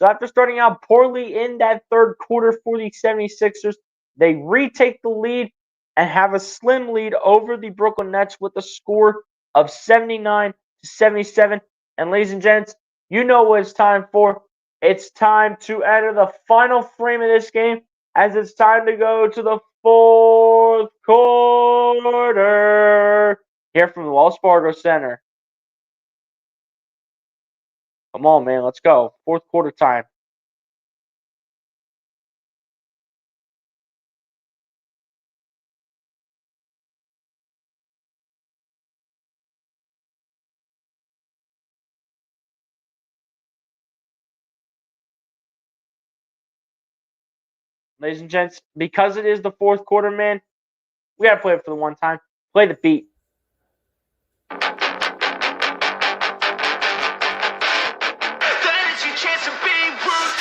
So after starting out poorly in that third quarter for the 76ers, they retake the lead and have a slim lead over the Brooklyn Nets with a score of 79-77. And ladies and gents, you know what it's time for. It's time to enter the final frame of this game, as it's time to go to the fourth quarter here from the Wells Fargo Center. Come on, man. Let's go. Fourth quarter time. Ladies and gents, because it is the fourth quarter, man, we got to play it for the one time. Play the beat.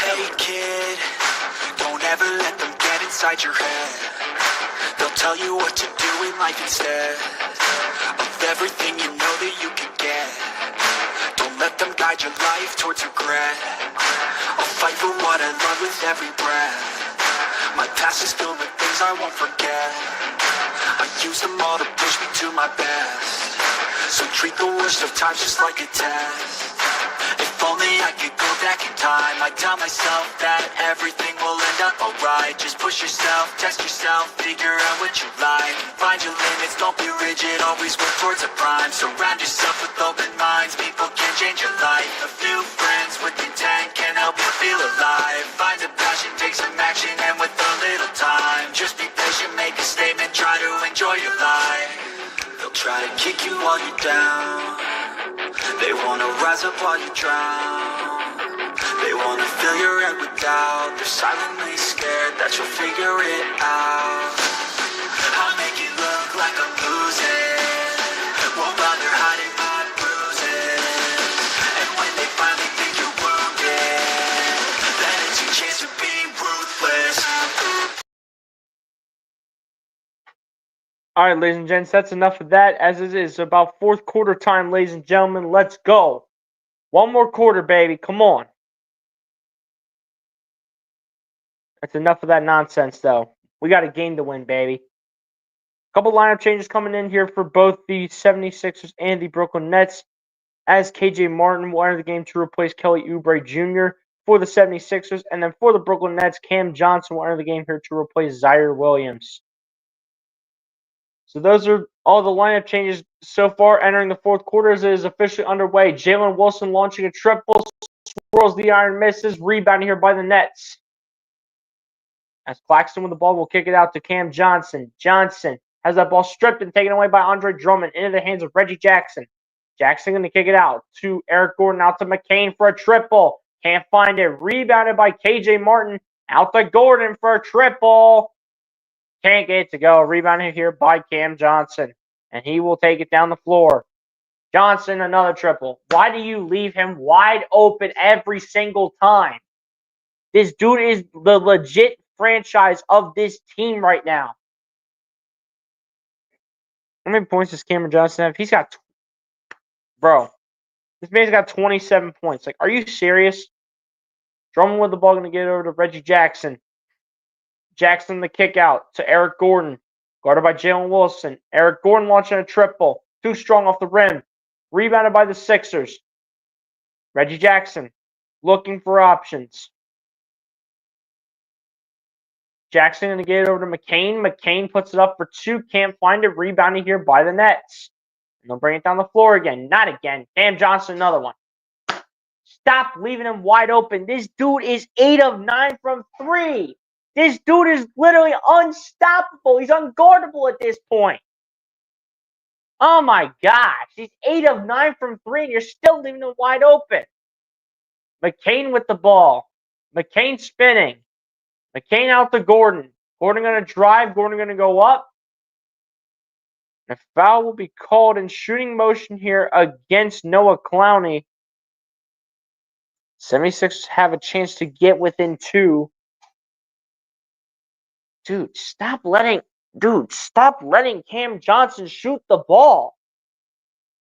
Hey kid, don't ever let them get inside your head. They'll tell you what to do in life instead of everything you know that you can get. Don't let them guide your life towards regret. I'll fight for what I love with every breath. My past is filled with things I won't forget. I use them all to push me to my best. So treat the worst of times just like a test. If only I could go back in time, I'd tell myself that everything will end up alright. Just push yourself, test yourself, figure out what you like. Find your limits, don't be rigid, always work towards a prime. Surround yourself with open minds, people can change your life. A few friends with intent can help you feel alive. Find a passion, take some action, and with a little time, just be patient, make a statement, try to enjoy your life. They'll try to kick you while you're down. They wanna rise up while you drown. They wanna fill your head with doubt. They're silently scared that you'll figure it out. I'll make it look like I'm losing. Won't bother hiding my bruises. And when they finally think you're wounded, then it's your chance to be ruthless. All right, ladies and gents, that's enough of that. As it is about fourth quarter time, ladies and gentlemen. Let's go. One more quarter, baby. Come on. That's enough of that nonsense, though. We got a game to win, baby. A couple lineup changes coming in here for both the 76ers and the Brooklyn Nets. as KJ Martin will enter the game to replace Kelly Oubre Jr. for the 76ers. And then for the Brooklyn Nets, Cam Johnson will enter the game here to replace Zaire Williams. So those are all the lineup changes so far entering the fourth quarter as it is officially underway. Jalen Wilson launching a triple, swirls the iron, misses, rebounded here by the Nets. As Claxton with the ball will kick it out to Cam Johnson. Johnson has that ball stripped and taken away by Andre Drummond into the hands of Reggie Jackson. Jackson going to kick it out to Eric Gordon, out to McCain for a triple. Can't find it. Rebounded by KJ Martin. Out to Gordon for a triple. Can't get it to go. Rebounded here by Cam Johnson. And he will take it down the floor. Johnson, another triple. Why do you leave him wide open every single time? This dude is the legit franchise of this team right now. How many points does Cameron Johnson have? He's got... Bro, this man's got 27 points. Like, are you serious? Drummond with the ball, going to get over to Reggie Jackson. Jackson the kick out to Eric Gordon. Guarded by Jalen Wilson. Eric Gordon launching a triple. Too strong off the rim. Rebounded by the Sixers. Reggie Jackson looking for options. Jackson going to get it over to McCain. McCain puts it up for two. Can't find it. Rebounded here by the Nets. And they'll bring it down the floor again. Not again. Cam Johnson, another one. Stop leaving him wide open. This dude is 8 of 9 from 3. This dude is literally unstoppable. He's unguardable at this point. Oh my gosh. He's 8 of 9 from 3 and you're still leaving him wide open. McCain with the ball. McCain spinning. McCain out to Gordon. Gordon going to drive. Gordon going to go up. A foul will be called in shooting motion here against Noah Clowney. 76ers have a chance to get within 2. Dude, stop letting Cam Johnson shoot the ball.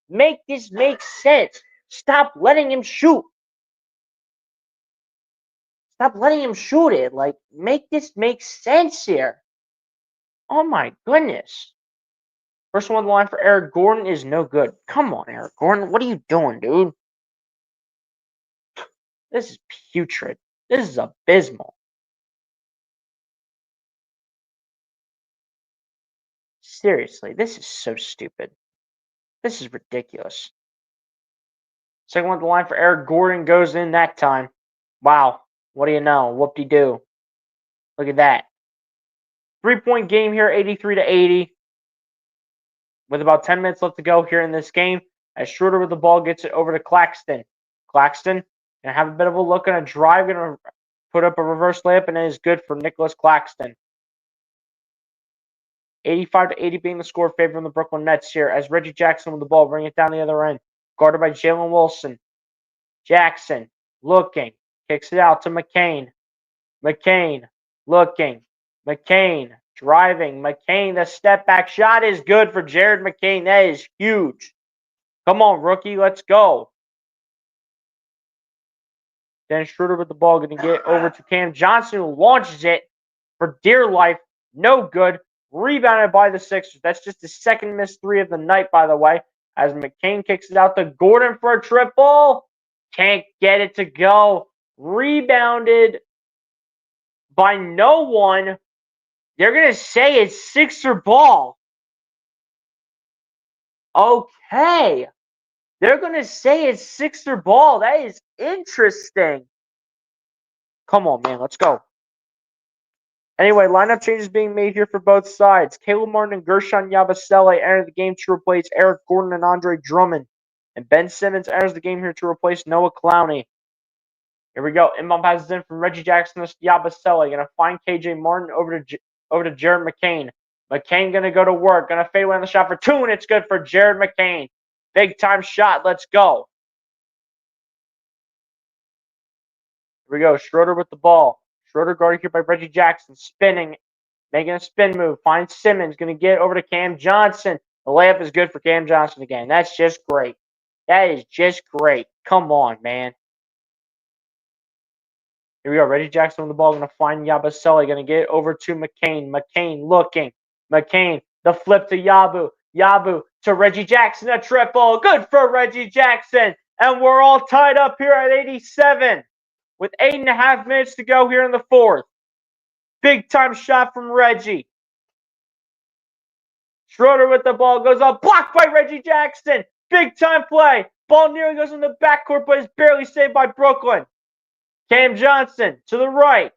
Make this make sense. Stop letting him shoot. Stop letting him shoot it. Like, make this make sense here. Oh my goodness. First one on the line for Eric Gordon is no good. Come on, Eric Gordon. What are you doing, dude? This is putrid. This is abysmal. Seriously, this is so stupid. This is ridiculous. Second one on the line for Eric Gordon goes in that time. Wow. What do you know? Whoop-de-doo. Look at that. 3-point game here, 83-80. With about 10 minutes left to go here in this game, as Schroeder with the ball gets it over to Claxton. Claxton going to have a bit of a look and a drive, going to put up a reverse layup, and it is good for Nicholas Claxton. 85-80 being the score favoring the Brooklyn Nets here, as Reggie Jackson with the ball, bring it down the other end. Guarded by Jalen Wilson. Jackson looking, kicks it out to McCain. McCain looking. McCain driving. McCain, the step back shot is good for Jared McCain. That is huge. Come on, rookie, let's go. Dennis Schroeder with the ball, going to get over to Cam Johnson, who launches it for dear life. No good. Rebounded by the Sixers. That's just the second missed 3 of the night, by the way, as McCain kicks it out to Gordon for a triple. Can't get it to go. Rebounded by no one. They're going to say it's Sixer ball. Okay. They're going to say it's Sixer ball. That is interesting. Come on, man. Let's go. Anyway, lineup changes being made here for both sides. Caleb Martin and Gershon Yabusele enter the game to replace Eric Gordon and Andre Drummond. And Ben Simmons enters the game here to replace Noah Clowney. Here we go. Inbound passes in from Reggie Jackson to Yabusele. Going to find KJ Martin over to Jared McCain. McCain going to go to work. Going to fade away on the shot for 2, and it's good for Jared McCain. Big time shot. Let's go. Here we go. Schroeder with the ball. Schroeder guarded here by Reggie Jackson. Spinning. Making a spin move. Finds Simmons. Going to get over to Cam Johnson. The layup is good for Cam Johnson again. That's just great. That is just great. Come on, man. Here we go. Reggie Jackson on the ball. Going to find Yabusele. Going to get over to McCain. McCain looking. McCain. The flip to Yabu. Yabu to Reggie Jackson, a triple. Good for Reggie Jackson. And we're all tied up here at 87 with 8.5 minutes to go here in the fourth. Big time shot from Reggie. Schroeder with the ball goes up, blocked by Reggie Jackson. Big time play. Ball nearly goes in the backcourt, but is barely saved by Brooklyn. Cam Johnson to the right.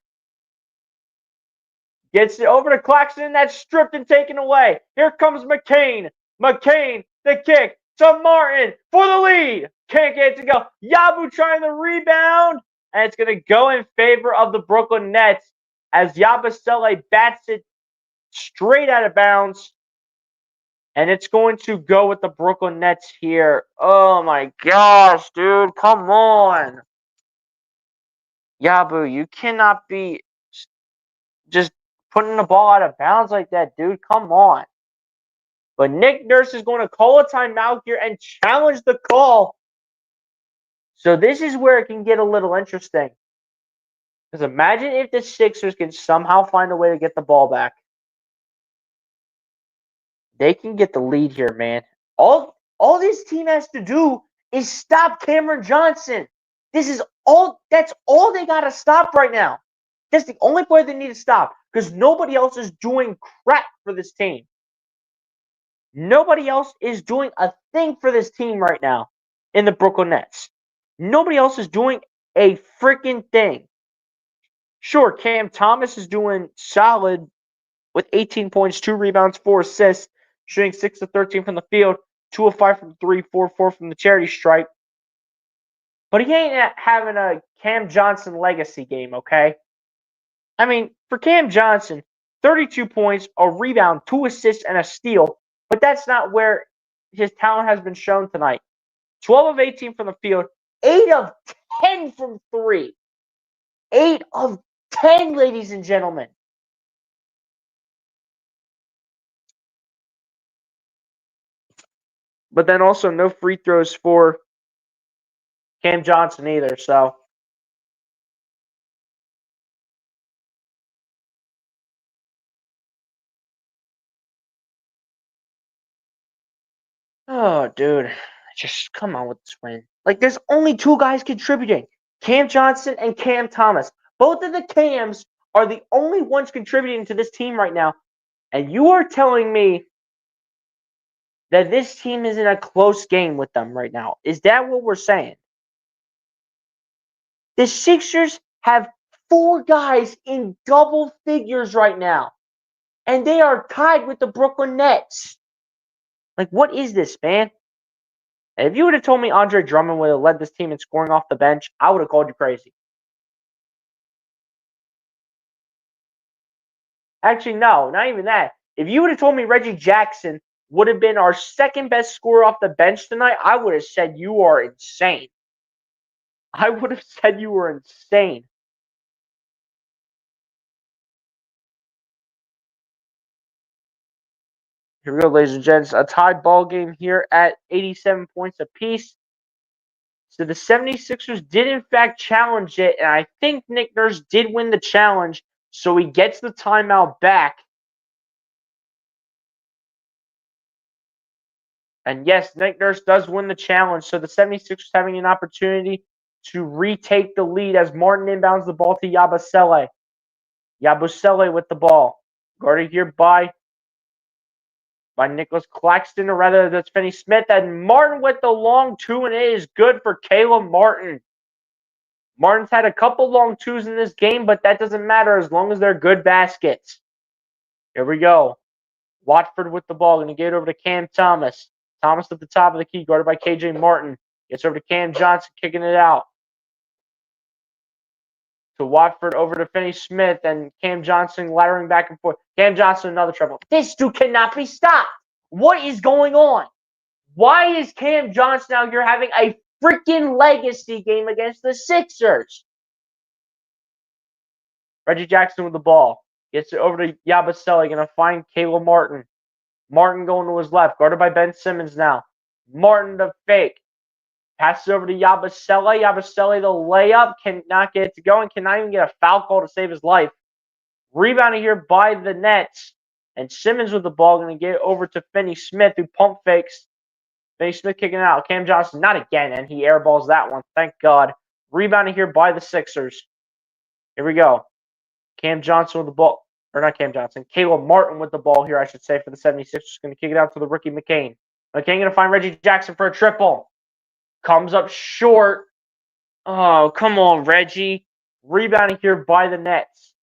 Gets it over to Claxton, and that's stripped and taken away. Here comes McCain. McCain, the kick to Martin for the lead. Can't get it to go. Yabu trying the rebound, and it's going to go in favor of the Brooklyn Nets as Yabusele bats it straight out of bounds. And it's going to go with the Brooklyn Nets here. Oh my gosh, dude. Come on. Yabu, you cannot be just putting the ball out of bounds like that, dude. Come on. But Nick Nurse is going to call a timeout here and challenge the call. So this is where it can get a little interesting. Because imagine if the Sixers can somehow find a way to get the ball back. They can get the lead here, man. All this team has to do is stop Cameron Johnson. That's all they got to stop right now. That's the only player they need to stop because nobody else is doing crap for this team. Nobody else is doing a thing for this team right now in the Brooklyn Nets. Nobody else is doing a freaking thing. Sure, Cam Thomas is doing solid with 18 points, 2 rebounds, 4 assists, shooting 6 of 13 from the field, 2 of 5 from 3, 4 of 4 from the charity stripe. But he ain't having a Cam Johnson legacy game, okay? I mean, for Cam Johnson, 32 points, a rebound, 2 assists, and a steal. But that's not where his talent has been shown tonight. 12 of 18 from the field, 8 of 10 from 3. 8 of 10, ladies and gentlemen. But then also no free throws for Cam Johnson either, so. Oh, dude. Just come on with this win. Like, there's only 2 guys contributing. Cam Johnson and Cam Thomas. Both of the Cams are the only ones contributing to this team right now. And you are telling me that this team is in a close game with them right now. Is that what we're saying? The Sixers have 4 guys in double figures right now. And they are tied with the Brooklyn Nets. Like, what is this, man? And if you would have told me Andre Drummond would have led this team in scoring off the bench, I would have called you crazy. Actually, no, not even that. If you would have told me Reggie Jackson would have been our second best scorer off the bench tonight, I would have said you are insane. I would have said you were insane. Here we go, ladies and gents. A tied ball game here at 87 points apiece. So the 76ers did, in fact, challenge it, and I think Nick Nurse did win the challenge, so he gets the timeout back. And yes, Nick Nurse does win the challenge, so the 76ers having an opportunity to retake the lead as Martin inbounds the ball to Yabusele. Yabusele with the ball. Guarded here by Nicholas Claxton, or rather that's Finney Smith, and Martin with the long 2, and it is good for Caleb Martin. Martin's had a couple long 2s in this game, but that doesn't matter as long as they're good baskets. Here we go. Watford with the ball, going to get it over to Cam Thomas. Thomas at the top of the key, guarded by KJ Martin. Gets over to Cam Johnson, kicking it out. To Watford, over to Finney Smith, and Cam Johnson laddering back and forth. Cam Johnson, another trouble. This dude cannot be stopped. What is going on? Why is Cam Johnson out here having a freaking legacy game against the Sixers? Reggie Jackson with the ball. Gets it over to Yabusele, going to find Caleb Martin. Martin going to his left, guarded by Ben Simmons now. Martin to fake. Passes over to Yabusele. Yabusele, the layup, cannot get it to go and cannot even get a foul call to save his life. Rebounded here by the Nets. And Simmons with the ball, going to get over to Finney Smith, who pump fakes. Finney Smith kicking it out. Cam Johnson, not again, and he airballs that one. Thank God. Rebounding here by the Sixers. Here we go. Cam Johnson with the ball. Or not Cam Johnson. Caleb Martin with the ball here, I should say, for the 76ers. Going to kick it out to the rookie McCain. McCain going to find Reggie Jackson for a triple. Comes up short. Oh, come on, Reggie. Rebounding here by the Nets.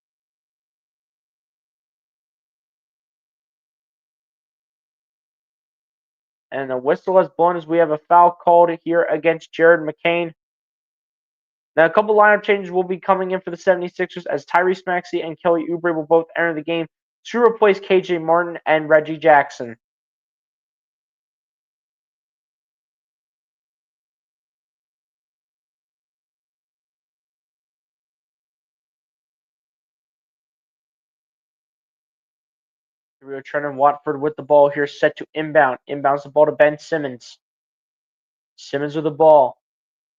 And the whistle has blown as we have a foul called here against Jared McCain. Now, a couple lineup changes will be coming in for the 76ers as Tyrese Maxey and Kelly Oubre will both enter the game to replace KJ Martin and Reggie Jackson. Here we go, Trendon Watford with the ball here, set to inbound. Inbounds the ball to Ben Simmons. Simmons with the ball.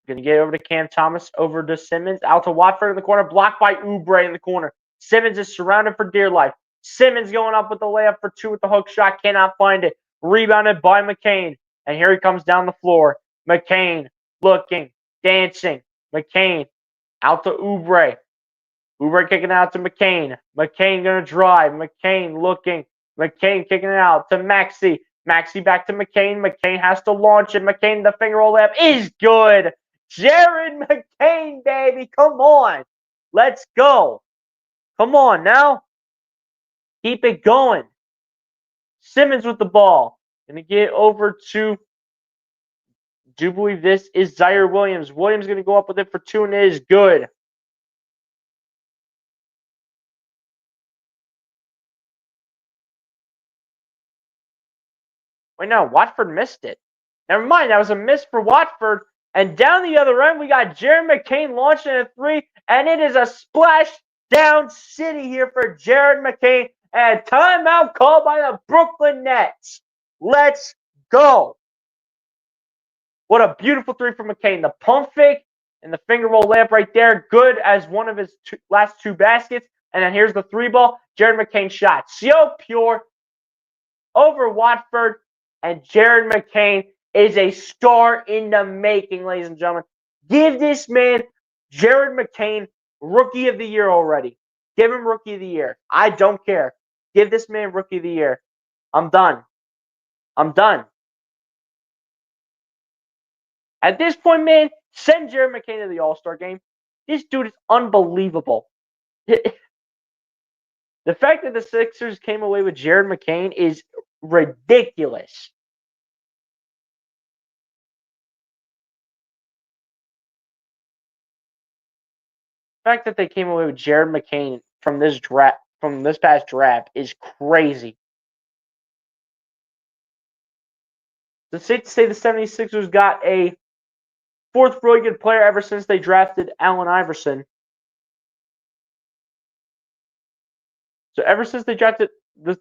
Going to get over to Cam Thomas, over to Simmons, out to Watford in the corner, blocked by Oubre in the corner. Simmons is surrounded for dear life. Simmons going up with the layup for two with the hook shot, cannot find it. Rebounded by McCain, and here he comes down the floor. McCain looking, dancing. McCain out to Oubre. Oubre kicking it out to McCain. McCain going to drive. McCain looking. McCain kicking it out to Maxey. Maxey back to McCain. McCain has to launch it. McCain, the finger roll layup is good. Jared McCain, baby. Come on. Let's go. Come on now. Keep it going. Simmons with the ball. Going to get over to, do believe this is Zaire Williams. Williams going to go up with it for two, and it is good. Wait, no, Watford missed it. Never mind, that was a miss for Watford. And down the other end, we got Jared McCain launching a three, and it is a splash down city here for Jared McCain. And a timeout called by the Brooklyn Nets. Let's go. What a beautiful three from McCain. The pump fake and the finger roll layup right there. Good as one of his last two baskets. And then here's the three ball. Jared McCain shot. So pure over Watford. And Jared McCain is a star in the making, ladies and gentlemen. Give this man, Jared McCain, Rookie of the Year already. Give him Rookie of the Year. I don't care. Give this man Rookie of the Year. I'm done. I'm done. At this point, man, send Jared McCain to the All-Star game. This dude is unbelievable. The fact that the Sixers came away with Jared McCain is ridiculous. The fact that they came away with Jared McCain from this past draft is crazy. It's safe to say the 76ers got a fourth really good player ever since they drafted Allen Iverson. So ever since the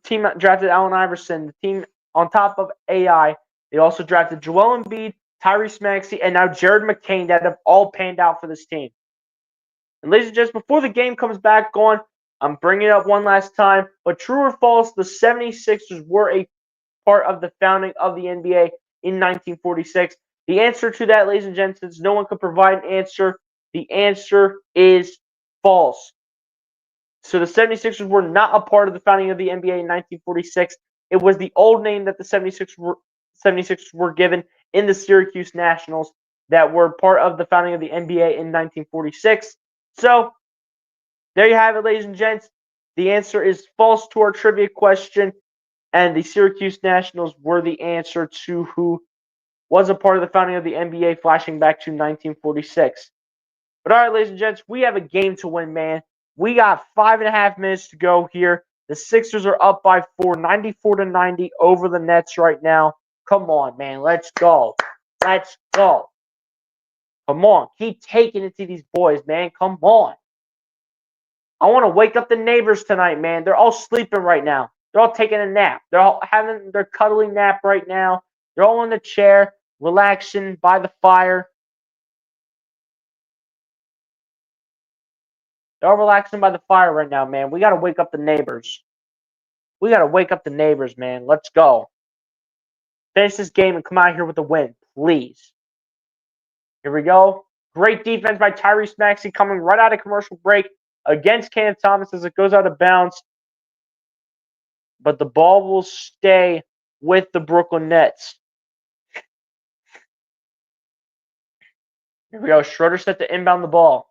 team drafted Allen Iverson, the team on top of AI, they also drafted Joel Embiid, Tyrese Maxey, and now Jared McCain that have all panned out for this team. And ladies and gents, before the game comes back on, I'm bringing it up one last time, but true or false, the 76ers were a part of the founding of the NBA in 1946. The answer to that, ladies and gents, since no one could provide an answer, the answer is false. So the 76ers were not a part of the founding of the NBA in 1946. It was the old name that the 76ers were given in the Syracuse Nationals that were part of the founding of the NBA in 1946. So there you have it, ladies and gents. The answer is false to our trivia question, and the Syracuse Nationals were the answer to who was a part of the founding of the NBA, flashing back to 1946. But all right, ladies and gents, we have a game to win, man. We got 5.5 minutes to go here. The Sixers are up by 4, 94-90 over the Nets right now. Come on, man. Let's go. Let's go. Come on. Keep taking it to these boys, man. Come on. I want to wake up the neighbors tonight, man. They're all sleeping right now. They're all taking a nap. They're all having their cuddling nap right now. They're all in the chair, relaxing by the fire. They're all relaxing by the fire right now, man. We got to wake up the neighbors. We got to wake up the neighbors, man. Let's go. Finish this game and come out here with a win, please. Here we go. Great defense by Tyrese Maxey coming right out of commercial break against Cam Thomas as it goes out of bounds. But the ball will stay with the Brooklyn Nets. Here we go. Schroeder set to inbound the ball.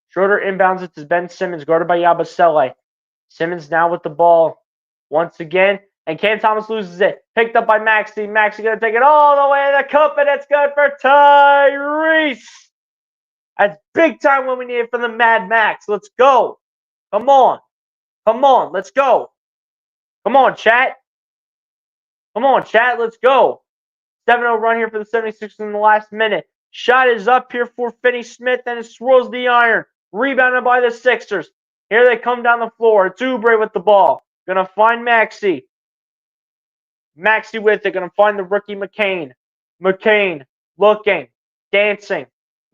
Schroeder inbounds it to Ben Simmons, guarded by Yabusele. Simmons now with the ball once again. And Cam Thomas loses it. Picked up by Maxey. Maxey going to take it all the way to the cup, and it's good for Tyrese. That's big time when we need it from the Mad Max. Let's go. Come on. Come on. Let's go. Come on, chat. Come on, chat. Let's go. 7-0 run here for the 76ers in the last minute. Shot is up here for Finney-Smith, and it swirls the iron. Rebounded by the Sixers. Here they come down the floor. It's Oubre with the ball. Gonna find Maxey. Maxey with it. Gonna find the rookie McCain. McCain looking. Dancing.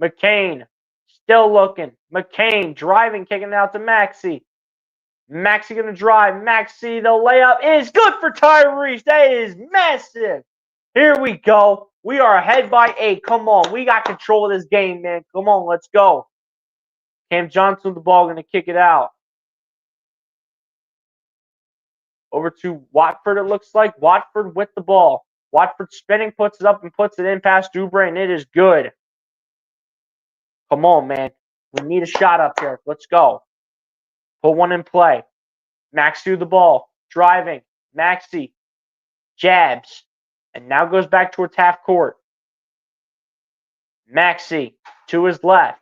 McCain still looking. McCain driving, kicking it out to Maxey. Maxey gonna drive. Maxey, the layup is good for Tyrese. That is massive. Here we go. We are ahead by 8. Come on. We got control of this game, man. Come on. Let's go. Cam Johnson with the ball. Going to kick it out. Over to Watford, it looks like. Watford with the ball. Watford spinning, puts it up and puts it in past Oubre, and it is good. Come on, man. We need a shot up here. Let's go. Put one in play. Maxey with the ball. Driving. Maxey. Jabs. And now goes back towards half court. Maxey to his left.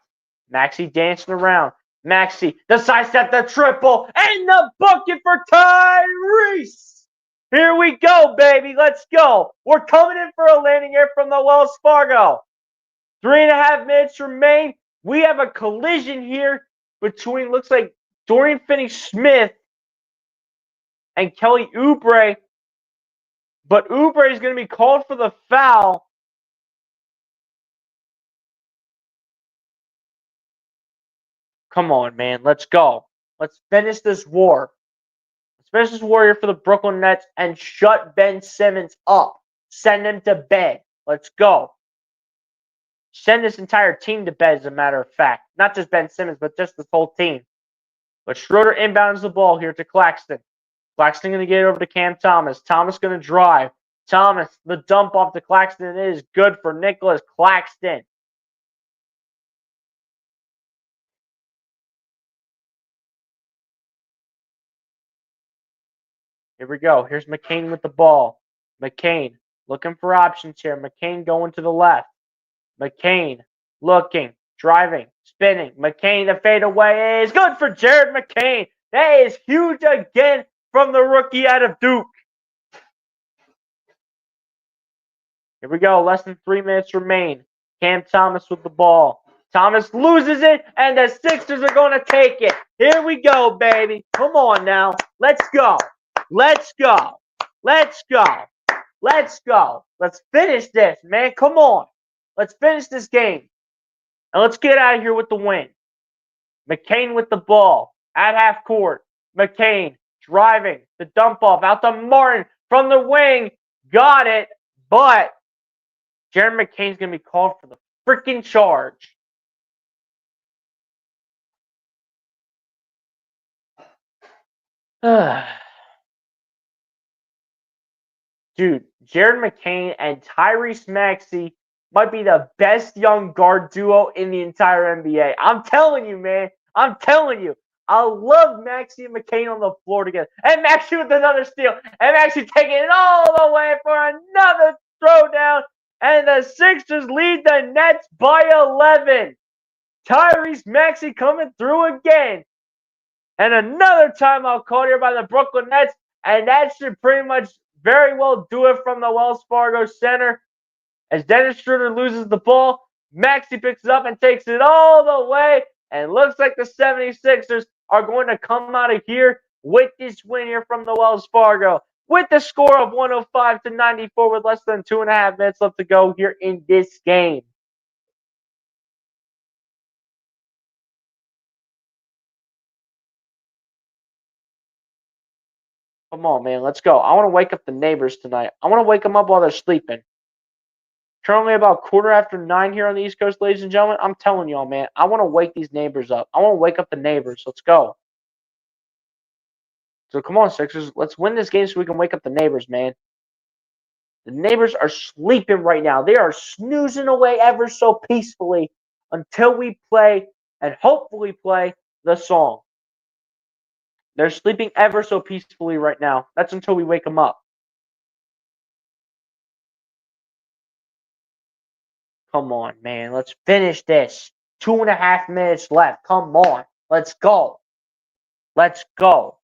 Maxey dancing around. Maxey, the sidestep, the triple, and the bucket for Tyrese. Here we go, baby. Let's go. We're coming in for a landing here from the Wells Fargo. 3.5 minutes remain. We have a collision here between, looks like, Dorian Finney-Smith and Kelly Oubre. But Oubre is going to be called for the foul. Come on, man. Let's go. Let's finish this war. Let's finish this war here for the Brooklyn Nets and shut Ben Simmons up. Send him to bed. Let's go. Send this entire team to bed, as a matter of fact. Not just Ben Simmons, but just this whole team. But Schroeder inbounds the ball here to Claxton. Claxton going to get it over to Cam Thomas. Thomas going to drive. Thomas, the dump off to Claxton is good for Nicholas Claxton. Here we go. Here's McCain with the ball. McCain looking for options here. McCain going to the left. McCain looking, driving, spinning. McCain, the fadeaway is good for Jared McCain. That is huge again from the rookie out of Duke. Here we go. Less than 3 minutes remain. Cam Thomas with the ball. Thomas loses it, and the Sixers are going to take it. Here we go, baby. Come on now. Let's go. Let's go. Let's go. Let's go. Let's finish this, man. Come on. Let's finish this game. And let's get out of here with the win. McCain with the ball at half court. McCain driving the dump off out to Martin from the wing. Got it. But Jared McCain's going to be called for the freaking charge. Dude, Jared McCain and Tyrese Maxey might be the best young guard duo in the entire NBA. I'm telling you, man. I'm telling you. I love Maxey and McCain on the floor together. And Maxey with another steal. And Maxey taking it all the way for another throwdown. And the Sixers lead the Nets by 11. Tyrese Maxey coming through again. And another timeout called here by the Brooklyn Nets. And that should pretty much very well do it from the Wells Fargo Center. As Dennis Schroeder loses the ball, Maxey picks it up and takes it all the way. And looks like the 76ers are going to come out of here with this win here from the Wells Fargo. With the score of 105-94 with less than 2.5 minutes left to go here in this game. Come on, man. Let's go. I want to wake up the neighbors tonight. I want to wake them up while they're sleeping. Currently about 9:15 here on the East Coast, ladies and gentlemen. I'm telling y'all, man. I want to wake these neighbors up. I want to wake up the neighbors. Let's go. So come on, Sixers. Let's win this game so we can wake up the neighbors, man. The neighbors are sleeping right now. They are snoozing away ever so peacefully until we play and hopefully play the song. They're sleeping ever so peacefully right now. That's until we wake them up. Come on, man. Let's finish this. 2.5 minutes left. Come on. Let's go. Let's go.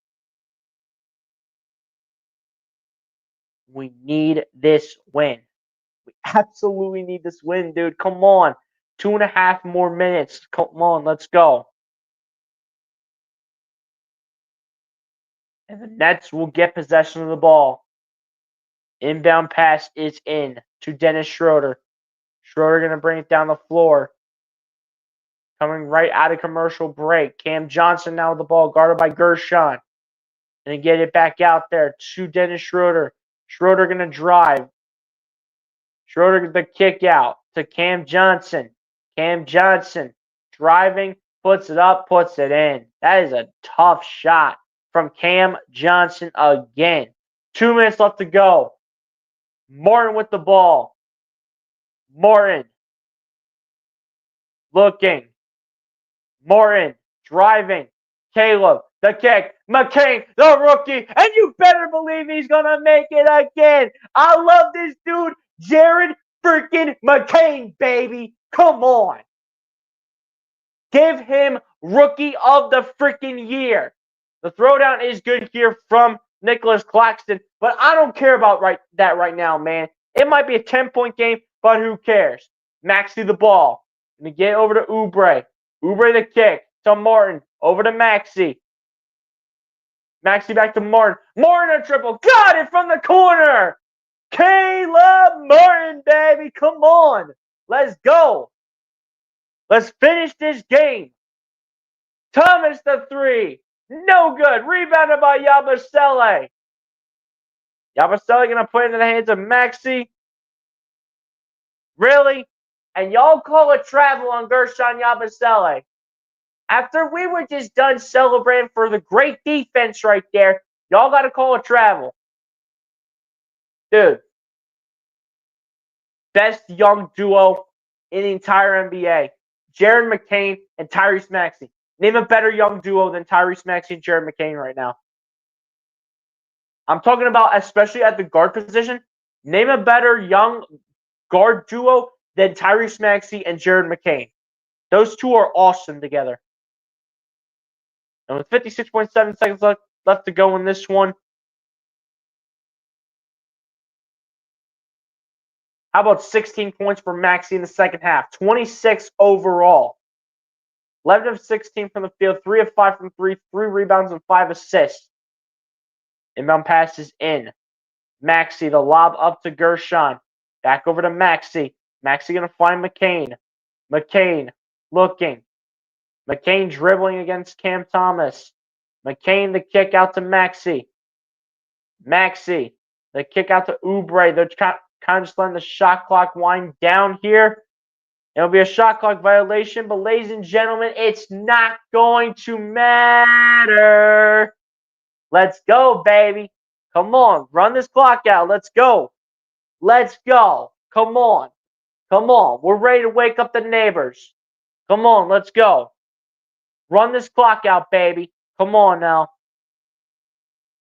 We need this win. We absolutely need this win, dude. Come on. 2.5 more minutes. Come on. Let's go. And the Nets will get possession of the ball. Inbound pass is in to Dennis Schroeder. Schroeder going to bring it down the floor. Coming right out of commercial break. Cam Johnson now with the ball, guarded by Gershon. And get it back out there to Dennis Schroeder. Schroeder going to drive. Schroeder the kick out to Cam Johnson. Cam Johnson driving, puts it up, puts it in. That is a tough shot from Cam Johnson again. 2 minutes left to go. Martin with the ball. Martin looking. Martin driving. Caleb, the kick. McCain, the rookie. And you better believe he's going to make it again. I love this dude. Jared freaking McCain, baby. Come on. Give him rookie of the freaking year. The throwdown is good here from Nicholas Claxton, but I don't care about that right now, man. It might be a 10-point game, but who cares? Maxey the ball. Gonna get over to Oubre. Oubre the kick to Martin. Over to Maxey. Maxey back to Martin. Martin a triple. Got it from the corner. Caleb Martin, baby. Come on. Let's go. Let's finish this game. Thomas the three. No good. Rebounded by Yabusele. Yabusele going to put it into the hands of Maxey. Really? And y'all call a travel on Gershon Yabusele. After we were just done celebrating for the great defense right there, y'all got to call a travel. Dude. Best young duo in the entire NBA. Jared McCain and Tyrese Maxey. Name a better young duo than Tyrese Maxey and Jared McCain right now. I'm talking about especially at the guard position. Name a better young guard duo than Tyrese Maxey and Jared McCain. Those two are awesome together. And with 56.7 seconds left to go in this one. How about 16 points for Maxey in the second half? 26 overall. 11 of 16 from the field, 3 of 5 from 3, 3 rebounds and 5 assists. Inbound passes in. Maxey, the lob up to Gershon. Back over to Maxey. Maxey going to find McCain. McCain looking. McCain dribbling against Cam Thomas. McCain, the kick out to Maxey. Maxey, the kick out to Oubre. They're kind of just letting the shot clock wind down here. It'll be a shot clock violation, but ladies and gentlemen, it's not going to matter. Let's go, baby. Come on, run this clock out. Let's go. Let's go. Come on. Come on. We're ready to wake up the neighbors. Come on, let's go. Run this clock out, baby. Come on now.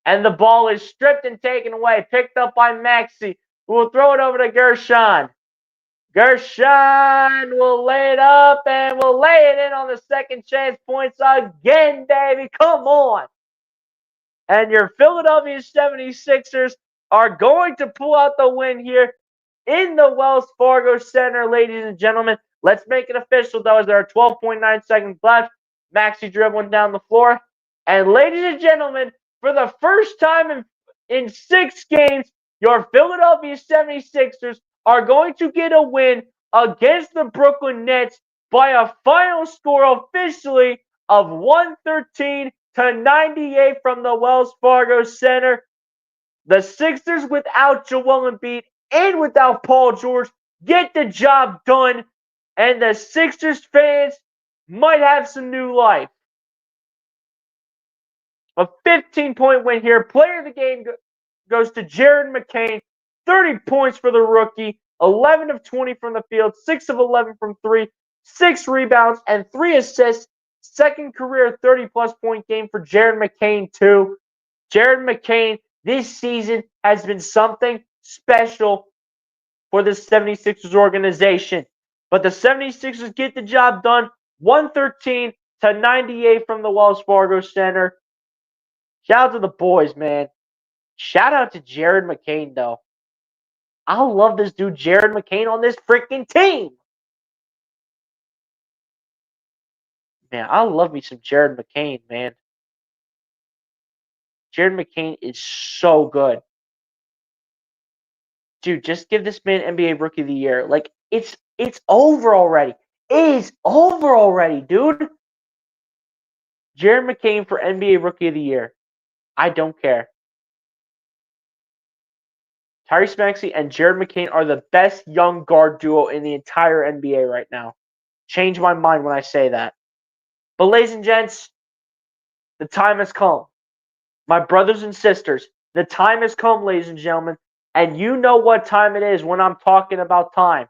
And the ball is stripped and taken away. Picked up by Maxey, who will throw it over to Gershon. Gershon will lay it up and will lay it in on the second chance points again, baby. Come on. And your Philadelphia 76ers are going to pull out the win here in the Wells Fargo Center, ladies and gentlemen. Let's make it official, though, as there are 12.9 seconds left. Maxey dribbling down the floor. And ladies and gentlemen, for the first time in 6 games, your Philadelphia 76ers are going to get a win against the Brooklyn Nets by a final score officially of 113-98 from the Wells Fargo Center. The Sixers without Joel Embiid and without Paul George get the job done, and the Sixers fans might have some new life. A 15-point win here. Player of the game goes to Jared McCain. 30 points for the rookie. 11 of 20 from the field. 6 of 11 from 3. 6 rebounds and 3 assists. Second career 30-plus point game for Jared McCain, too. Jared McCain this season has been something special for the 76ers organization. But the 76ers get the job done. 113-98 from the Wells Fargo Center. Shout out to the boys, man. Shout out to Jared McCain, though. I love this dude, Jared McCain, on this freaking team. Man, I love me some Jared McCain, man. Jared McCain is so good. Dude, just give this man NBA Rookie of the Year. Like, it's over already. It is over already, dude. Jared McCain for NBA Rookie of the Year. I don't care. Tyrese Maxey and Jared McCain are the best young guard duo in the entire NBA right now. Change my mind when I say that. But ladies and gents, the time has come. My brothers and sisters, the time has come, ladies and gentlemen. And you know what time it is when I'm talking about time.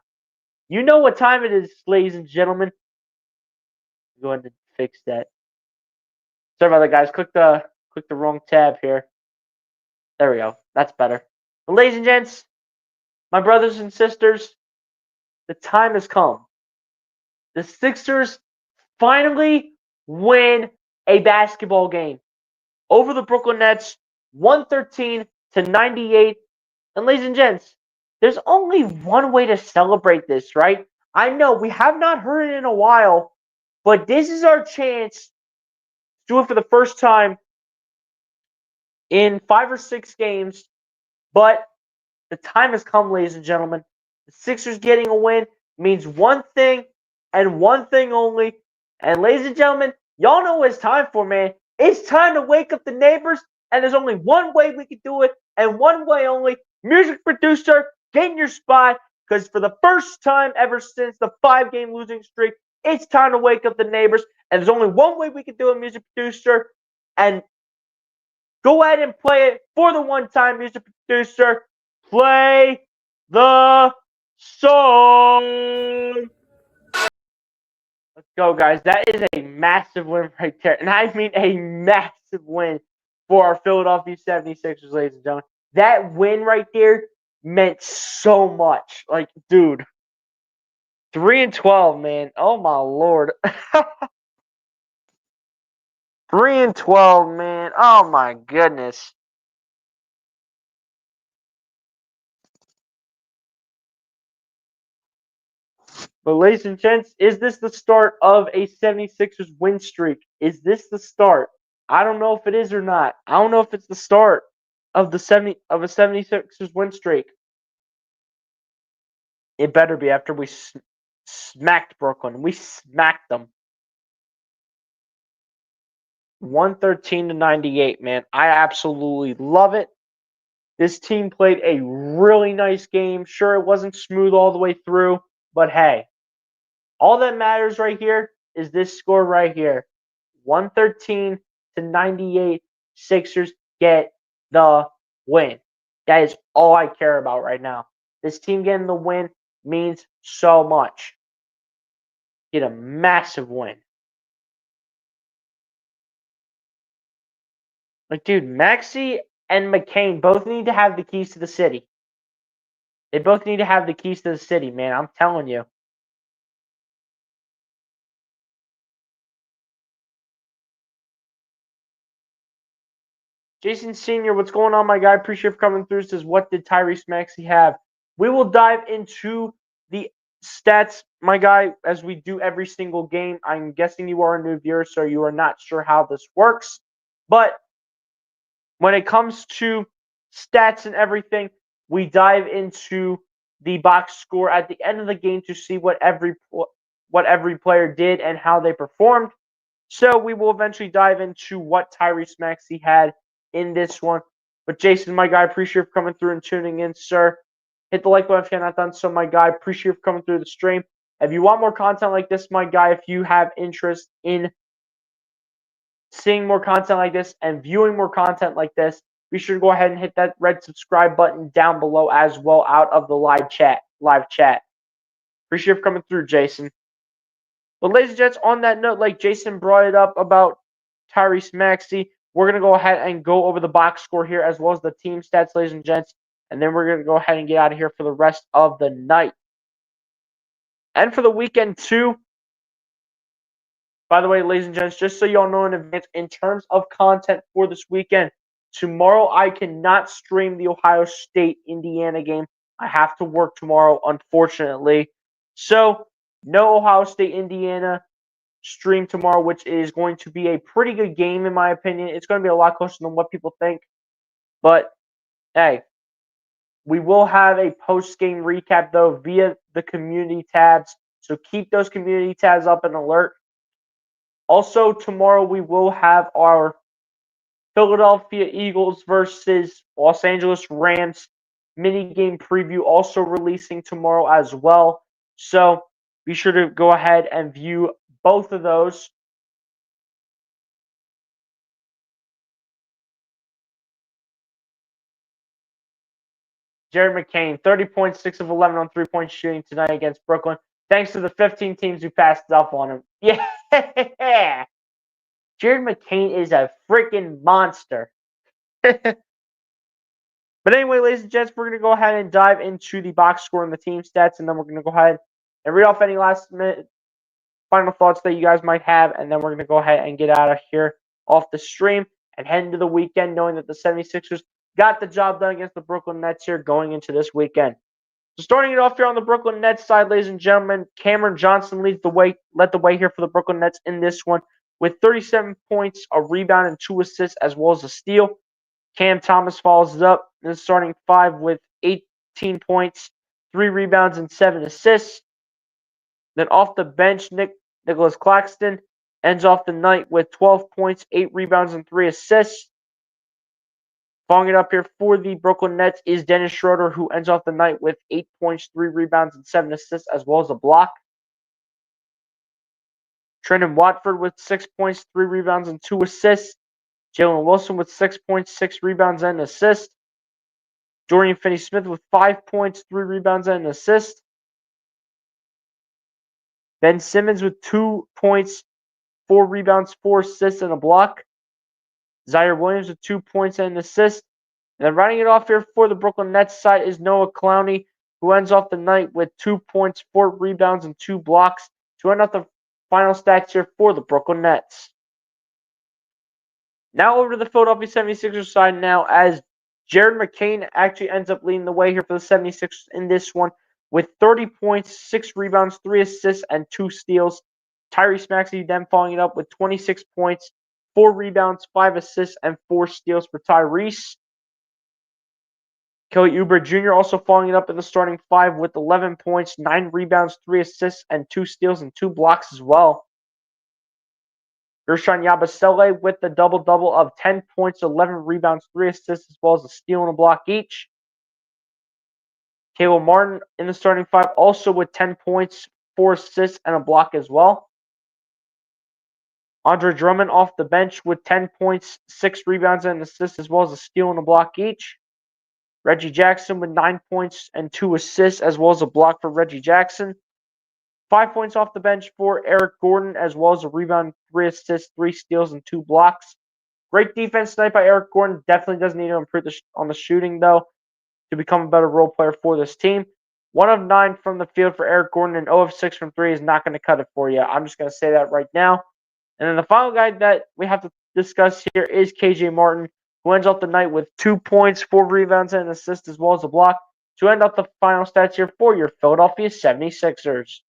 You know what time it is, ladies and gentlemen. I'm going to fix that. Sorry about that, guys. Click the wrong tab here. There we go. That's better. But ladies and gents, my brothers and sisters, the time has come. The Sixers finally win a basketball game over the Brooklyn Nets, 113-98. And ladies and gents, there's only one way to celebrate this, right? I know we have not heard it in a while, but this is our chance to do it for the first time in 5 or 6 games. But the time has come, ladies and gentlemen. The Sixers getting a win means one thing and one thing only. And ladies and gentlemen, y'all know what it's time for, man. It's time to wake up the neighbors. And there's only one way we can do it, and one way only. Music producer, get in your spot, because for the first time ever since the 5-game losing streak, it's time to wake up the neighbors. And there's only one way we can do it, music producer. And go ahead and play it for the one-time, music producer. Play the song. Let's go, guys. That is a massive win right there. And I mean a massive win for our Philadelphia 76ers, ladies and gentlemen. That win right there meant so much. Like, dude. 3-12, man. Oh, my Lord. 3-12, man. Oh, my goodness. But ladies and gents, is this the start of a 76ers win streak? Is this the start? I don't know if it is or not. I don't know if it's the start of a 76ers win streak. It better be after we smacked Brooklyn. We smacked them. 113-98, man. I absolutely love it. This team played a really nice game. Sure, it wasn't smooth all the way through, but hey, all that matters right here is this score right here. 113-98. Sixers get the win. That is all I care about right now. This team getting the win means so much. Get a massive win. Like, dude, Maxey and McCain both need to have the keys to the city. They both need to have the keys to the city, man. I'm telling you. Jason Sr., what's going on, my guy? Appreciate you for coming through. Says, what did Tyrese Maxey have? We will dive into the stats, my guy, as we do every single game. I'm guessing you are a new viewer, so you are not sure how this works. But when it comes to stats and everything, we dive into the box score at the end of the game to see what every player did and how they performed. So we will eventually dive into what Tyrese Maxey had in this one. But Jason, my guy, appreciate you for coming through and tuning in, sir. Hit the like button if you're not done so, my guy. Appreciate you for coming through the stream. If you want more content like this, my guy, if you have interest in seeing more content like this and viewing more content like this, be sure to go ahead and hit that red subscribe button down below as well out of the live chat. Appreciate you for coming through, Jason. But ladies and gents, on that note, like Jason brought it up about Tyrese Maxey, we're going to go ahead and go over the box score here as well as the team stats, ladies and gents. And then we're going to go ahead and get out of here for the rest of the night. And for the weekend, too. By the way, ladies and gents, just so you all know in advance, in terms of content for this weekend, tomorrow I cannot stream the Ohio State-Indiana game. I have to work tomorrow, unfortunately. So, no Ohio State-Indiana stream tomorrow, which is going to be a pretty good game in my opinion. It's going to be a lot closer than what people think. But, hey, we will have a post-game recap, though, via the community tabs. So keep those community tabs up and alert. Also, tomorrow we will have our Philadelphia Eagles versus Los Angeles Rams mini game preview also releasing tomorrow as well. So be sure to go ahead and view both of those. Jared McCain, 30 points, 6 of 11 on three-point shooting tonight against Brooklyn. Thanks to the 15 teams who passed up on him. Yeah. Jared McCain is a freaking monster. But anyway, ladies and gents, we're going to go ahead and dive into the box score and the team stats, and then we're going to go ahead and read off any last-minute final thoughts that you guys might have, and then we're going to go ahead and get out of here off the stream and head into the weekend knowing that the 76ers got the job done against the Brooklyn Nets here going into this weekend. So starting it off here on the Brooklyn Nets side, ladies and gentlemen, Cameron Johnson led the way here for the Brooklyn Nets in this one with 37 points, a rebound, and 2 assists, as well as a steal. Cam Thomas follows it up in the starting 5 with 18 points, 3 rebounds, and 7 assists. Then off the bench, Nicholas Claxton ends off the night with 12 points, 8 rebounds, and 3 assists. Following it up here for the Brooklyn Nets is Dennis Schroeder, who ends off the night with 8 points, 3 rebounds, and 7 assists, as well as a block. Trendon Watford with 6 points, 3 rebounds, and 2 assists. Jalen Wilson with 6 points, 6 rebounds, and an assist. Dorian Finney-Smith with 5 points, 3 rebounds, and an assist. Ben Simmons with 2 points, 4 rebounds, 4 assists, and a block. Zaire Williams with 2 points and an assist. And then rounding it off here for the Brooklyn Nets side is Noah Clowney, who ends off the night with 2 points, 4 rebounds, and 2 blocks to end off the final stats here for the Brooklyn Nets. Now over to the Philadelphia 76ers side now, as Jared McCain actually ends up leading the way here for the 76ers in this one with 30 points, 6 rebounds, 3 assists, and 2 steals. Tyrese Maxey then following it up with 26 points, 4 rebounds, 5 assists, and 4 steals for Tyrese. Kelly Oubre Jr. also following it up in the starting 5 with 11 points, 9 rebounds, 3 assists, and 2 steals and 2 blocks as well. Ersan Yabusele with the double-double of 10 points, 11 rebounds, 3 assists, as well as a steal and a block each. Caleb Martin in the starting 5 also with 10 points, 4 assists, and a block as well. Andre Drummond off the bench with 10 points, 6 rebounds, and an assist, as well as a steal and a block each. Reggie Jackson with 9 points and 2 assists, as well as a block for Reggie Jackson. 5 points off the bench for Eric Gordon, as well as a rebound, 3 assists, 3 steals, and 2 blocks. Great defense tonight by Eric Gordon. Definitely does need to improve on the shooting, though, to become a better role player for this team. 1 of 9 from the field for Eric Gordon and 0 of 6 from 3 is not going to cut it for you. I'm just going to say that right now. And then the final guy that we have to discuss here is KJ Martin, who ends off the night with 2 points, 4 rebounds, and an assist, as well as a block, to end up the final stats here for your Philadelphia 76ers.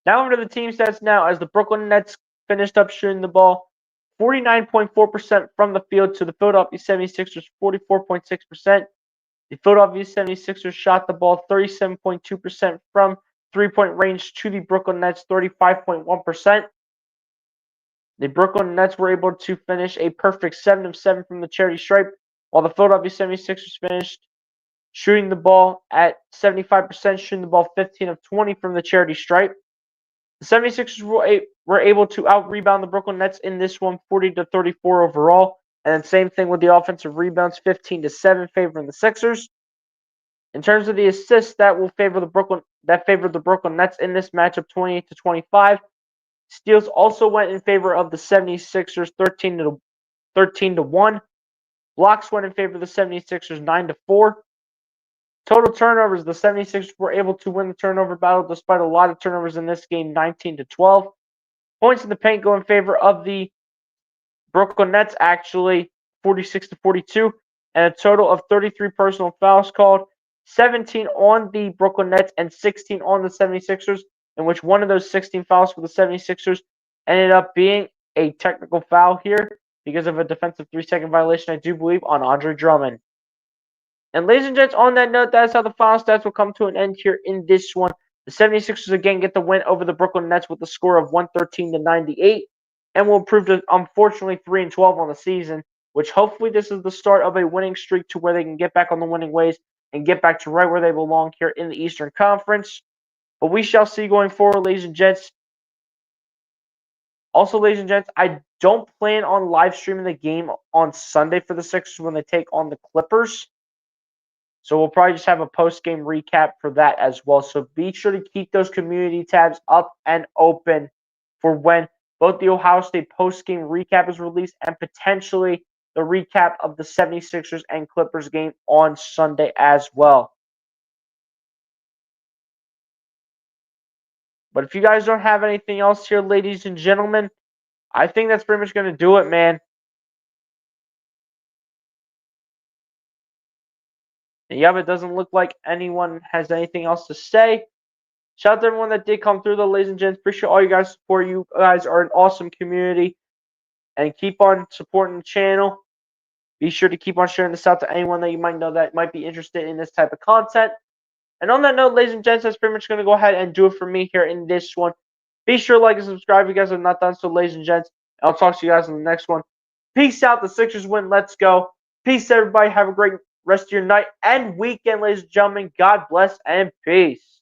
Now over to the team stats now, as the Brooklyn Nets finished up shooting the ball 49.4% from the field to the Philadelphia 76ers 44.6%. The Philadelphia 76ers shot the ball 37.2% from three-point range to the Brooklyn Nets 35.1%. The Brooklyn Nets were able to finish a perfect 7 of 7 from the charity stripe, while the Philadelphia 76ers finished shooting the ball at 75%, shooting the ball 15 of 20 from the charity stripe. The 76ers were able to out-rebound the Brooklyn Nets in this one, 40-34 overall. And then same thing with the offensive rebounds, 15-7 favoring the Sixers. In terms of the assists, that favored the Brooklyn Nets in this matchup, 28-25. Steals also went in favor of the 76ers, 13-1. Blocks went in favor of the 76ers, 9-4. Total turnovers, the 76ers were able to win the turnover battle despite a lot of turnovers in this game, 19-12. Points in the paint go in favor of the Brooklyn Nets, actually 46-42, and a total of 33 personal fouls called, 17 on the Brooklyn Nets and 16 on the 76ers, in which one of those 16 fouls for the 76ers ended up being a technical foul here because of a defensive 3-second violation, I do believe, on Andre Drummond. And ladies and gents, on that note, that's how the final stats will come to an end here in this one. The 76ers again get the win over the Brooklyn Nets with a score of 113-98, and will improve to, unfortunately, 3-12 on the season, which hopefully this is the start of a winning streak to where they can get back on the winning ways and get back to right where they belong here in the Eastern Conference. But we shall see going forward, ladies and gents. Also, ladies and gents, I don't plan on live streaming the game on Sunday for the Sixers when they take on the Clippers. So we'll probably just have a post-game recap for that as well. So be sure to keep those community tabs up and open for when both the Ohio State post-game recap is released and potentially the recap of the 76ers and Clippers game on Sunday as well. But if you guys don't have anything else here, ladies and gentlemen, I think that's pretty much going to do it, man. Yep, it doesn't look like anyone has anything else to say. Shout out to everyone that did come through, though, ladies and gents. Appreciate all you guys' support. You guys are an awesome community. And keep on supporting the channel. Be sure to keep on sharing this out to anyone that you might know that might be interested in this type of content. And on that note, ladies and gents, that's pretty much going to go ahead and do it for me here in this one. Be sure to like and subscribe if you guys have not done so, ladies and gents. And I'll talk to you guys in the next one. Peace out. The Sixers win. Let's go. Peace, everybody. Have a great rest of your night and weekend, ladies and gentlemen. God bless and peace.